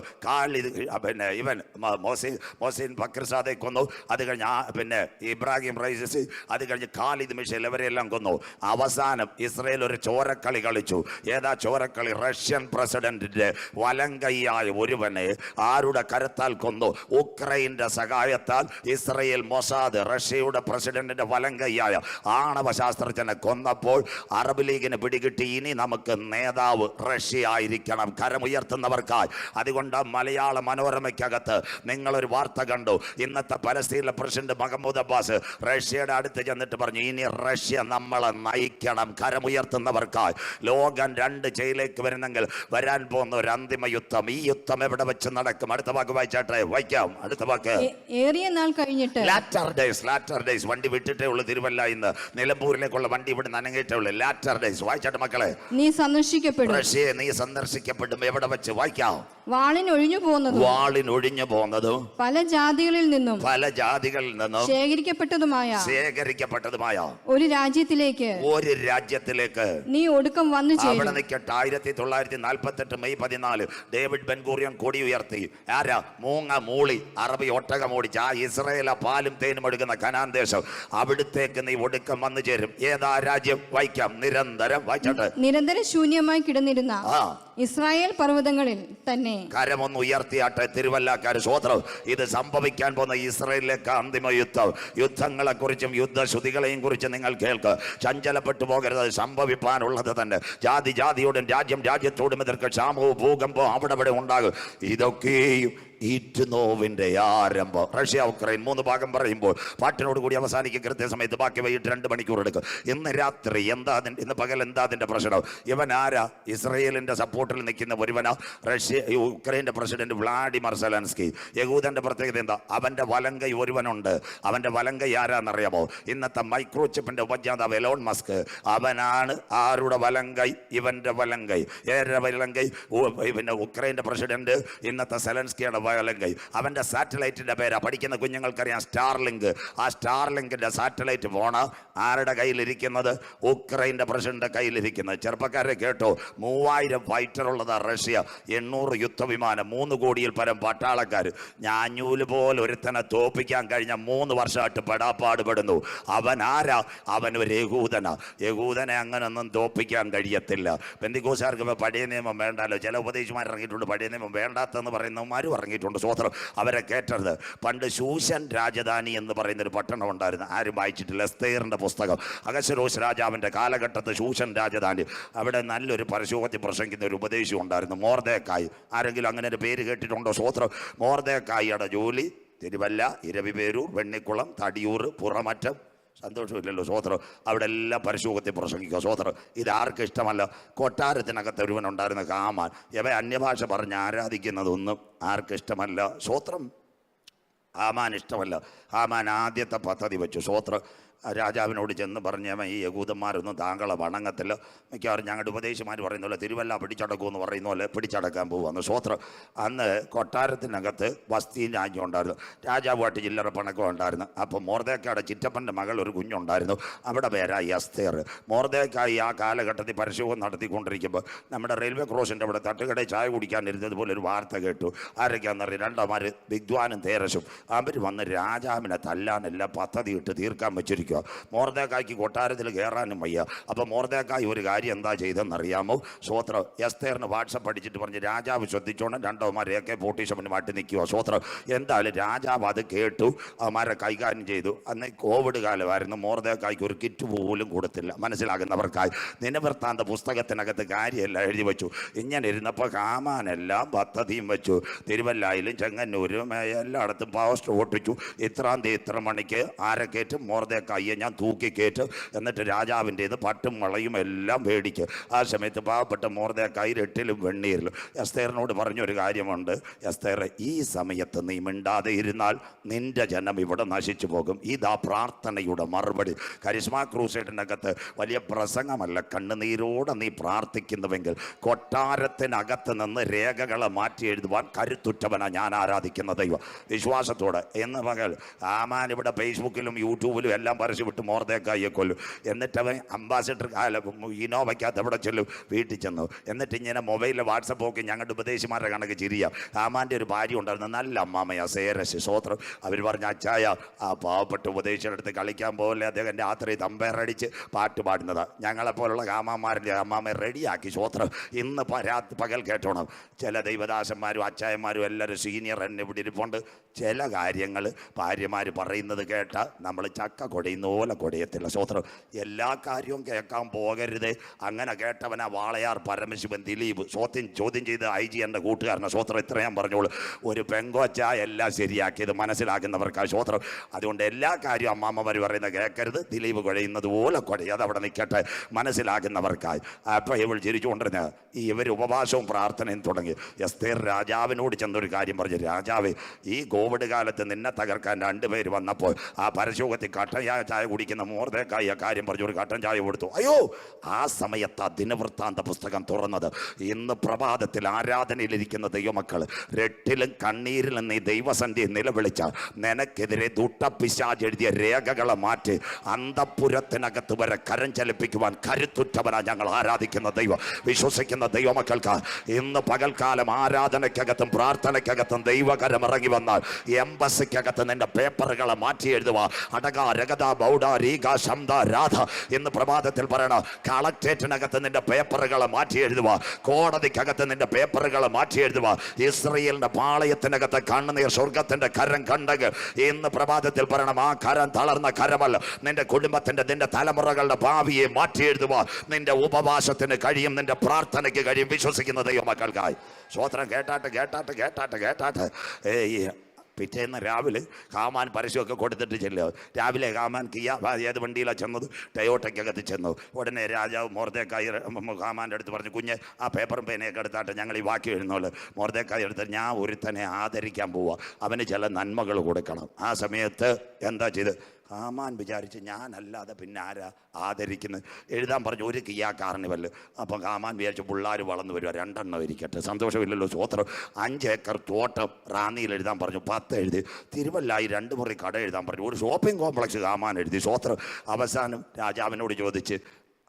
മൊഹ്സിൻ ഫക്ർസാദെ കൊന്നു. അത് കഴിഞ്ഞ് ഇബ്രാഹിം റൈസി, അത് കഴിഞ്ഞ് ഖാലിദ് മിഷേൽ, ഇവരെല്ലാം കൊന്നു. അവസാനം ഇസ്രയേൽ ഒരു ചോരക്കളി കളിച്ചു. ഏതാ ചോരക്കളി? റഷ്യൻ പ്രസിഡന്റിന്റെ വലങ്കയ്യായ ഒരുവനെ ആരുടെ കരത്താൽ കൊന്നു? ഉക്രൈന്റെ സഹായത്താൽ ഇസ്രയേൽ മൊസാദ് റഷ്യയുടെ പ്രസിഡന്റിന്റെ വലങ്കയ്യായ ആണവ ശാസ്ത്രജ്ഞനെ കൊന്നപ്പോൾ അറബ് ലീഗിന് പിടികിട്ടി, ഇനി നമുക്ക് നേതാവ് റഷ്യ ആയിരിക്കണം, കരമുയർത്തുന്നവർക്കായി. അതുകൊണ്ട് മലയാള മനോരമയ്ക്കകത്ത് നിങ്ങളൊരു വാർത്ത കണ്ടു. ഇന്നത്തെ പലസ്തീനിലെ പ്രസിഡന്റ് മഹ്മൂദ് അബ്ബാസ് റഷ്യയുടെ അടുത്ത് ചെന്നിട്ട് പറഞ്ഞു, ഇനി റഷ്യ നമ്മളെ നയിക്കണം, കരമുയർത്തുന്നവർക്കായി. ലോകം 2 ജയിലേക്ക് വരുന്നെങ്കിൽ വരാൻ പോകുന്ന ഒരു അന്തിമ യുദ്ധം. ഈ യുദ്ധം എവിടെ വെച്ച് നടക്കും? അടുത്ത വാക്ക് വായിച്ചാട്ടെ, വായിക്കാം. അടുത്ത വാക്ക്. ഏറിയ നാൾ കഴിഞ്ഞിട്ട്, ലാറ്റർ ഡേയ്സ്. വണ്ടി വിട്ടിട്ടേ ഉള്ളൂ തിരുവല്ല. ഇന്ന് നിലമ്പൂരിലേക്കുള്ള വണ്ടി ഇവിടെ നനങ്ങിയിട്ടേ ഉള്ളൂ. ലാറ്റർ ഡേയ്സ് വായിച്ചാട്ടെ മക്കളെ. നീ സന്ദർശിക്കപ്പെടും. റഷ്യയെ നീ സന്ദർശിക്കപ്പെടും. എവിടെ വെച്ച്? വായിക്കാം. വാളിനൊഴിഞ്ഞു പോകുന്നതും പല ജാതികളിൽ നിന്നും ശേഖരിക്കപ്പെട്ടതുമായ ഒരു രാജ്യത്തിലേക്ക് നീ ഒടുക്കം വന്നു ചേരും. അവിടെ നിൽക്കട്ടെ. 1948 മെയ് 14 ഡേവിഡ് ബെൻഗൂറിയൻ കൊടി ഉയർത്തി. ആരാ? മൂളി അറബി ഒട്ടകം ഓടിച്ച് ആ ഇസ്രായേൽ പാലും തേനും എടുക്കുന്ന കനാൻ ദേശം, അവിടുത്തേക്ക് നീ ഒടുക്കം വന്നു ചേരും. ഏതാ രാജ്യം? വായിക്കാം, നിരന്തരം വായിച്ചോട്ടെ. നിരന്തരം ശൂന്യമായി കിടന്നിരുന്ന ഇസ്രായേൽ പർവ്വതങ്ങളിൽ തന്നെ. കരമൊന്ന് ഉയർത്തിയാട്ടെ തിരുവല്ലാക്കാര്. സ്വോത്രം. ഇത് സംഭവിക്കാൻ പോകുന്ന ഇസ്രായേലിലേക്ക് അന്തിമ യുദ്ധങ്ങളെ കുറിച്ചും യുദ്ധശ്രുതികളെയും കുറിച്ച് നിങ്ങൾ കേൾക്ക്. ചഞ്ചലപ്പെട്ടു പോകരുത്. സംഭവിക്കാനുള്ളത് തന്നെ. ജാതിയോടും രാജ്യത്തോടും എതിർക്ക് ക്ഷാമവും ഭൂകമ്പവും അവിടെ ഉണ്ടാകും. ഇതൊക്കെയും ഈറ്റുനോവിന്റെ ആരംഭം. റഷ്യ ഉക്രൈൻ 3 ഭാഗം പറയുമ്പോൾ പാട്ടിനോട് കൂടി അവസാനിക്കും കൃത്യസമയത്ത്. ബാക്കി വൈകിട്ട് 2 മണിക്കൂർ എടുക്കും. ഇന്ന് രാത്രി ഇന്ന് പകൽ എന്താ അതിന്റെ പ്രശ്നം? ഇവൻ ആരാ? ഇസ്രയേലിന്റെ സപ്പോർട്ടിൽ നിൽക്കുന്ന ഒരുവനാ ഉക്രൈന്റെ പ്രസിഡന്റ് വ്ളാഡിമിർ സെലൻസ്കി. യഹൂദന്റെ പ്രത്യേകത എന്താ? അവന്റെ വലങ്കൈ ഒരുവനുണ്ട്. അവന്റെ വലങ്കൈ ആരാന്നറിയാമോ? ഇന്നത്തെ മൈക്രോചിപ്പിന്റെ ഉപജ്ഞാതാവ് എലോൺ മസ്ക്. അവനാണ് ആരുടെ വലങ്കൈ? ഇവന്റെ വലങ്കൈ. ഏറെ വലങ്കൈ? പിന്നെ ഉക്രൈന്റെ പ്രസിഡന്റ് ഇന്നത്തെ സെലൻസ്കിയുടെ വലങ്കൈ. അവന്റെ സാറ്റലൈറ്റിന്റെ പേരാ, പഠിക്കുന്ന കുഞ്ഞുങ്ങൾക്കറിയാം, സ്റ്റാർലിങ്ക്. ആ സ്റ്റാർലിങ്കിന്റെ സാറ്റലൈറ്റ് ഫോണ് ആരുടെ കയ്യിലിരിക്കുന്നത്? ഉക്രൈന്റെ പ്രസിഡന്റ് കയ്യിലിരിക്കുന്നത്. ചെറുപ്പക്കാരെ കേട്ടോ, 3000 ഫൈറ്റർ ഉള്ളതാ റഷ്യ. 800 യുദ്ധവിമാനം, 3 കോടിയിൽ പരം പട്ടാളക്കാർ. ഞാഞ്ഞൂല് പോലെ ഒരുത്തനെ തോപ്പിക്കാൻ കഴിഞ്ഞ 3 വർഷമായിട്ട് പെടാപ്പാടുപെടുന്നു. അവൻ ആരാ? അവൻ ഒരു യഹൂദനെ അങ്ങനൊന്നും തോപ്പിക്കാൻ കഴിയത്തില്ല. പെന്തിക്കോസ്കാർക്ക് ഇപ്പൊ പഴയ നിയമം വേണ്ടല്ലോ. ചില ഉപദേശിമാർ ഇറങ്ങിയിട്ടുണ്ട്. പഴയ നിയമം വേണ്ടാത്തെന്ന് പറയുന്നവന്മാരും ഇറങ്ങിയിട്ടുണ്ട്. സ്വോത്രം. അവരെ കേട്ടരുത്. പണ്ട് ശൂഷൻ രാജധാനി എന്ന് പറയുന്നൊരു പട്ടണം ഉണ്ടായിരുന്നു. ആരും വായിച്ചിട്ടില്ല. എസ്തേറിന്റെ പുസ്തകം. അഹശ്വേരോശ് രാജാവിന്റെ കാലഘട്ടത്ത് ശൂഷൻ രാജധാനി. അവിടെ നല്ലൊരു പരശുവത്തി പ്രസംഗിക്കുന്ന ഒരു ഉപദേശം ഉണ്ടായിരുന്നു, മൊർദെഖായി. ആരെങ്കിലും അങ്ങനെ ഒരു പേര് കേട്ടിട്ടുണ്ടോ? സ്വോത്രം. മൊർദെഖായിയുടെ ജോലി തിരുവല്ല, ഇരവിപേരൂർ, വെണ്ണിക്കുളം, തടിയൂർ, പുറമറ്റം. സന്തോഷമില്ലല്ലോ. സ്വോത്രം. അവിടെ എല്ലാം പരശുവത്തി പ്രസംഗിക്കുക. സ്വോത്രം. ഇത് ആർക്കും ഇഷ്ടമല്ല. കൊട്ടാരത്തിനകത്ത് ഒരുവനുണ്ടായിരുന്ന ഹാമാൻ. ഇവ അന്യഭാഷ പറഞ്ഞ് ആരാധിക്കുന്നതൊന്നും ആർക്കും ഇഷ്ടമല്ല. സ്വോത്രം. ഹാമാൻ ഇഷ്ടമല്ല. ഹാമാൻ ആദ്യത്തെ പദ്ധതി വെച്ചു. സ്വോത്രം. രാജാവിനോട് ചെന്ന് പറഞ്ഞവൻ, ഈ യഹൂദന്മാരൊന്നും താങ്കളെ വണങ്ങത്തില്ല. മിക്കവാറും ഞങ്ങളുടെ ഉപദേശിമാർ പറയുന്നല്ലോ തിരുവല്ല പിടിച്ചടക്കുമെന്ന് പറയുന്ന പോലെ പിടിച്ചടക്കാൻ പോകുന്നു. സ്വോത്രം. അന്ന് കൊട്ടാരത്തിനകത്ത് വസ്തി രാജ്യം ഉണ്ടായിരുന്നു. രാജാവുമായിട്ട് ചില്ലറ പണക്കം ഉണ്ടായിരുന്നു. അപ്പോൾ മൊർദെഖായിയുടെ ചിറ്റപ്പൻ്റെ മകൾ ഒരു കുഞ്ഞുണ്ടായിരുന്നു. അവിടെ പേരായി എസ്തേർ. മൊർദെഖായി ആ കാലഘട്ടത്തിൽ പരസ്യവും നടത്തിക്കൊണ്ടിരിക്കുമ്പോൾ നമ്മുടെ റെയിൽവേ ക്രോസിൻ്റെ അവിടെ തട്ടുകടയിൽ ചായ കുടിക്കാനിരുന്നത് പോലെ ഒരു വാർത്ത കേട്ടു. ആരൊക്കെയാണെന്നറിയാം? രണ്ടമാർ വിദ്വാനും തേരശും. അവർ വന്ന് രാജാവിനെ തല്ലാനെല്ലാം പദ്ധതി ഇട്ട് തീർക്കാൻ വെച്ചിരിക്കും. മൊർദെഖായിക്ക് കൊട്ടാരത്തിൽ കയറാനും വയ്യ. അപ്പോൾ മൊർദെഖായി ഒരു കാര്യം എന്താ ചെയ്തെന്നറിയാമോ? സ്വോത്രം. എസ്തേറിന് വാട്സപ്പ് അടിച്ചിട്ട് പറഞ്ഞ് രാജാവ് ശ്രദ്ധിച്ചോണം, രണ്ടവന്മാർ AK-47 മാറ്റി നിൽക്കുക. സ്വോത്രം. എന്തായാലും രാജാവ് അത് കേട്ടു. അവന്മാരെ കൈകാര്യം ചെയ്തു. അന്ന് കോവിഡ് കാലമായിരുന്നു. മൊർദെഖായിക്ക് ഒരു കിറ്റ് പോലും കൊടുത്തില്ല. മനസ്സിലാകുന്നവർക്കായി ദിനവൃത്താന്ത പുസ്തകത്തിനകത്ത് കാര്യമെല്ലാം എഴുതി വെച്ചു. ഇങ്ങനെ ഇരുന്നപ്പോൾ ഹാമാനെല്ലാം പദ്ധതിയും വെച്ചു. തിരുവല്ലായിലും ചെങ്ങന്നൂരും എല്ലായിടത്തും പോസ്റ്റർ ഒട്ടിച്ചു. ഇത്രാം തീയതി ഇത്ര മണിക്ക് ആരെ കയറ്റും? മൊർദെഖായി ഞാൻ തൂക്കിക്കേറ്റ്. എന്നിട്ട് രാജാവിൻ്റെത് പട്ടും വളയും എല്ലാം മേടിക്ക്. ആ സമയത്ത് പാവപ്പെട്ട മൊർദെഖായി 8ലും വെണ്ണീരിലും. എസ്തേറിനോട് പറഞ്ഞൊരു കാര്യമുണ്ട്. എസ്തേർ, ഈ സമയത്ത് നീ മിണ്ടാതെ ഇരുന്നാൽ നിന്റെ ജനം ഇവിടെ നശിച്ചു പോകും. ഇതാ പ്രാർത്ഥനയുടെ മറുപടി. കരിസ്മ ക്രൂസൈഡിനകത്ത് വലിയ പ്രസംഗമല്ല, കണ്ണുനീരോടെ നീ പ്രാർത്ഥിക്കുന്നുവെങ്കിൽ കൊട്ടാരത്തിനകത്ത് നിന്ന് രേഖകളെ മാറ്റി എഴുതുവാൻ കരുത്തുറ്റവനാ ഞാൻ ആരാധിക്കുന്ന ദൈവം. വിശ്വാസത്തോടെ എന്ന് പകൽ ആമാൻ ഇവിടെ ഫേസ്ബുക്കിലും യൂട്യൂബിലും എല്ലാം പരസ്യം വിട്ട് മൊർദെഖായിയെ കൊല്ലും. എന്നിട്ട് അവൻ അംബാസിഡർ ഇനോവയ്ക്കകത്ത് എവിടെ ചെല്ലും? വീട്ടിൽ ചെന്നു. എന്നിട്ട് ഇങ്ങനെ മൊബൈലിൽ വാട്സപ്പ് ഒക്കെ ഞങ്ങളുടെ ഉപദേശിമാരുടെ കണക്ക് ചിരിയാം. ആമാൻ്റെ ഒരു ഭാര്യ ഉണ്ടായിരുന്നു, നല്ല അമ്മാമയാ, സേരസ്. സ്വോത്രം. അവർ പറഞ്ഞ അച്ചായ ആ പാവപ്പെട്ട ഉപദേശിയുടെ അടുത്ത് കളിക്കാൻ പോലെ അദ്ദേഹം രാത്രി തമ്പേറടിച്ച് പാട്ട് പാടുന്നതാണ്. ഞങ്ങളെപ്പോലുള്ള കാമാന്മാരിലെ അമ്മാമ്മയെ റെഡിയാക്കി. സ്വോത്രം. ഇന്ന് പകൽ കേട്ടോണം. ചില ദൈവദാസന്മാരും അച്ചായന്മാരും എല്ലാവരും സീനിയർ എന്നെ ഇവിടെ ഇരിപ്പുണ്ട്. ചില കാര്യങ്ങൾ ഭാര്യമാർ പറയുന്നത് കേട്ട നമ്മൾ ചക്ക കൊടയുന്ന പോലെ കൊടയത്തില്ല. സ്വോത്രം. എല്ലാ കാര്യവും കേൾക്കാൻ പോകരുത്. അങ്ങനെ കേട്ടവനാ വാളയാർ പരമശിവൻ ദിലീപ് ചോദ്യം ചെയ്ത് IG എൻ്റെ കൂട്ടുകാരനെ. സ്വോത്രം. ഇത്രയും പറഞ്ഞോളൂ. ഒരു പെങ്കോച്ച എല്ലാം ശരിയാക്കിയത് മനസ്സിലാക്കുന്നവർക്കാണ്. സ്വോത്രം. അതുകൊണ്ട് എല്ലാ കാര്യവും അമ്മാമ്മമാർ പറയുന്നത് കേൾക്കരുത്. ദിലീപ് കുഴയുന്നത് പോലെ കുഴയും. അതവിടെ നിൽക്കട്ടെ, മനസ്സിലാക്കുന്നവർക്കായി. അപ്പോൾ ഇവൾ ചിരിച്ചുകൊണ്ടിരുന്ന ഇവർ ഉപവാസവും പ്രാർത്ഥനയും തുടങ്ങി. എസ്തേർ രാജാവിനോട് ചെന്നൊരു കാര്യം പറഞ്ഞു. രാജാവേ, ഈ കോവിഡ് പകൽക്കാലത്ത് നിന്നെ തകർക്കാൻ രണ്ടുപേര് വന്നപ്പോൾ ആ പരശോകത്തിൽ കട്ടൻ ചായ കുടിക്കുന്ന മോർദേക്കായി ആ കാര്യം പറഞ്ഞു ഒരു കട്ടൻ ചായ കൊടുത്തു. അയ്യോ, ആ സമയത്ത് ആ ദിനവൃത്താന്ത പുസ്തകം തുറന്നത്. ഇന്ന് പ്രഭാതത്തിൽ ആരാധനയിലിരിക്കുന്ന ദൈവമക്കൾ രട്ടിലും കണ്ണീരിലും നീ ദൈവസന്ധിയെ നിലവിളിച്ച നിനക്കെതിരെ ദുഷ്ടപിശാച് എഴുതിയ രേഖകളെ മാറ്റി അന്തഃപുരത്തിനകത്ത് വരെ കരം ചലിപ്പിക്കുവാൻ കരുത്തുറ്റവനാ ഞങ്ങൾ ആരാധിക്കുന്ന ദൈവം. വിശ്വസിക്കുന്ന ദൈവമക്കൾക്ക് ഇന്ന് പകൽക്കാലം ആരാധനയ്ക്കകത്തും പ്രാർത്ഥനയ്ക്കകത്തും ദൈവകരം ഇറങ്ങി വന്നാൽ എംബസിക്കകത്ത് നിന്റെ പേപ്പറുകളെ മാറ്റി എഴുതുക. അടക രഗത ബൗഡ രീഗ ശബ്ദ രാധ എന്ന് പ്രഭാതത്തിൽ പറയണം. കളക്ടറേറ്റിനകത്ത് നിന്റെ പേപ്പറുകളെ മാറ്റി എഴുതുക. കോടതിക്കകത്ത് നിന്റെ പേപ്പറുകളെ മാറ്റി എഴുതുക. ഇസ്രയേലിന്റെ പാളയത്തിനകത്ത് കണ്ണുനീർ സ്വർഗത്തിന്റെ കരം കണ്ടെങ്കിൽ ഇന്ന് പ്രഭാതത്തിൽ പറയണം, ആ കരം തളർന്ന കരമല്ല. നിന്റെ കുടുംബത്തിന്റെ നിന്റെ തലമുറകളുടെ ഭാവിയെ മാറ്റി എഴുതുക. നിന്റെ ഉപവാസത്തിന് കഴിയും, നിന്റെ പ്രാർത്ഥനയ്ക്ക് കഴിയും. വിശ്വസിക്കുന്ന ദൈവമക്കൾക്കായി സ്വോത്രം. കേട്ടാട്ട് പിറ്റേന്ന് രാവിലെ കാമാൻ പരസ്യമൊക്കെ കൊടുത്തിട്ട് ചെല്ലുക. രാവിലെ കാമാൻ ഏത് വണ്ടിയിലാണ് ചെന്നത്? ടയോട്ടയ്ക്കകത്ത് ചെന്നു. ഉടനെ രാജാവ് മോർദേക്കായി കാമാൻ്റെ അടുത്ത് പറഞ്ഞു, കുഞ്ഞ് ആ പേപ്പറും പേനയൊക്കെ എടുത്താട്ട് ഞങ്ങൾ ഈ വാക്യം എഴുതുന്നുള്ളൂ. മോർദേക്കായി എടുത്ത് ഞാൻ ഒരുത്തനെ ആദരിക്കാൻ പോവുക, അവന് ചില നന്മകൾ കൊടുക്കണം. ആ സമയത്ത് എന്താ ചെയ്ത്? കാമാൻ വിചാരിച്ച് ഞാനല്ലാതെ പിന്നെ ആരാ ആദരിക്കുന്നത്? എഴുതാൻ പറഞ്ഞു ഒരു കിയാ കാർണിവൽ. അപ്പം കാമാൻ വിചാരിച്ചു പിള്ളേർ വളർന്നു വരിക, 2 എണ്ണം ഇരിക്കട്ടെ, സന്തോഷമില്ലല്ലോ. സ്വോത്രം. 5 ഏക്കർ തോട്ടം റാന്നിയിൽ എഴുതാൻ പറഞ്ഞു, 10 എഴുതി. തിരുവല്ലായി 2 മുറി കട എഴുതാൻ പറഞ്ഞു, ഒരു ഷോപ്പിംഗ് കോംപ്ലക്സ് കാമാൻ എഴുതി. സ്വോത്രം. അവസാനം രാജാവിനോട് ചോദിച്ച്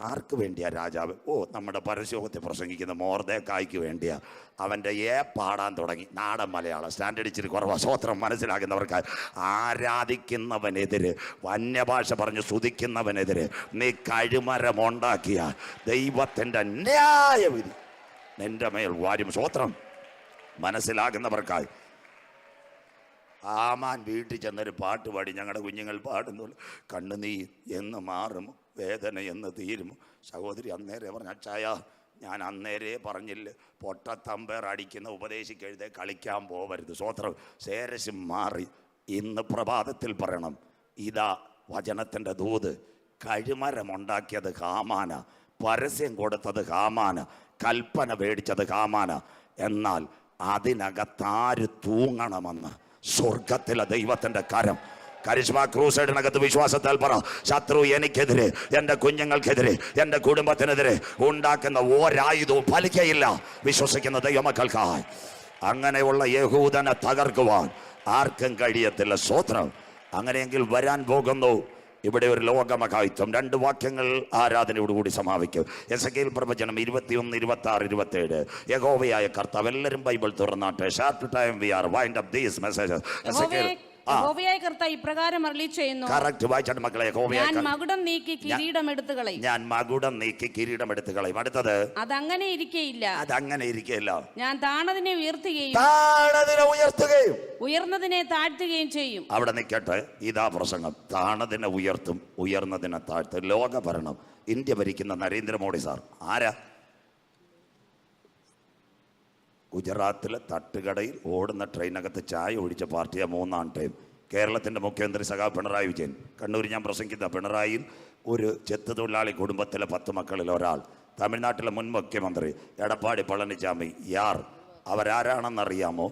ആർക്ക് വേണ്ടിയാ രാജാവ്? ഓ, നമ്മുടെ പരസ്യോഗത്തെ പ്രസംഗിക്കുന്ന മോർദേക്കായ്ക്ക് വേണ്ടിയാ. അവൻ്റെ പാടാൻ തുടങ്ങി. നാടൻ മലയാളം സ്റ്റാൻഡേർഡ് ഇച്ചിരി കുറവാ. സ്വോത്രം. മനസ്സിലാക്കുന്നവർക്ക് ആരാധിക്കുന്നവനെതിരെ, വന്യഭാഷ പറഞ്ഞ് സ്തുതിക്കുന്നവനെതിരെ നീ കഴുമരമുണ്ടാക്കിയ ദൈവത്തിൻ്റെ ന്യായവിധി നിന്റെ മേൽ വാരും. സ്വോത്രം. മനസ്സിലാകുന്നവർക്കായി ആമാൻ വീട്ടിൽ ചെന്നൊരു പാട്ട് പാടി. ഞങ്ങളുടെ കുഞ്ഞുങ്ങൾ പാടുന്നുള്ളു. കണ്ണുനീർ എന്ന് മാറും, വേദന എന്ന് തീരും. സഹോദരി അന്നേരെ പറഞ്ഞ, അച്ചായ ഞാൻ അന്നേരെ പറഞ്ഞില്ല, പൊട്ടത്തമ്പേർ അടിക്കുന്ന ഉപദേശിക്കെഴുതെ കളിക്കാൻ പോവരുത്. സ്വോത്രം. ശേരശം മാറി. ഇന്ന് പ്രഭാതത്തിൽ പറയണം, ഇതാ വചനത്തിൻ്റെ ദൂത്. കഴുമരമുണ്ടാക്കിയത് ഹാമാന, പരസ്യം കൊടുത്തത് ഹാമാന, കൽപ്പന മേടിച്ചത് ഹാമാന. എന്നാൽ അതിനകത്താര് തൂങ്ങണമെന്ന് സ്വർഗത്തിലെ ദൈവത്തിൻ്റെ കരം. കരിസ്മ ക്രൂസൈഡിനകത്ത് വിശ്വാസത്താൽ പറ, ശത്രു എനിക്കെതിരെ, എൻ്റെ കുഞ്ഞുങ്ങൾക്കെതിരെ, എൻ്റെ കുടുംബത്തിനെതിരെ ഉണ്ടാക്കുന്ന ഒരായുധവും ഫലിക്കയില്ല. വിശ്വസിക്കുന്ന ദൈവമക്കൾക്കായി അങ്ങനെയുള്ള യഹൂദനെ തകർക്കുവാൻ ആർക്കും കഴിയത്തില്ല. സ്തോത്രം. അങ്ങനെയെങ്കിൽ വരാൻ പോകുന്നു ഇവിടെ ഒരു ലോകമഹായുദ്ധം. 2 വാക്യങ്ങൾ ആരാധനയോടുകൂടി സമാപിക്കും. എസെക്കിയേൽ പ്രവചനം 21, 26, 27. യഹോവയായ കർത്താവ്. എല്ലാവരും ബൈബിൾ തുറന്നാട്ടെ. Short time we are wind up these messages. Ezekiel യഹോവയായ കർത്താവ് ഇപ്രകാരം അരുളിച്ചെയ്യുന്നു. കറക്റ്റ് വായിച്ചാട്ട് മക്കളെ. ഞാൻ മകുടം നീക്കി കിരീടം എടുത്തു കളയും. ഞാൻ മകുടം നീക്കി കിരീടം എടുത്തു കളയും. അടുത്തത്, അതങ്ങനെ ഇരിക്കയില്ല. അതങ്ങനെ ഇരിക്കയില്ല. ഞാൻ താണതിനെ ഉയർത്തുകയും ഉയർന്നതിനെ താഴ്ത്തുകയും ചെയ്യും. അവിടെ നിൽക്കട്ടെ. ഇതാ പ്രസംഗം. താണതിനെ ഉയർത്തും, ഉയർന്നതിനെ താഴ്ത്തും. ലോക ഭരണം ഇന്ത്യ ഭരിക്കുന്ന നരേന്ദ്രമോദി സാർ ആരാ? ഗുജറാത്തിലെ തട്ടുകടയിൽ ഓടുന്ന ട്രെയിനകത്ത് ചായ ഒഴിച്ച പാർട്ടിയാണ് 3-ാം ടൈം. കേരളത്തിൻ്റെ മുഖ്യമന്ത്രി സഖാവ് പിണറായി വിജയൻ. കണ്ണൂർ ഞാൻ പ്രസംഗിക്കുന്ന പിണറായിയിൽ ഒരു ചെത്ത് തൊഴിലാളി കുടുംബത്തിലെ 10 മക്കളിൽ ഒരാൾ. തമിഴ്നാട്ടിലെ മുൻ മുഖ്യമന്ത്രി എടപ്പാടി പളനിസ്വാമി. അവരാരാണെന്നറിയാമോ?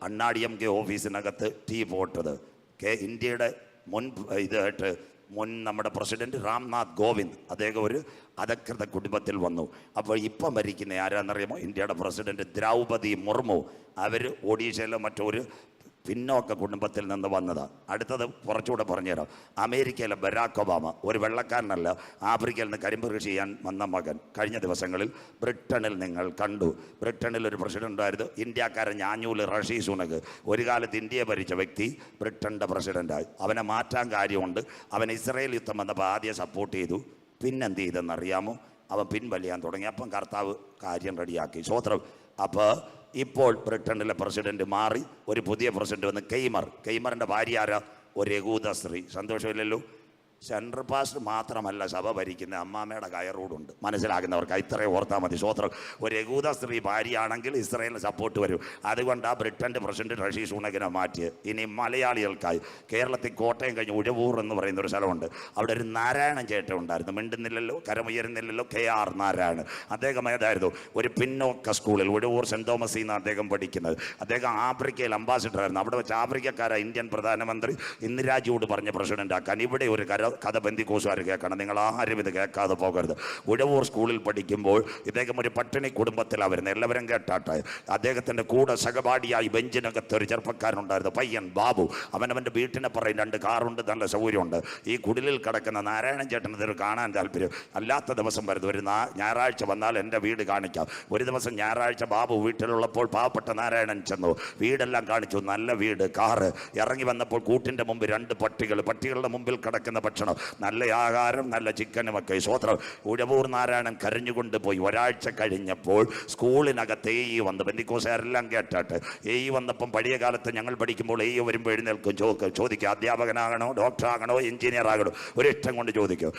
അണ്ണാടിഎംകെ ഓഫീസിനകത്ത് ടീ പോട്ടത്. ഇന്ത്യയുടെ മുൻ നമ്മുടെ പ്രസിഡന്റ് രാംനാഥ് കോവിന്ദ്, അദ്ദേഹം ഒരു അധകൃത കുടുംബത്തിൽ വന്നു. അപ്പോൾ ഇപ്പം ഭരിക്കുന്ന ആരാന്നറിയാമോ? ഇന്ത്യയുടെ പ്രസിഡന്റ് ദ്രൗപദി മുർമു. അവർ ഒഡീഷയിലെ മറ്റൊരു പിന്നോക്ക കുടുംബത്തിൽ നിന്ന് വന്നതാണ്. അടുത്തത് കുറച്ചുകൂടെ പറഞ്ഞുതരാം. അമേരിക്കയിലെ ബരാക് ഒബാമ ഒരു വെള്ളക്കാരനല്ല, ആഫ്രിക്കയിൽ നിന്ന് കരിമ്പ് കൃഷി ചെയ്യാൻ വന്ന മകൻ. കഴിഞ്ഞ ദിവസങ്ങളിൽ ബ്രിട്ടനിൽ നിങ്ങൾ കണ്ടു. ബ്രിട്ടനിൽ ഒരു പ്രസിഡൻ്റായിരുന്നു ഇന്ത്യക്കാരൻ ഞാഞ്ഞൂൽ റഷി സുനക്. ഒരു കാലത്ത് ഇന്ത്യയെ ഭരിച്ച വ്യക്തി ബ്രിട്ടൻ്റെ പ്രസിഡൻ്റായി. അവനെ മാറ്റാൻ കാര്യമുണ്ട്. അവൻ ഇസ്രായേൽ യുദ്ധം വന്നപ്പോൾ ആദ്യം സപ്പോർട്ട് ചെയ്തു. പിന്നെന്ത് ചെയ്തെന്നറിയാമോ? അവൻ പിൻവലിയാൻ തുടങ്ങി. അപ്പം കർത്താവ് കാര്യം റെഡിയാക്കി. സ്വോത്രം. അപ്പോൾ ഇപ്പോൾ ബ്രിട്ടനിലെ പ്രസിഡന്റ് മാറി, ഒരു പുതിയ പ്രസിഡന്റ് വന്ന് കെയ്മർ. കെയ്മറിൻ്റെ ഭാര്യ ആരാ? ഒരു യഹൂദ സ്ത്രീ. സന്തോഷമില്ലല്ലോ. സെൻട്രൽ പാസ്റ്റ് മാത്രമല്ല സഭ ഭരിക്കുന്ന, അമ്മാമ്മയുടെ കയറൂടുണ്ട്. മനസ്സിലാകുന്നവർക്ക് ഇത്രയും ഓർത്താൽ മതി. സ്വോത്രം. ഒരു യഹൂദ സ്ത്രീ ഭാര്യയാണെങ്കിൽ ഇസ്രായേലിന് സപ്പോർട്ട് വരും. അതുകൊണ്ട് ആ ബ്രിട്ടൻ്റെ പ്രസിഡന്റ് ഋഷി സുണകിനെ മാറ്റി. ഇനി മലയാളികൾക്കായി കേരളത്തിൽ കോട്ടയം കഴിഞ്ഞ് ഉഴവൂർ എന്ന് പറയുന്ന ഒരു സ്ഥലമുണ്ട്. അവിടെ ഒരു നാരായണൻ ചേട്ടൻ ഉണ്ടായിരുന്നു. മിണ്ടുന്നില്ലല്ലോ, കരമുയരുന്നില്ലല്ലോ. KR നാരായണൻ. അദ്ദേഹം ഏതായിരുന്നു? ഒരു പിന്നോക്ക സ്കൂളിൽ ഉഴവൂർ സെൻറ് തോമസിൽ നിന്ന് അദ്ദേഹം പഠിക്കുന്നത്. അദ്ദേഹം ആഫ്രിക്കയിൽ അംബാസിഡർ ആയിരുന്നു. അവിടെ വെച്ച് ആഫ്രിക്കക്കാരെ ഇന്ത്യൻ പ്രധാനമന്ത്രി ഇന്ദിരാജിയോട് പറഞ്ഞ പ്രസിഡന്റ് ആക്കാൻ. ഇവിടെ ഒരു കഥ ബന്ധിക്കോസുകാർ കേൾക്കണം, നിങ്ങൾ ആരും ഇത് കേൾക്കാതെ പോകരുത്. ഉഴവൂർ സ്കൂളിൽ പഠിക്കുമ്പോൾ ഇദ്ദേഹം ഒരു പട്ടിണി കുടുംബത്തിലാണ് വരുന്നത്. എല്ലാവരും കേട്ടാട്ടെ. അദ്ദേഹത്തിൻ്റെ കൂടെ സഹപാഠിയായി ബെഞ്ചിനകത്ത് ഒരു ചെറുപ്പക്കാരനുണ്ടായിരുന്നു, പയ്യൻ ബാബു. അവനവൻ്റെ വീട്ടിനെ പറയും 2 കാറുണ്ട്, നല്ല സൗകര്യമുണ്ട്. ഈ കുടിലിൽ കിടക്കുന്ന നാരായണൻ ചേട്ടൻ ഇതിൽ കാണാൻ താല്പര്യം. അല്ലാത്ത ദിവസം വരുന്നത് ഒരു ഞായറാഴ്ച വന്നാൽ എൻ്റെ വീട് കാണിക്കാം. ഒരു ദിവസം ഞായറാഴ്ച ബാബു വീട്ടിലുള്ളപ്പോൾ പാവപ്പെട്ട നാരായണൻ ചെന്നു. വീടെല്ലാം കാണിച്ചു, നല്ല വീട്, കാറ്. ഇറങ്ങി വന്നപ്പോൾ കൂട്ടിൻ്റെ മുമ്പ് 2 പട്ടികൾ. പട്ടികളുടെ മുമ്പിൽ കിടക്കുന്ന ഭക്ഷണം, നല്ല ആഹാരം, നല്ല ചിക്കനുമൊക്കെ. സ്വോത്രം. ഉഴവൂർ നാരായണൻ കരഞ്ഞുകൊണ്ട് പോയി. ഒരാഴ്ച കഴിഞ്ഞപ്പോൾ സ്കൂളിനകത്ത് വന്ന് ബന്ധിക്കോസുകാരെല്ലാം കേട്ടാട്ട്. വന്നപ്പം പഴയ കാലത്ത് ഞങ്ങൾ പഠിക്കുമ്പോൾ വരുമ്പോൾ എഴുന്നേൽക്കും, ചോദിക്കും അധ്യാപകനാകണോ, ഡോക്ടറാകണോ, എഞ്ചിനീയർ ആകണോ, ഒരു ഇഷ്ടം കൊണ്ട് ചോദിക്കും.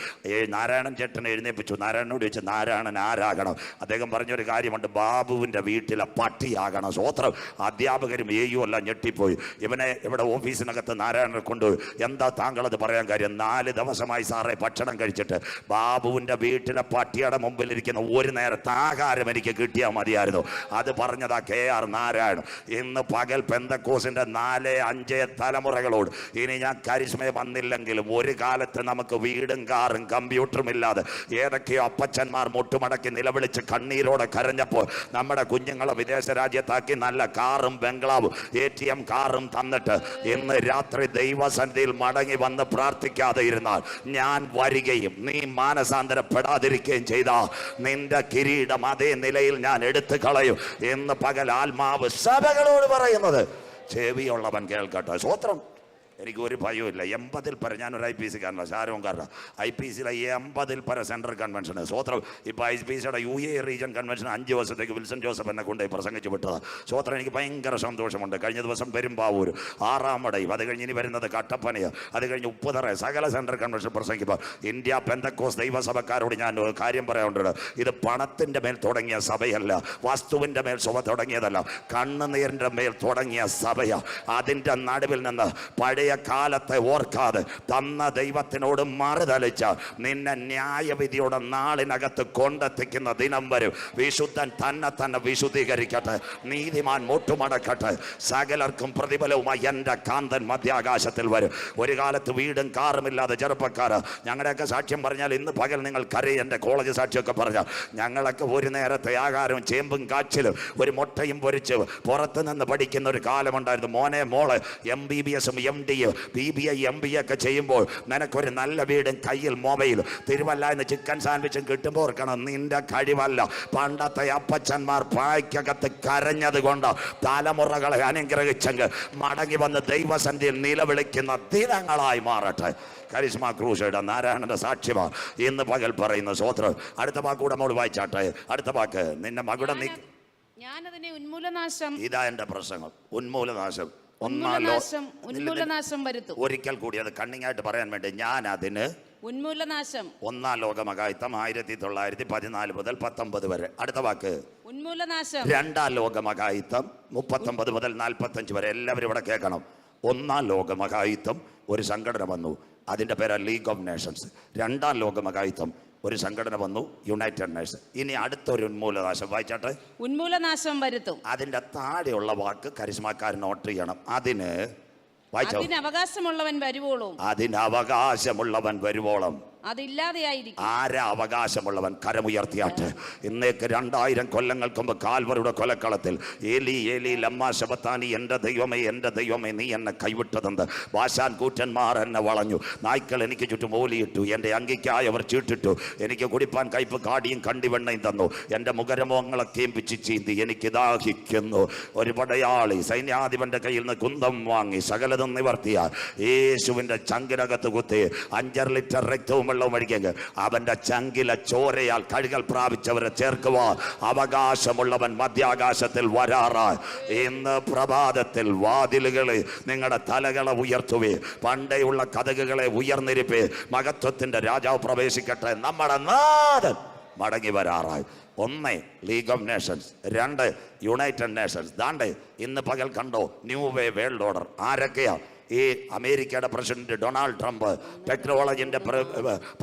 നാരായണൻ ചേട്ടൻ എഴുന്നേൽപ്പിച്ചു. നാരായണനോട് ചോദിച്ചു, നാരായണൻ ആരാകണം? അദ്ദേഹം പറഞ്ഞൊരു കാര്യമുണ്ട്, ബാബുവിൻ്റെ വീട്ടിലെ പട്ടിയാകണം. സ്വോത്രം. അധ്യാപകരും എല്ലാം ഞെട്ടിപ്പോയി. ഇവനെ ഇവിടെ ഓഫീസിനകത്ത് നാരായണനെ കൊണ്ടുപോയി. എന്താ താങ്കളത് പറയാൻ കാര്യം? 4 ദിവസമായി സാറേ ഭക്ഷണം കഴിച്ചിട്ട് ബാബുവിൻ്റെ വീട്ടിലെ പട്ടിയുടെ മുമ്പിലിരിക്കുന്ന ഒരു നേരത്തെ ആഹാരം എനിക്ക് കിട്ടിയാൽ മതിയായിരുന്നു. അത് പറഞ്ഞതാ KR നാരായണൻ. ഇന്ന് പകൽ പെന്തക്കോസിൻ്റെ 4-5 തലമുറകളോട് ഇനി ഞാൻ കരിസ്മയെ വന്നില്ലെങ്കിലും ഒരു കാലത്ത് നമുക്ക് വീടും കാറും കമ്പ്യൂട്ടറും ഇല്ലാതെ ഏതൊക്കെയോ അപ്പച്ചന്മാർ മുട്ടുമടക്കി നിലവിളിച്ച് കണ്ണീരോടെ കരഞ്ഞപ്പോൾ നമ്മുടെ കുഞ്ഞുങ്ങളെ വിദേശ രാജ്യത്താക്കി നല്ല കാറും ബംഗ്ലാവും ATM കാറും തന്നിട്ട് ഇന്ന് രാത്രി ദൈവസന്നിധിയിൽ മടങ്ങി വന്ന് പ്രാർത്ഥിക്കാതെ ഇരുന്നാൽ ഞാൻ വരികയും നീ മാനസാന്തരപ്പെടാതിരിക്കുകയും ചെയ്താൽ നിന്റെ കിരീടം അതേ നിലയിൽ ഞാൻ എടുത്തു കളയും എന്ന് പകൽ ആത്മാവ് സഭകളോട് പറയുന്നത് ചെവിയുള്ളവൻ കേൾക്കട്ടെ. സ്വോത്രം. എനിക്ക് ഒരു ഭയമില്ല. 80-ൽ പര, ഞാനൊരു IPC കാരനല്ല, ഷാരോങ്കാരനാണ്. IPCയിലെ 80-ൽ പര സെൻട്രൽ കൺവെൻഷന്. സ്വോത്രം. ഇപ്പോൾ IPCയുടെ UAE റീജിയൻ കൺവെൻഷൻ 5 ദിവസത്തേക്ക് വിൽസൺ ജോസഫ് എന്നെ കൊണ്ടുപോയി പ്രസംഗിച്ച് വിട്ടതാണ്. സ്വോത്രം. എനിക്ക് ഭയങ്കര സന്തോഷമുണ്ട്. കഴിഞ്ഞ ദിവസം പെരുമ്പാവൂർ, 6-ാം മടയും, അത് കഴിഞ്ഞ് ഇനി വരുന്നത് കട്ടപ്പനയാണ്, അത് കഴിഞ്ഞ് ഉപ്പുതറ, സകല സെൻട്രൽ കൺവെൻഷൻ പ്രസംഗിപ്പോൾ ഇന്ത്യ പെന്തക്കോസ് ദൈവസഭക്കാരോട് ഞാൻ കാര്യം പറയാനുണ്ട്. ഇത് പണത്തിൻ്റെ മേൽ തുടങ്ങിയ സഭയല്ല, വസ്തുവിൻ്റെ മേൽ സഭ തുടങ്ങിയതല്ല, കണ്ണുനീരിൻ്റെ മേൽ തുടങ്ങിയ സഭയാണ്. അതിൻ്റെ നടുവിൽ നിന്ന് പഴയ കാലത്തെ ഓർക്കാതെ തന്ന ദൈവത്തിനോട് മറുതലിച്ച നിന്നെ ന്യായവിധിയുടെ നാളിനകത്ത് കൊണ്ടെത്തിക്കുന്ന ദിനം വരും. വിശുദ്ധൻ തന്നെ വിശുദ്ധീകരിക്കട്ടെ, നീതിമാൻ മുട്ടുമടക്കട്ടെ, സകലർക്കും പ്രതിഫലവുമായി എൻ്റെ കാന്തൻ മധ്യാകാശത്തിൽ വരും. ഒരു കാലത്ത് വീടും കാറുമില്ലാതെ ചെറുപ്പക്കാർ ഞങ്ങളുടെയൊക്കെ സാക്ഷ്യം പറഞ്ഞാൽ ഇന്ന് പകൽ നിങ്ങൾ കരയും. എൻ്റെ കോളേജ് സാക്ഷിയൊക്കെ പറഞ്ഞാൽ ഞങ്ങളൊക്കെ ഒരു നേരത്തെ ആഹാരവും ചേമ്പും കാച്ചിലും ഒരു മുട്ടയും പൊരിച്ച് പുറത്തു നിന്ന് പഠിക്കുന്ന ഒരു കാലമുണ്ടായിരുന്നു. മോനെ മോള് MBBS MD BBA MBA ഒക്കെ ചെയ്യുമ്പോൾ നിനക്കൊരു നല്ല വീടും കയ്യിൽ മൊബൈൽ, തിരുവല്ല എന്ന് ചിക്കൻ സാൻഡ്വിച്ചും കിട്ടുമ്പോൾ ഓർക്കണം, നിന്റെ കഴിവല്ല. പണ്ടത്തെ അപ്പച്ചന്മാർ പായ്ക്കകത്ത് കരഞ്ഞത് കൊണ്ട് തലമുറകളെ അനുഗ്രഹിച്ചെങ്കിൽ മടങ്ങി വന്ന് ദൈവസന്നിധിയിൽ നിലവിളിക്കുന്ന ദിനങ്ങളായി മാറട്ടെ. കരിസ്മ ക്രൂസൈഡ് നാരായണന്റെ സാക്ഷ്യമാണ് ഇന്ന് പകൽ പറയുന്ന. സ്വോത്രം. അടുത്ത വാക്കൂടെ നമ്മൾ വായിച്ചാട്ടെ. അടുത്ത വാക്ക്, നിന്റെ മകുടം നീ. ഞാനതിനെ ഉന്മൂലനാശം. ഇതാ എന്റെ പ്രസംഗം. ഉന്മൂലനാശം. ഉന്മൂലനാശം വരുത്തും. ഒരിക്കൽ കൂടി അത് കണ്ണിങ്ങായിട്ട് പറയാൻ വേണ്ടി, ഞാൻ അതിന് ഉന്മൂലനാശം. 1-ാം ലോകമഹായുദ്ധം 1914 മുതൽ 19 വരെ. അടുത്ത വാക്ക് ഉന്മൂലനാശം. 2-ാം ലോകമഹായുദ്ധം 39 മുതൽ 45 വരെ. എല്ലാവരും ഇവിടെ കേൾക്കണം. 1-ാം ലോകമഹായുദ്ധം ഒരു സംഘടന വന്നു, അതിൻ്റെ പേര് ലീഗ് ഓഫ് നേഷൻസ്. 2-ാം ലോകമഹായുദ്ധം ഒരു സംഘടന വന്നു, യുണൈറ്റഡ് നേഷൻസ്. ഇനി അടുത്തൊരു ഉന്മൂലനാശം വായിച്ചാട്ടെ. ഉന്മൂലനാശം വരുത്തും. അതിന്റെ താഴെയുള്ള വാക്ക് കരിസ്മാക്കാരൻ നോട്ട് ചെയ്യണം. അതിന് അവകാശമുള്ളവൻ വരുവോളും. അതിന് അവകാശമുള്ളവൻ വരുവോളം. അതില്ലാതെയായിരിക്കും. ആരാ അവകാശമുള്ളവൻ? കരമുയർത്തിയാട്ട്. ഇന്നേക്ക് 2000 കൊല്ലങ്ങൾക്ക് മുമ്പ് കാൽവറിയുടെ കൊലക്കളത്തിൽ ഏലി ഏലി ലമ്മാ ശബത്താനി, എൻ്റെ ദൈവമേ നീ എന്നെ കൈവിട്ടതെന്ത്? ബാശാൻ കൂറ്റന്മാർ എന്നെ വളഞ്ഞു, നായ്ക്കൾ എനിക്ക് ചുറ്റും ഓലിയിട്ടു, എൻ്റെ അങ്കിക്കായി അവർ ചീട്ടിട്ടു, എനിക്ക് കുടിപ്പാൻ കയ്പ് കാടിയും കണ്ടിവെണ്ണയും തന്നു, എൻ്റെ മുഖരമോങ്ങളൊക്കെയും പിച്ചു ചീന്തി, എനിക്ക് ദാഹിക്കുന്നു. ഒരു പടയാളി സൈന്യാധിപന്റെ കയ്യിൽ നിന്ന് കുന്തം വാങ്ങി സകലതും നിവർത്തിയ യേശുവിൻ്റെ ചങ്കിനകത്ത് കുത്തി 5 ലിറ്റർ രക്തവും വെള്ളവും ഒഴിക്കുക. അവന്റെ ചങ്കിലെ ചോരയാൽ കഴുകൽ പ്രാപിച്ചവരെ ചേർക്കുവാൻ അവകാശമുള്ളവൻ മധ്യാകാശത്തിൽ വരാറായി. ഇന്ന് പ്രഭാതത്തിൽ വാതിലുകളെ, നിങ്ങളുടെ തലകളെ ഉയർത്തുവേ, പണ്ടേയുള്ള കതകുകളെ ഉയർന്നിരിപ്പേ. മഹത്വത്തിന്റെ രാജാവ് പ്രവേശിക്കട്ടെ. നമ്മുടെ നാഥൻ മടങ്ങി വരാറായി. 1 League of Nations, 2 United Nations. ദാണ്ടെ ഇന്ന് പകൽ കണ്ടോ ന്യൂ വേ വേൾഡ് ഓർഡർ. ആരൊക്കെയാ? ഈ അമേരിക്കയുടെ പ്രസിഡന്റ് ഡൊണാൾഡ് ട്രംപ്, ടെക്നോളജിന്റെ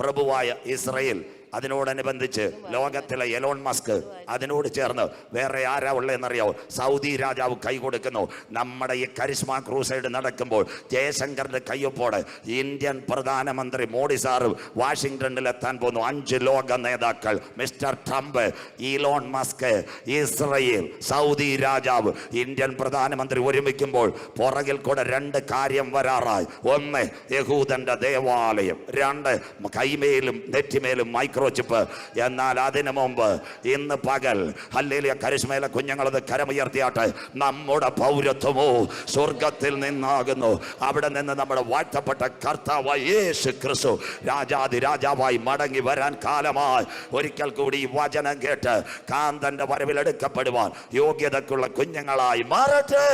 പ്രഭുവായ ഇസ്രയേൽ, അതിനോടനുബന്ധിച്ച് ലോകത്തിലെ എലോൺ മസ്ക്, അതിനോട് ചേർന്ന് വേറെ ആരാ ഉള്ളതെന്നറിയാവോ? സൗദി രാജാവ് കൈ കൊടുക്കുന്നു. നമ്മുടെ ഈ കരിസ്മ ക്രൂസൈഡ് നടക്കുമ്പോൾ ജയശങ്കറിന്റെ കയ്യൊപ്പോടെ ഇന്ത്യൻ പ്രധാനമന്ത്രി മോഡി സാറ് വാഷിംഗ്ടണിൽ എത്താൻ പോകുന്നു. 5 ലോക നേതാക്കൾ, mister Trump, Elon Musk, Israel, Saudi രാജാവ്, ഇന്ത്യൻ പ്രധാനമന്ത്രി ഒരുമിക്കുമ്പോൾ പുറകിൽ കൂടെ 2 കാര്യം വരാറായി. 1 യഹൂദന്റെ ദേവാലയം, 2 കൈമേലും നെറ്റിമേലും മൈക്രോ ചിപ്പ്. എന്നാൽ അതിനു മുമ്പ് ഇന്ന് പകൽ ഹല്ലേലൂയ കരിസ്മയിലെ കുഞ്ഞുങ്ങളത് കരമുയർത്തിയാട്ടെ. നമ്മുടെ പൗരത്വമോ സ്വർഗത്തിൽ നിന്നാകുന്നു. അവിടെ നിന്ന് നമ്മുടെ വാഴ്ത്തപ്പെട്ട കർത്താവായ യേശു ക്രിസ്തു രാജാതി രാജാവായി മടങ്ങി വരാൻ കാലമായി. ഒരിക്കൽ കൂടി ഈ വചനം കേട്ട് കാന്തന്റെ വരവിലെടുക്കപ്പെടുവാൻ യോഗ്യതക്കുള്ള കുഞ്ഞുങ്ങളായി മാറട്ടെ.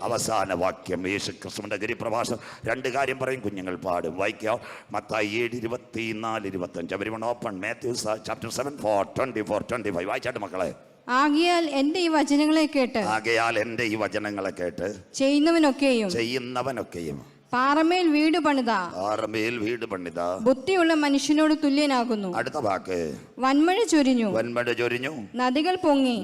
അവസാന വാക്യം യേശു ക്രിസ്തുവിന്റെ ഗിരിപ്രഭാഷണം 2 കാര്യം പറയും, കുഞ്ഞുങ്ങൾ പാടും. വായിക്കാം. Mathai 7:24-25. Everyone open Matthew chapter 7:24-25. വായിച്ചാട്ട് മക്കളെ. ആകയാൽ എന്റെ ഈ വചനങ്ങളെ കേട്ട് ചെയ്യുന്നവനൊക്കെയും പാറമേൽ വീട് പണിത ബുദ്ധിയുള്ള മനുഷ്യനോട് തുല്യനാകുന്നു. അടുത്ത വാക്ക്. വന്മഴ ചൊരിഞ്ഞു, നദികൾ പൊങ്ങി,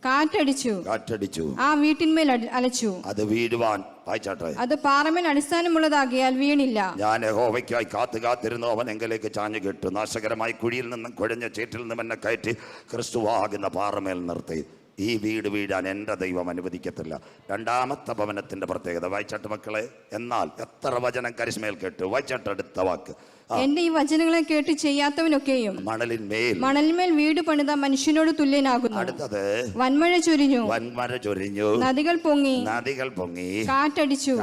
കാറ്റടിച്ചു, ആ വീട്ടിന്മേൽ അലച്ചു. അത് വീഴുവാൻ, വായിച്ചാട്ടെ, അത് പാറമേൽ അടിസ്ഥാനമുള്ളതാകിയാൽ വീണില്ല. ഞാൻ യഹോവയ്ക്കായി കാത്തിരുന്നു, അവൻ എങ്കിലേക്ക് ചാഞ്ഞു കിട്ടു. നാശകരമായി കുഴിയിൽ നിന്നും കുഴഞ്ഞ ചേറ്റിൽ നിന്നും എന്നെ കയറ്റി ക്രിസ്തുവാകുന്ന പാറമേൽ നിർത്തി. ഈ വീട് വീഴാൻ എൻ്റെ ദൈവം അനുവദിക്കത്തില്ല. 2ാമത്തെ ഭവനത്തിന്റെ പ്രത്യേകത. വായിച്ചാട്ട് മക്കളെ. എന്നാൽ എത്ര വചനം കരിസ്മേൽ കേട്ടു. വായിച്ചാട്ട് അടുത്ത വാക്ക്. എന്റെ ഈ വചനങ്ങളെ കേട്ട് ചെയ്യാത്തവനൊക്കെയും മണലിന്മേൽ വീട് പണിത മനുഷ്യനോട് തുല്യനാകുന്നു. അടുത്തത്. വന്മഴ ചൊരിഞ്ഞു, നദികൾ പൊങ്ങി, കാറ്റടിച്ചു,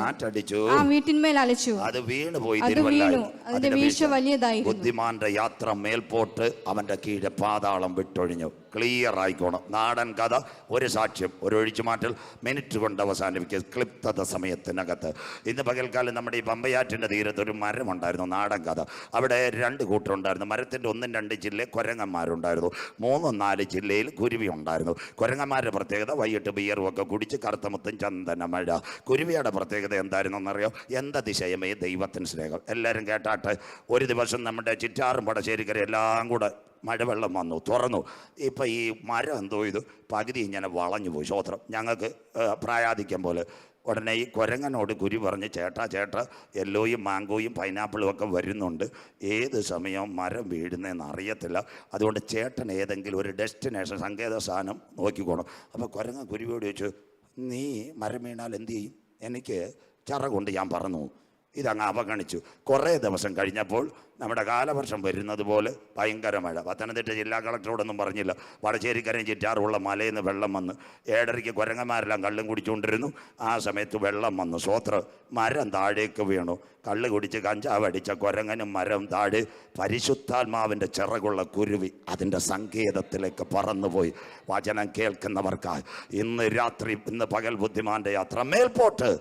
ആ വീട്ടിന്മേൽ അലച്ചു. അത് വീണുപോയി. അതിന്റെ വീഴ്ച വലിയതായി. ബുദ്ധിമാന്റെ യാത്ര മേൽപോട്ട്, അവന്റെ കീഴെ പാതാളം വിട്ടൊഴിഞ്ഞു. ക്ലിയർ ആയിക്കോണം. നാടൻ കഥ, ഒരു സാക്ഷ്യം, ഒരു ഒഴിച്ചുമാറ്റൽ, മിനിറ്റ് കൊണ്ട് അവസാനിപ്പിക്കുക. ക്ലിപ്തത സമയത്തിനകത്ത്. ഇന്ന് പകൽക്കാലം നമ്മുടെ ഈ പമ്പയാറ്റിന്റെ തീരത്ത് ഒരു മരമുണ്ടായിരുന്നു. നാടൻ കഥ. അവിടെ 2 കൂട്ടരുണ്ടായിരുന്നു. മരത്തിൻ്റെ 1-2 ജില്ലയിൽ കുരങ്ങന്മാരുണ്ടായിരുന്നു. 3-4 ജില്ലയിൽ കുരുവി ഉണ്ടായിരുന്നു. കുരങ്ങന്മാരുടെ പ്രത്യേകത വൈകിട്ട് ബിയറും ഒക്കെ കുടിച്ച് കറുത്തമുത്തും ചന്ദന മഴ. കുരുവിയുടെ പ്രത്യേകത എന്തായിരുന്നു എന്നറിയോ? എന്താ ദിശയമേ ദൈവത്തിന് സ്നേഹം. എല്ലാവരും കേട്ടാട്ടെ. ഒരു ദിവസം നമ്മുടെ ചിറ്റാറും പടശ്ശേരിക്കര എല്ലാം കൂടെ മഴവെള്ളം വന്നു, തുറന്നു. ഇപ്പം ഈ മരം എന്തോ ഇത് പകുതി ഇങ്ങനെ വളഞ്ഞു പോയി. ശ്രോത്രം ഞങ്ങൾക്ക് പ്രായാധിക്യം പോലെ. ഉടനെ ഈ കുരങ്ങനോട് കുരു പറഞ്ഞ്, ചേട്ടാ യെല്ലോയും മാങ്കോയും പൈനാപ്പിളും ഒക്കെ വരുന്നുണ്ട്, ഏത് സമയവും മരം വീഴുന്നതെന്ന് അറിയത്തില്ല, അതുകൊണ്ട് ചേട്ടൻ ഏതെങ്കിലും ഒരു ഡെസ്റ്റിനേഷൻ സങ്കേത സ്ഥാനം നോക്കിക്കോണം. അപ്പോൾ കുരങ്ങൻ കുരുവിയോട് ചോദിച്ചു, നീ മരം വീണാൽ എന്ത് ചെയ്യും? എനിക്ക് ചിറകൊണ്ട് ഞാൻ പറഞ്ഞു. ഇതങ്ങ് അവഗണിച്ചു. കുറേ ദിവസം കഴിഞ്ഞപ്പോൾ നമ്മുടെ കാലവർഷം വരുന്നത് പോലെ ഭയങ്കര മഴ. പത്തനംതിട്ട ജില്ലാ കളക്ടറോടൊന്നും പറഞ്ഞില്ല. വടശ്ശേരിക്കരയും ചിറ്റാറുള്ള മലയിൽ നിന്ന് വെള്ളം വന്ന് 7:30 കുരങ്ങന്മാരെല്ലാം കള്ളും കുടിച്ചുകൊണ്ടിരുന്നു. ആ സമയത്ത് വെള്ളം വന്നു. മരം താഴേക്ക് വീണു. കള്ള് കുടിച്ച് കഞ്ചാവ് അടിച്ച കുരങ്ങനും മരം താഴെ. പരിശുദ്ധാത്മാവിൻ്റെ ചിറകുള്ള കുരുവി അതിൻ്റെ സങ്കേതത്തിലേക്ക് പറന്നുപോയി. വചനം കേൾക്കുന്നവർക്കായി ഇന്ന് രാത്രി, ഇന്ന് പകൽ ബുദ്ധിമാന്റെ യാത്ര മേൽപോട്ട്,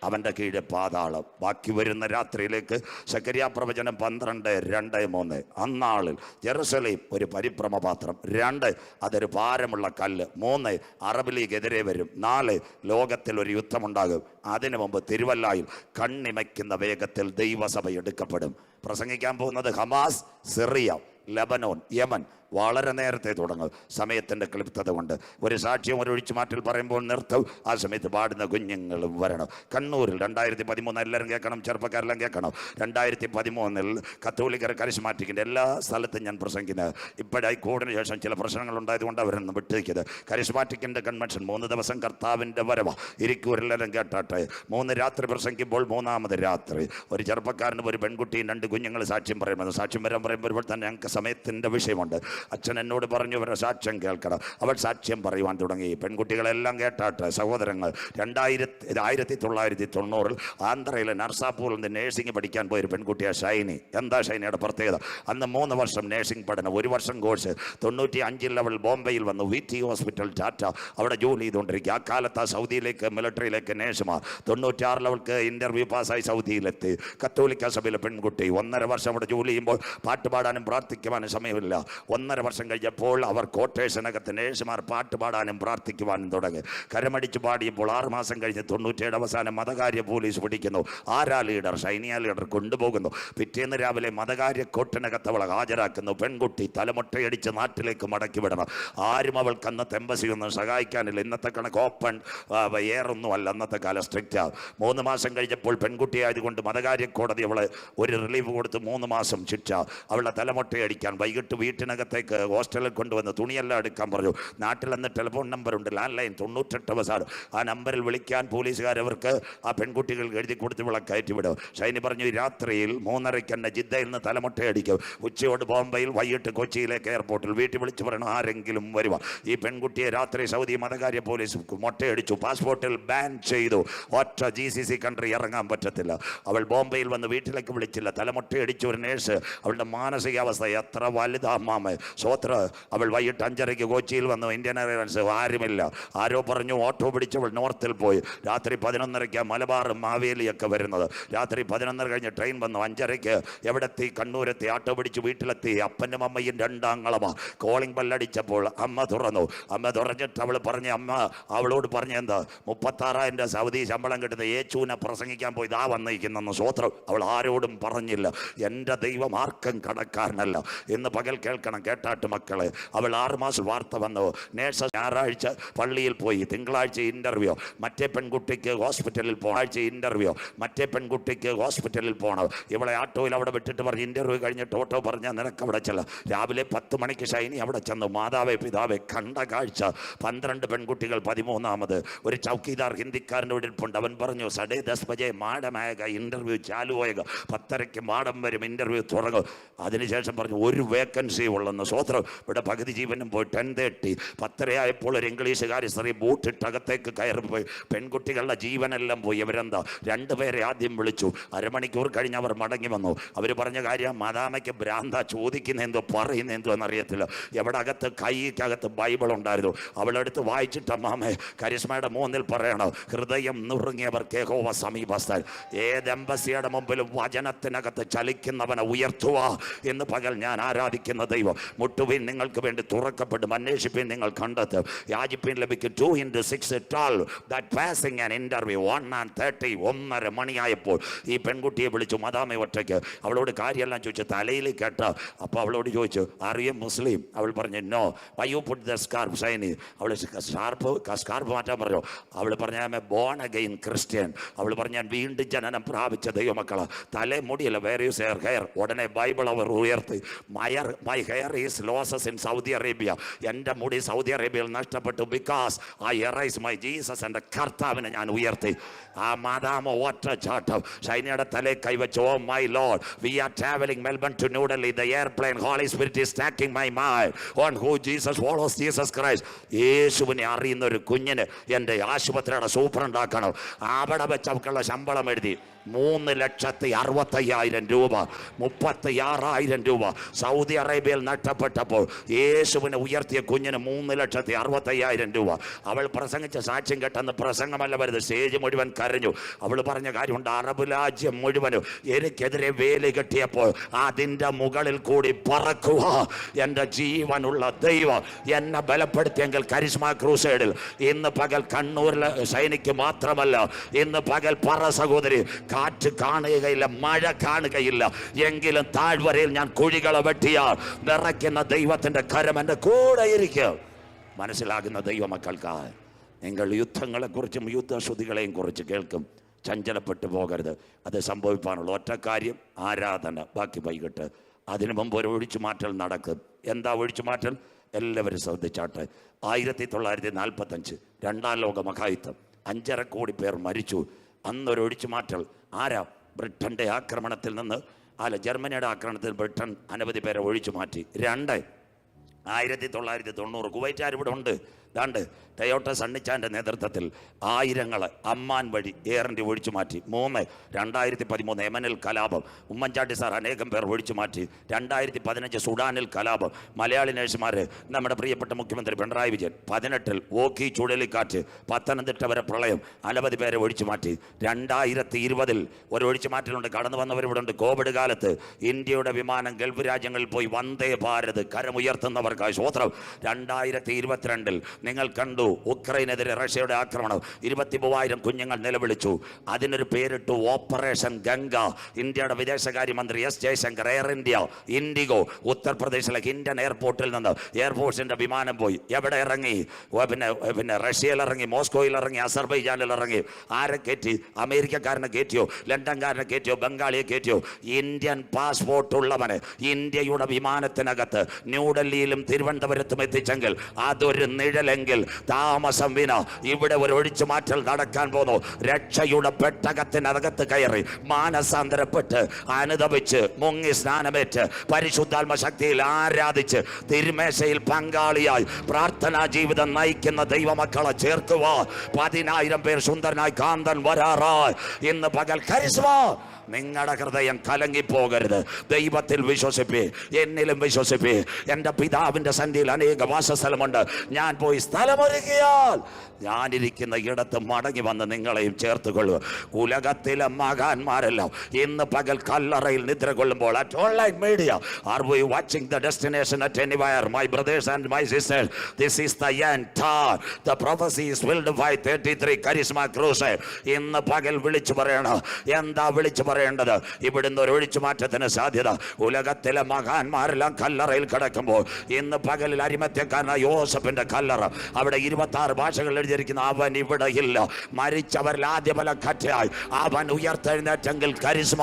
അവൻ്റെ കീഴെ പാതാളം. ബാക്കി വരുന്ന രാത്രിയിലേക്ക് സക്കറിയാ പ്രവചനം 12:2-3. അന്നാളിൽ ജെറുസലേം ഒരു പരിഭ്രമപാത്രം. 2 അതൊരു ഭാരമുള്ള കല്ല്. 3 അറബ് ലീഗ് എതിരെ വരും. 4 ലോകത്തിൽ ഒരു യുദ്ധമുണ്ടാകും. അതിനു മുമ്പ് തിരുവല്ലായിൽ കണ്ണിമയ്ക്കുന്ന വേഗത്തിൽ ദൈവസഭ എടുക്കപ്പെടും. പ്രസംഗിക്കാൻ പോകുന്നത് ഹമാസ്, സിറിയ, ലബനോൻ, യമൻ. വളരെ നേരത്തെ തുടങ്ങും. സമയത്തിൻ്റെ ക്ലിപ്തത കൊണ്ട് ഒരു സാക്ഷ്യം, ഒരു ഒഴിച്ചുമാറ്റൽ പറയുമ്പോൾ നിർത്തും. ആ സമയത്ത് പാടുന്ന കുഞ്ഞുങ്ങളും വരണം. കണ്ണൂരിൽ 2013, എല്ലാവരും കേൾക്കണം, ചെറുപ്പക്കാരെല്ലാം കേൾക്കണം. 2013 കത്തോലിക്കർ കരിസ്മാറ്റിക്കിൻ്റെ എല്ലാ സ്ഥലത്തും ഞാൻ പ്രസംഗിക്കുന്നത്. ഇപ്പോഴായി കൂടിന് ശേഷം ചില പ്രശ്നങ്ങളുണ്ടായതുകൊണ്ട് അവരൊന്നും വിട്ടേക്കത്. കരിസ്മാറ്റിക്കിൻ്റെ കൺവെൻഷൻ 3 ദിവസം കർത്താവിൻ്റെ വരവ. ഇരിക്കൂരെല്ലാവരും കേട്ടാട്ടെ. 3 രാത്രി പ്രസംഗിക്കുമ്പോൾ 3ാമത് രാത്രി ഒരു ചെറുപ്പക്കാരനും ഒരു പെൺകുട്ടിയും 2 കുഞ്ഞുങ്ങൾ സാക്ഷ്യം പറയുന്നത്. സാക്ഷ്യം വരാൻ പറയുമ്പോൾ തന്നെ ഞങ്ങൾക്ക് സമയത്തിൻ്റെ വിഷയമുണ്ട്. അച്ഛൻ എന്നോട് പറഞ്ഞു ഇവരുടെ സാക്ഷ്യം കേൾക്കണം. അവൾ സാക്ഷ്യം പറയുവാൻ തുടങ്ങി. പെൺകുട്ടികളെല്ലാം കേട്ടാട്ടെ സഹോദരങ്ങൾ. 1990 ആന്ധ്രയിലെ നർസാപൂരിൽ നിന്ന് നേഴ്സിംഗ് പഠിക്കാൻ പോയൊരു പെൺകുട്ടിയാണ് ഷൈനി. എന്താ ഷൈനിയുടെ പ്രത്യേകത? അന്ന് 3 വർഷം നേഴ്സിംഗ് പഠനം, 1 വർഷം കോഴ്സ്. 95 അവൾ ബോംബെയിൽ വന്നു, VT ഹോസ്പിറ്റൽ ടാറ്റ അവിടെ ജോലി ചെയ്തുകൊണ്ടിരിക്കുക. ആ കാലത്ത് സൗദിയിലേക്ക് മിലിറ്ററിയിലേക്ക് നേഴ്സുമാർ. 96 അവൾക്ക് ഇൻ്റർവ്യൂ പാസ്സായി സൗദിയിലെത്തി. കത്തോലിക്ക സഭയിലെ പെൺകുട്ടി. 1.5 വർഷം അവിടെ ജോലി ചെയ്യുമ്പോൾ പാട്ടുപാടാനും പ്രാർത്ഥിക്കുവാനും സമയമില്ല. 1.5 വർഷം കഴിഞ്ഞപ്പോൾ അവർ ക്വാർട്ടേഴ്സിനകത്ത് നേഴ്സുമാർ പാട്ടുപാടാനും പ്രാർത്ഥിക്കുവാനും തുടങ്ങി. കരമടിച്ച് പാടിയപ്പോൾ 6 മാസം കഴിഞ്ഞ് 97 അവസാനം മതകാര്യ പോലീസ് പിടിക്കുന്നു. ആരാ ലീഡർ? ഷൈനിയ ലീഡർ കൊണ്ടുപോകുന്നു. പിറ്റേന്ന് രാവിലെ മതകാര്യ കോർട്ടിനകത്ത് അവളെ ഹാജരാക്കുന്നു. പെൺകുട്ടി തലമുട്ടയടിച്ച് നാട്ടിലേക്ക് മടക്കി വിടണം. ആരും അവൾക്ക് അന്നത്തെ എംബസി ഒന്നും സഹായിക്കാനില്ല. ഇന്നത്തെ കണക്ക് ഓപ്പൺ എയറൊന്നും അല്ല, അന്നത്തെ കാലം സ്ട്രിക്റ്റാ. 3 മാസം കഴിഞ്ഞപ്പോൾ പെൺകുട്ടി ആയതുകൊണ്ട് മതകാര്യ കോടതി അവളെ ഒരു റിലീഫ് കൊടുത്ത് 3 മാസം ശിക്ഷ. അവളുടെ തലമുട്ടയടിക്കാൻ വൈകിട്ട് വീട്ടിനകത്തേക്ക് ഹോസ്റ്റലിൽ കൊണ്ടുവന്ന് തുണിയെല്ലാം എടുക്കാൻ പറഞ്ഞു. നാട്ടിൽ അന്ന് ടെലിഫോൺ നമ്പറുണ്ട്, ലാൻഡ് ലൈൻ 98 അവസാനം. ആ നമ്പറിൽ വിളിക്കാൻ പോലീസുകാരവർക്ക് ആ പെൺകുട്ടികൾ എഴുതി കൊടുത്ത് വിള കയറ്റി വിടും. ഷൈനി പറഞ്ഞു രാത്രിയിൽ 3:30 തന്നെ ജിദ്ദയിൽ നിന്ന് തലമുട്ടയടിക്കും. ഉച്ചയോട് ബോംബെയിൽ, വൈകിട്ട് കൊച്ചിയിലേക്ക് എയർപോർട്ടിൽ. വീട്ടിൽ വിളിച്ചു പറയണം ആരെങ്കിലും വരുക. ഈ പെൺകുട്ടിയെ രാത്രി സൗദി മതകാര്യ പോലീസ് മൊട്ടയടിച്ചു. പാസ്പോർട്ടിൽ ബാൻ ചെയ്തു. ഒറ്റ GCC കൺട്രി ഇറങ്ങാൻ പറ്റത്തില്ല. അവൾ ബോംബെയിൽ വന്ന് വീട്ടിലേക്ക് വിളിച്ചില്ല. തലമുട്ടയടിച്ചു ഒരു നേഴ്സ്. അവളുടെ മാനസികാവസ്ഥ എത്ര വലുതാ മാമ സ്വോത്ര. അവൾ വൈകിട്ട് 5:30 കൊച്ചിയിൽ വന്നു. ഇന്ത്യൻ എയർലൈൻസ് ആരുമില്ല. ആരോ പറഞ്ഞു ഓട്ടോ പിടിച്ചവൾ നോർത്തിൽ പോയി. രാത്രി 11:30 മലബാർ മാവേലിയൊക്കെ വരുന്നത്. രാത്രി 11:30 കഴിഞ്ഞ് ട്രെയിൻ വന്നു. 5:30 എവിടെത്തി? കണ്ണൂരെത്തി. ആട്ടോ പിടിച്ച് വീട്ടിലെത്തി. അപ്പനും അമ്മയും 2 ആങ്ങളമാ. കോളിംഗ് ബെല്ലടിച്ചപ്പോൾ അമ്മ തുറന്നു. അമ്മ തുറഞ്ഞിട്ട് അവൾ പറഞ്ഞ അമ്മ അവളോട് പറഞ്ഞ എന്താ 36,000 സൗദി ശമ്പളം കിട്ടുന്ന യേശുവിനെ പ്രസംഗിക്കാൻ പോയി ഇതാ വന്നിരിക്കുന്നെന്ന് സ്വോത്രം. അവൾ ആരോടും പറഞ്ഞില്ല. എൻ്റെ ദൈവം ആർക്കും കടക്കാരനല്ല. ഇന്ന് പകൽ കേൾക്കണം, കേട്ടാട്ട് മക്കളെ. അവൾ 6 മാസം വാർത്ത വന്നു. നേഴ്സ് ഞായറാഴ്ച പള്ളിയിൽ പോയി. തിങ്കളാഴ്ച ഇൻ്റർവ്യൂ. മറ്റേ പെൺകുട്ടിക്ക് ഹോസ്പിറ്റലിൽ പോകണം. ഇൻ്റർവ്യൂ മറ്റേ പെൺകുട്ടിക്ക് ഹോസ്പിറ്റലിൽ പോകണം. ഇവളെ ആട്ടോയിൽ അവിടെ വിട്ടിട്ട് പറഞ്ഞ് ഇൻ്റർവ്യൂ കഴിഞ്ഞിട്ട് ഓട്ടോ പറഞ്ഞാൽ നിനക്ക് അവിടെ ചെല്ലാം. രാവിലെ 10 മണിക്ക് ഷൈനി അവിടെ ചെന്നു. മാതാവേ പിതാവേ കണ്ട കാഴ്ച. 12 പെൺകുട്ടികൾ 13ാമത്. ഒരു ചൗക്കിദാർ ഹിന്ദിക്കാരൻ്റെ വീട്ടിൽപ്പുണ്ട്. അവൻ പറഞ്ഞു 10:30 ബജെ മാഡമായക ഇൻ്റർവ്യൂ ചാലു ആയക. 10:30 മാഡം വരും, ഇൻ്റർവ്യൂ തുടങ്ങും. അതിനുശേഷം പറഞ്ഞു ഒരു വേക്കൻസി ഉള്ളെന്ന്. സ്വോത്രം. ഇവിടെ പകുതി ജീവനും പോയി. 10:30 10:30 ആയപ്പോൾ ഒരു ഇംഗ്ലീഷുകാരി സ്ത്രീ ബൂട്ടിട്ട് അകത്തേക്ക് കയറി പോയി. പെൺകുട്ടികളുടെ ജീവനെല്ലാം പോയി. അവരെന്താ 2 പേരെ ആദ്യം വിളിച്ചു. അരമണിക്കൂർ കഴിഞ്ഞ് അവർ മടങ്ങി വന്നു. അവർ പറഞ്ഞ കാര്യം മാതാമയ്ക്ക് ഭ്രാന്ത, ചോദിക്കുന്ന എന്തോ പറയുന്ന എന്തോ എന്നറിയത്തില്ല. എവിടെ അകത്ത് കൈക്കകത്ത് ബൈബിൾ ഉണ്ടായിരുന്നു. അവളെടുത്ത് വായിച്ചിട്ട് അമ്മാമേ കരിസ്മയുടെ 3-ൽ പറയണം ഹൃദയം നുറുങ്ങിയവർക്ക് യഹോവ സമീപസ്ഥൻ. ഏത് എംബസിയുടെ മുമ്പിലും വചനത്തിനകത്ത് ചലിക്കുന്നവനെ ഉയർത്തുക എന്ന് പകൽ ഞാൻ ആരാധിക്കുന്ന ദൈവം. മുട്ടുവിൻ നിങ്ങൾക്ക് വേണ്ടി തുറക്കപ്പെടും. അന്വേഷിപ്പിൻ നിങ്ങൾ കണ്ടെത്തും. യാചിപ്പിൻ ലഭിക്കും. 2 into 6 12. That passing an interview 1:30 1:30 മണിയായപ്പോൾ ഈ പെൺകുട്ടിയെ വിളിച്ചു. മദാമ ഒറ്റയ്ക്ക്. അവളോട് കാര്യമെല്ലാം ചോദിച്ചു. തലയിൽ കേട്ട. അപ്പോൾ അവളോട് ചോദിച്ചു അറിയ മുസ്ലിം? അവൾ പറഞ്ഞു no. Why you put the scarf Shiny? അവൾ സ്കാർഫ് മാറ്റാൻ പറഞ്ഞു. അവൾ പറഞ്ഞു I am a born again Christian. അവൾ പറഞ്ഞു ഞാൻ വീണ്ടും ജനനം പ്രാപിച്ച ദൈവമക്കള. തലേ മുടിയല്ല, വേർ യൂസ് ഹെയർ. ഉടനെ ബൈബിൾ അവർ ഉയർത്തി. My hair is losses in Saudi Arabia. എൻ്റെ മുടി സൗദി അറേബ്യയിൽ നഷ്ടപ്പെട്ടു. Because I arise my Jesus. എൻ്റെ കർത്താവിനെ ഞാൻ ഉയർത്തി. ആ മാതാമ ഒറ്റ ചാട്ടം ഷൈനിയുടെ തലേ കൈവച്ചു. Oh my Lord, we are travelling Melbourne to New Delhi. The airplane Holy Spirit is talking my mind on who Jesus follows Jesus Christ. യേശുവിനെ അറിയുന്ന ഒരു കുഞ്ഞിന് എൻ്റെ ആശുപത്രിയുടെ സൂപ്രണ്ടാക്കണം. അവിടെ വെച്ച് അവക്കുള്ള ശമ്പളം എഴുതി 3,65,000 രൂപ. 36,000 രൂപ സൗദി അറേബ്യയിൽ നഷ്ടപ്പെട്ടപ്പോൾ യേശുവിനെ ഉയർത്തിയ കുഞ്ഞിന് 3,65,000 രൂപ. അവൾ പ്രസംഗിച്ച സാക്ഷ്യം കേട്ടെന്ന് പ്രസംഗമല്ല വരുന്നത്, സ്റ്റേജ് മുഴുവൻ കരഞ്ഞു. അവൾ പറഞ്ഞ കാര്യമുണ്ട്, അറബ് രാജ്യം മുഴുവനും എനിക്കെതിരെ വേലി കെട്ടിയപ്പോൾ അതിൻ്റെ മുകളിൽ കൂടി പറക്കുക എൻ്റെ ജീവനുള്ള ദൈവം എന്നെ ബലപ്പെടുത്തിയെങ്കിൽ കരിസ്മ ക്രൂസൈഡിൽ ഇന്ന് പകൽ കണ്ണൂരിലെ സൈനിക്ക് മാത്രമല്ല, ഇന്ന് പകൽ പറ സഹോദരി, കാറ്റ് കാണുകയില്ല, മഴ കാണുകയില്ല, എങ്കിലും താഴ്വരയിൽ ഞാൻ കുഴികളെ വെട്ടിയാൽ നിറയ്ക്കുന്ന ദൈവത്തിൻ്റെ കരം എൻ്റെ കൂടെ ഇരിക്കും. മനസ്സിലാകുന്ന ദൈവമക്കൾക്കായി നിങ്ങൾ യുദ്ധങ്ങളെക്കുറിച്ചും യുദ്ധശ്രുതികളെയും കുറിച്ച് കേൾക്കും. ചഞ്ചലപ്പെട്ടു പോകരുത്. അത് സംഭവിക്കാനുള്ള ഒറ്റ കാര്യം ആരാധന. ബാക്കി വൈകിട്ട് അതിനു മുമ്പ് ഒരു ഒഴിച്ചുമാറ്റൽ നടക്കും. എന്താ ഒഴിച്ചുമാറ്റൽ? എല്ലാവരും ശ്രദ്ധിച്ചാട്ടെ. 1945 2ാം ലോക മഹായുദ്ധം 5.5 കോടി പേർ മരിച്ചു. അന്നൊരു ഒഴിച്ചുമാറ്റൽ. ആരാ? ബ്രിട്ടൻ്റെ ആക്രമണത്തിൽ നിന്ന് ജർമ്മനിയുടെ ആക്രമണത്തിൽ ബ്രിട്ടൻ അനവധി പേരെ ഒഴിച്ചു മാറ്റി. 1990 കുവൈറ്റുകാർ ഇവിടെ ഉണ്ട്. ദാണ്ട് ടയോട്ട സണ്ണിച്ചാൻ്റെ നേതൃത്വത്തിൽ ആയിരങ്ങൾ അമ്മാൻ വഴി എയർ ഇന്ത്യ ഒഴിച്ചു മാറ്റി. 2013 യമനിൽ കലാപം, ഉമ്മൻചാണ്ടി സാർ അനേകം പേർ ഒഴിച്ചു മാറ്റി. 2015 സുഡാനിൽ കലാപം, മലയാളി നഴ്സുമാർ, നമ്മുടെ പ്രിയപ്പെട്ട മുഖ്യമന്ത്രി പിണറായി വിജയൻ. 18 ഓഖി ചുഴലിക്കാറ്റ്, പത്തനംതിട്ട വരെ പ്രളയം, അനവധി പേരെ ഒഴിച്ചു മാറ്റി. 2020 ഒരു ഒഴിച്ചു മാറ്റലുണ്ട്, കടന്നു വന്നവരിവിടെ ഉണ്ട്. കോവിഡ് കാലത്ത് ഇന്ത്യയുടെ വിമാനം ഗൾഫ് രാജ്യങ്ങളിൽ പോയി വന്ദേ ഭാരത് കരമുയർത്തുന്നവർക്കായി സ്വോത്രം. 2022 നിങ്ങൾ കണ്ടു ഉക്രൈനെതിരെ റഷ്യയുടെ ആക്രമണം, 23,000 കുഞ്ഞുങ്ങൾ നിലവിളിച്ചു. അതിനൊരു പേരിട്ടു ഓപ്പറേഷൻ ഗംഗ. ഇന്ത്യയുടെ വിദേശകാര്യമന്ത്രി S Jaishankar, air India, IndiGo, ഉത്തർപ്രദേശിലെ ഇന്ത്യൻ എയർപോർട്ടിൽ നിന്ന് എയർഫോഴ്സിന്റെ വിമാനം പോയി. എവിടെ ഇറങ്ങി? പിന്നെ റഷ്യയിൽ ഇറങ്ങി, മോസ്കോയിൽ ഇറങ്ങി, അസർബൈജാനിൽ ഇറങ്ങി. ആരെ കയറ്റി? അമേരിക്കക്കാരനെ കയറ്റിയോ? ലണ്ടൻകാരനെ കയറ്റിയോ? ബംഗാളിയെ കയറ്റിയോ? ഇന്ത്യൻ പാസ്പോർട്ട് ഉള്ളവന് ഇന്ത്യയുടെ വിമാനത്തിനകത്ത് ന്യൂഡൽഹിയിലും തിരുവനന്തപുരത്തും എത്തിച്ചെങ്കിൽ അതൊരു നിഴലെങ്കിൽ താമസം വിന ഇവിടെ ഒരു ഒഴിച്ചു മാറ്റൽ നടക്കാൻ പോന്നു. രക്ഷയുടെ പെട്ടകത്തിനകത്ത് കയറി മാനസാന്തരപ്പെട്ട് അനുദപിച്ച് മുങ്ങി സ്നാനമേറ്റ് പരിശുദ്ധാത്മ ശക്തിയിൽ ആരാധിച്ച് തിരുമേശയിൽ പങ്കാളിയായി പ്രാർത്ഥനാ ജീവിതം നയിക്കുന്ന ദൈവമക്കളെ ചേർക്കുക. 10,000 പേർ സുന്ദരനായി കാന്തൻ വരാറായി ഇന്ന് പകൽ കരിസ്മ. നിങ്ങളുടെ ഹൃദയം കലങ്ങിപ്പോകരുത്. ദൈവത്തിൽ വിശ്വസിപ്പേ, എന്നിലും വിശ്വസിപ്പേ. എൻ്റെ പിതാവിൻ്റെ സന്നിധിയിൽ അനേക വാസസ്ഥലമുണ്ട്. ഞാൻ പോയി സ്ഥലമൊരുക്കിയാൽ ഞാനിരിക്കുന്ന ഇടത്ത് മടങ്ങി വന്ന് നിങ്ങളെയും ചേർത്തുകൊള്ളുക. ഉലകത്തിലെ മഹാന്മാരെല്ലാം ഇന്ന് പകൽ കല്ലറയിൽ നിദ്ര കൊള്ളുമ്പോൾ at online media, are we watching the destination at anywhere? My brothers and my sisters, this is the end time. The prophecy is filled by 33 charisma crusade. ഇന്ന് പകൽ വിളിച്ചു പറയണം. എന്താ വിളിച്ചു പറയേണ്ടത്? ഇവിടുന്ന് ഒരു ഒഴിച്ചു മാറ്റത്തിന് സാധ്യത. ഉലകത്തിലെ മഹാന്മാരെല്ലാം കല്ലറയിൽ കിടക്കുമ്പോൾ ഇന്ന് പകലിൽ അരിമത്യക്കാരനായ യോസഫിന്റെ കല്ലറ, അവിടെ 26 ഭാഷകൾ എഴുതിയിരിക്കുന്ന അവൻ ഇവിടെ ഇല്ല. മരിച്ചവരിൽ ആദ്യഫല ഖറ്റയായി അവൻ ഉയർത്തെഴുന്നേറ്റെങ്കിൽ കരിസ്മ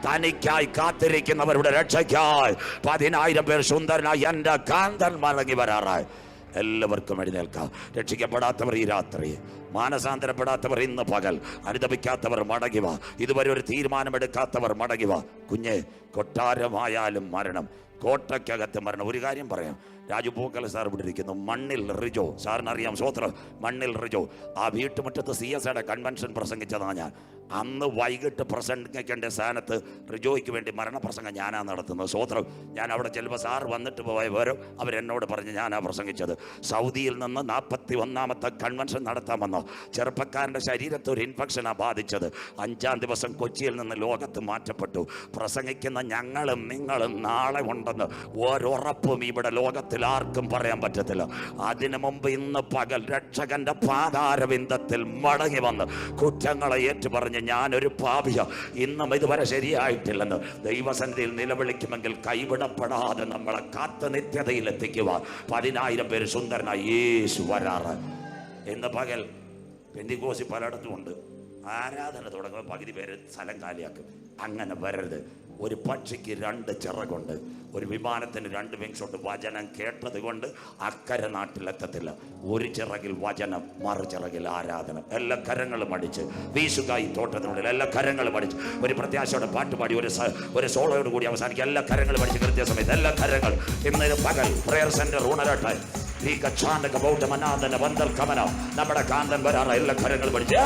തനിക്കായി കാത്തിരിക്കുന്നവരുടെ രക്ഷയ്ക്കായി 10,000 പേർ സുന്ദരനായി എൻ്റെ കാന്തൻ മടങ്ങി വരാറായി. എല്ലാവർക്കും എഴുന്നേൽക്കാം. രക്ഷിക്കപ്പെടാത്തവർ ഈ രാത്രി, മാനസാന്തരപ്പെടാത്തവർ ഇന്ന് പകൽ, അനുദപിക്കാത്തവർ മടങ്ങിവ, ഇതുവരെ ഒരു തീരുമാനമെടുക്കാത്തവർ മടങ്ങിവ. കുഞ്ഞെ, കൊട്ടാരമായാലും മരണം, കോട്ടയ്ക്കകത്ത് മരണം. ഒരു കാര്യം പറയാം, രാജു പൂക്കൽ സാർ ഇവിടെ ഇരിക്കുന്നു. മണ്ണിൽ റിജോ സാറിനറിയാം, സ്വോത്രം. മണ്ണിൽ റിജോ ആ വീട്ടുമുറ്റത്ത് CSIയുടെ കൺവെൻഷൻ പ്രസംഗിച്ചതാണ് ഞാൻ. അന്ന് വൈകിട്ട് പ്രസംഗിക്കേണ്ട സ്ഥാനത്ത് റിജോയ്ക്ക് വേണ്ടി മരണപ്രസംഗം ഞാനാണ് നടത്തുന്നത്. സ്വോത്രം. ഞാൻ അവിടെ ചെല്ലുമ്പോൾ സാർ വന്നിട്ട് പോയ വിവരം അവരെന്നോട് പറഞ്ഞ് ഞാനാ പ്രസംഗിച്ചത്. സൗദിയിൽ നിന്ന് 41ാമത്തെ കൺവെൻഷൻ നടത്താമെന്നോ. ചെറുപ്പക്കാരൻ്റെ ശരീരത്ത് ഒരു ഇൻഫെക്ഷനാണ് ബാധിച്ചത്. 5-ാം ദിവസം കൊച്ചിയിൽ നിന്ന് ലോകത്ത് മാറ്റപ്പെട്ടു. പ്രസംഗിക്കുന്ന ഞങ്ങളും നിങ്ങളും നാളെ ഉണ്ടെന്ന് ഒരുറപ്പും ഇവിടെ ലോകത്തിൽ ആർക്കും പറയാൻ പറ്റത്തില്ല. അതിനു മുമ്പ് ഇന്ന് പകൽ രക്ഷകന്റെ പാതാരവിന്ദത്തിൽ മടങ്ങി വന്ന് കുറ്റങ്ങളെ ഏറ്റുപറഞ്ഞ് ഞാനൊരു പാപിയ, ഇന്നും ഇതുവരെ ശരിയായിട്ടില്ലെന്ന് ദൈവസന്നിധിയിൽ നിലവിളിക്കുമെങ്കിൽ കൈവിടപ്പെടാതെ നമ്മളെ കാത്ത് നിത്യതയിൽ എത്തിക്കുക. 10,000 പേര് സുന്ദരനായി യേശു വരാറ്. ഇന്ന് പകൽ പെന്തിക്കോസി പലയിടത്തും ഉണ്ട്. ആരാധന തുടങ്ങുമ്പോൾ പകുതി പേര് സ്ഥലം കാലിയാക്കും. അങ്ങനെ വരരുത്. ഒരു പക്ഷിക്ക് 2 ചിറകുണ്ട്, ഒരു വിമാനത്തിന് 2 വിങ്സുണ്ട്. വചനം കേട്ടത് കൊണ്ട് അക്കരെ നാട്ടിലെത്തത്തില്ല. ഒരു ചിറകിൽ വചനം, മറു ചിറകിൽ ആരാധന. എല്ലാ കരങ്ങളും അടിച്ച് വീശുക ഈ തോട്ടത്തിനുള്ളിൽ. എല്ലാ കരങ്ങളും അടിച്ച് ഒരു പ്രത്യാശയോടെ പാട്ടുപാടി ഒരു സോളോയോട് കൂടി അവസാനിക്കുക. എല്ലാ കരങ്ങളും അടിച്ച് കൃത്യസമയത്ത് എല്ലാ കരങ്ങൾ ഇന്ന് പകൽ പ്രയർ സെന്റർ ഉണരട്ടെ. ഈ കച്ചാന്റെ ബൗദ്ധ മനാദന വന്തൽ കമന നമ്മുടെ കാന്തൻ വരാറ. എല്ലാ കരങ്ങളും അടിച്ച്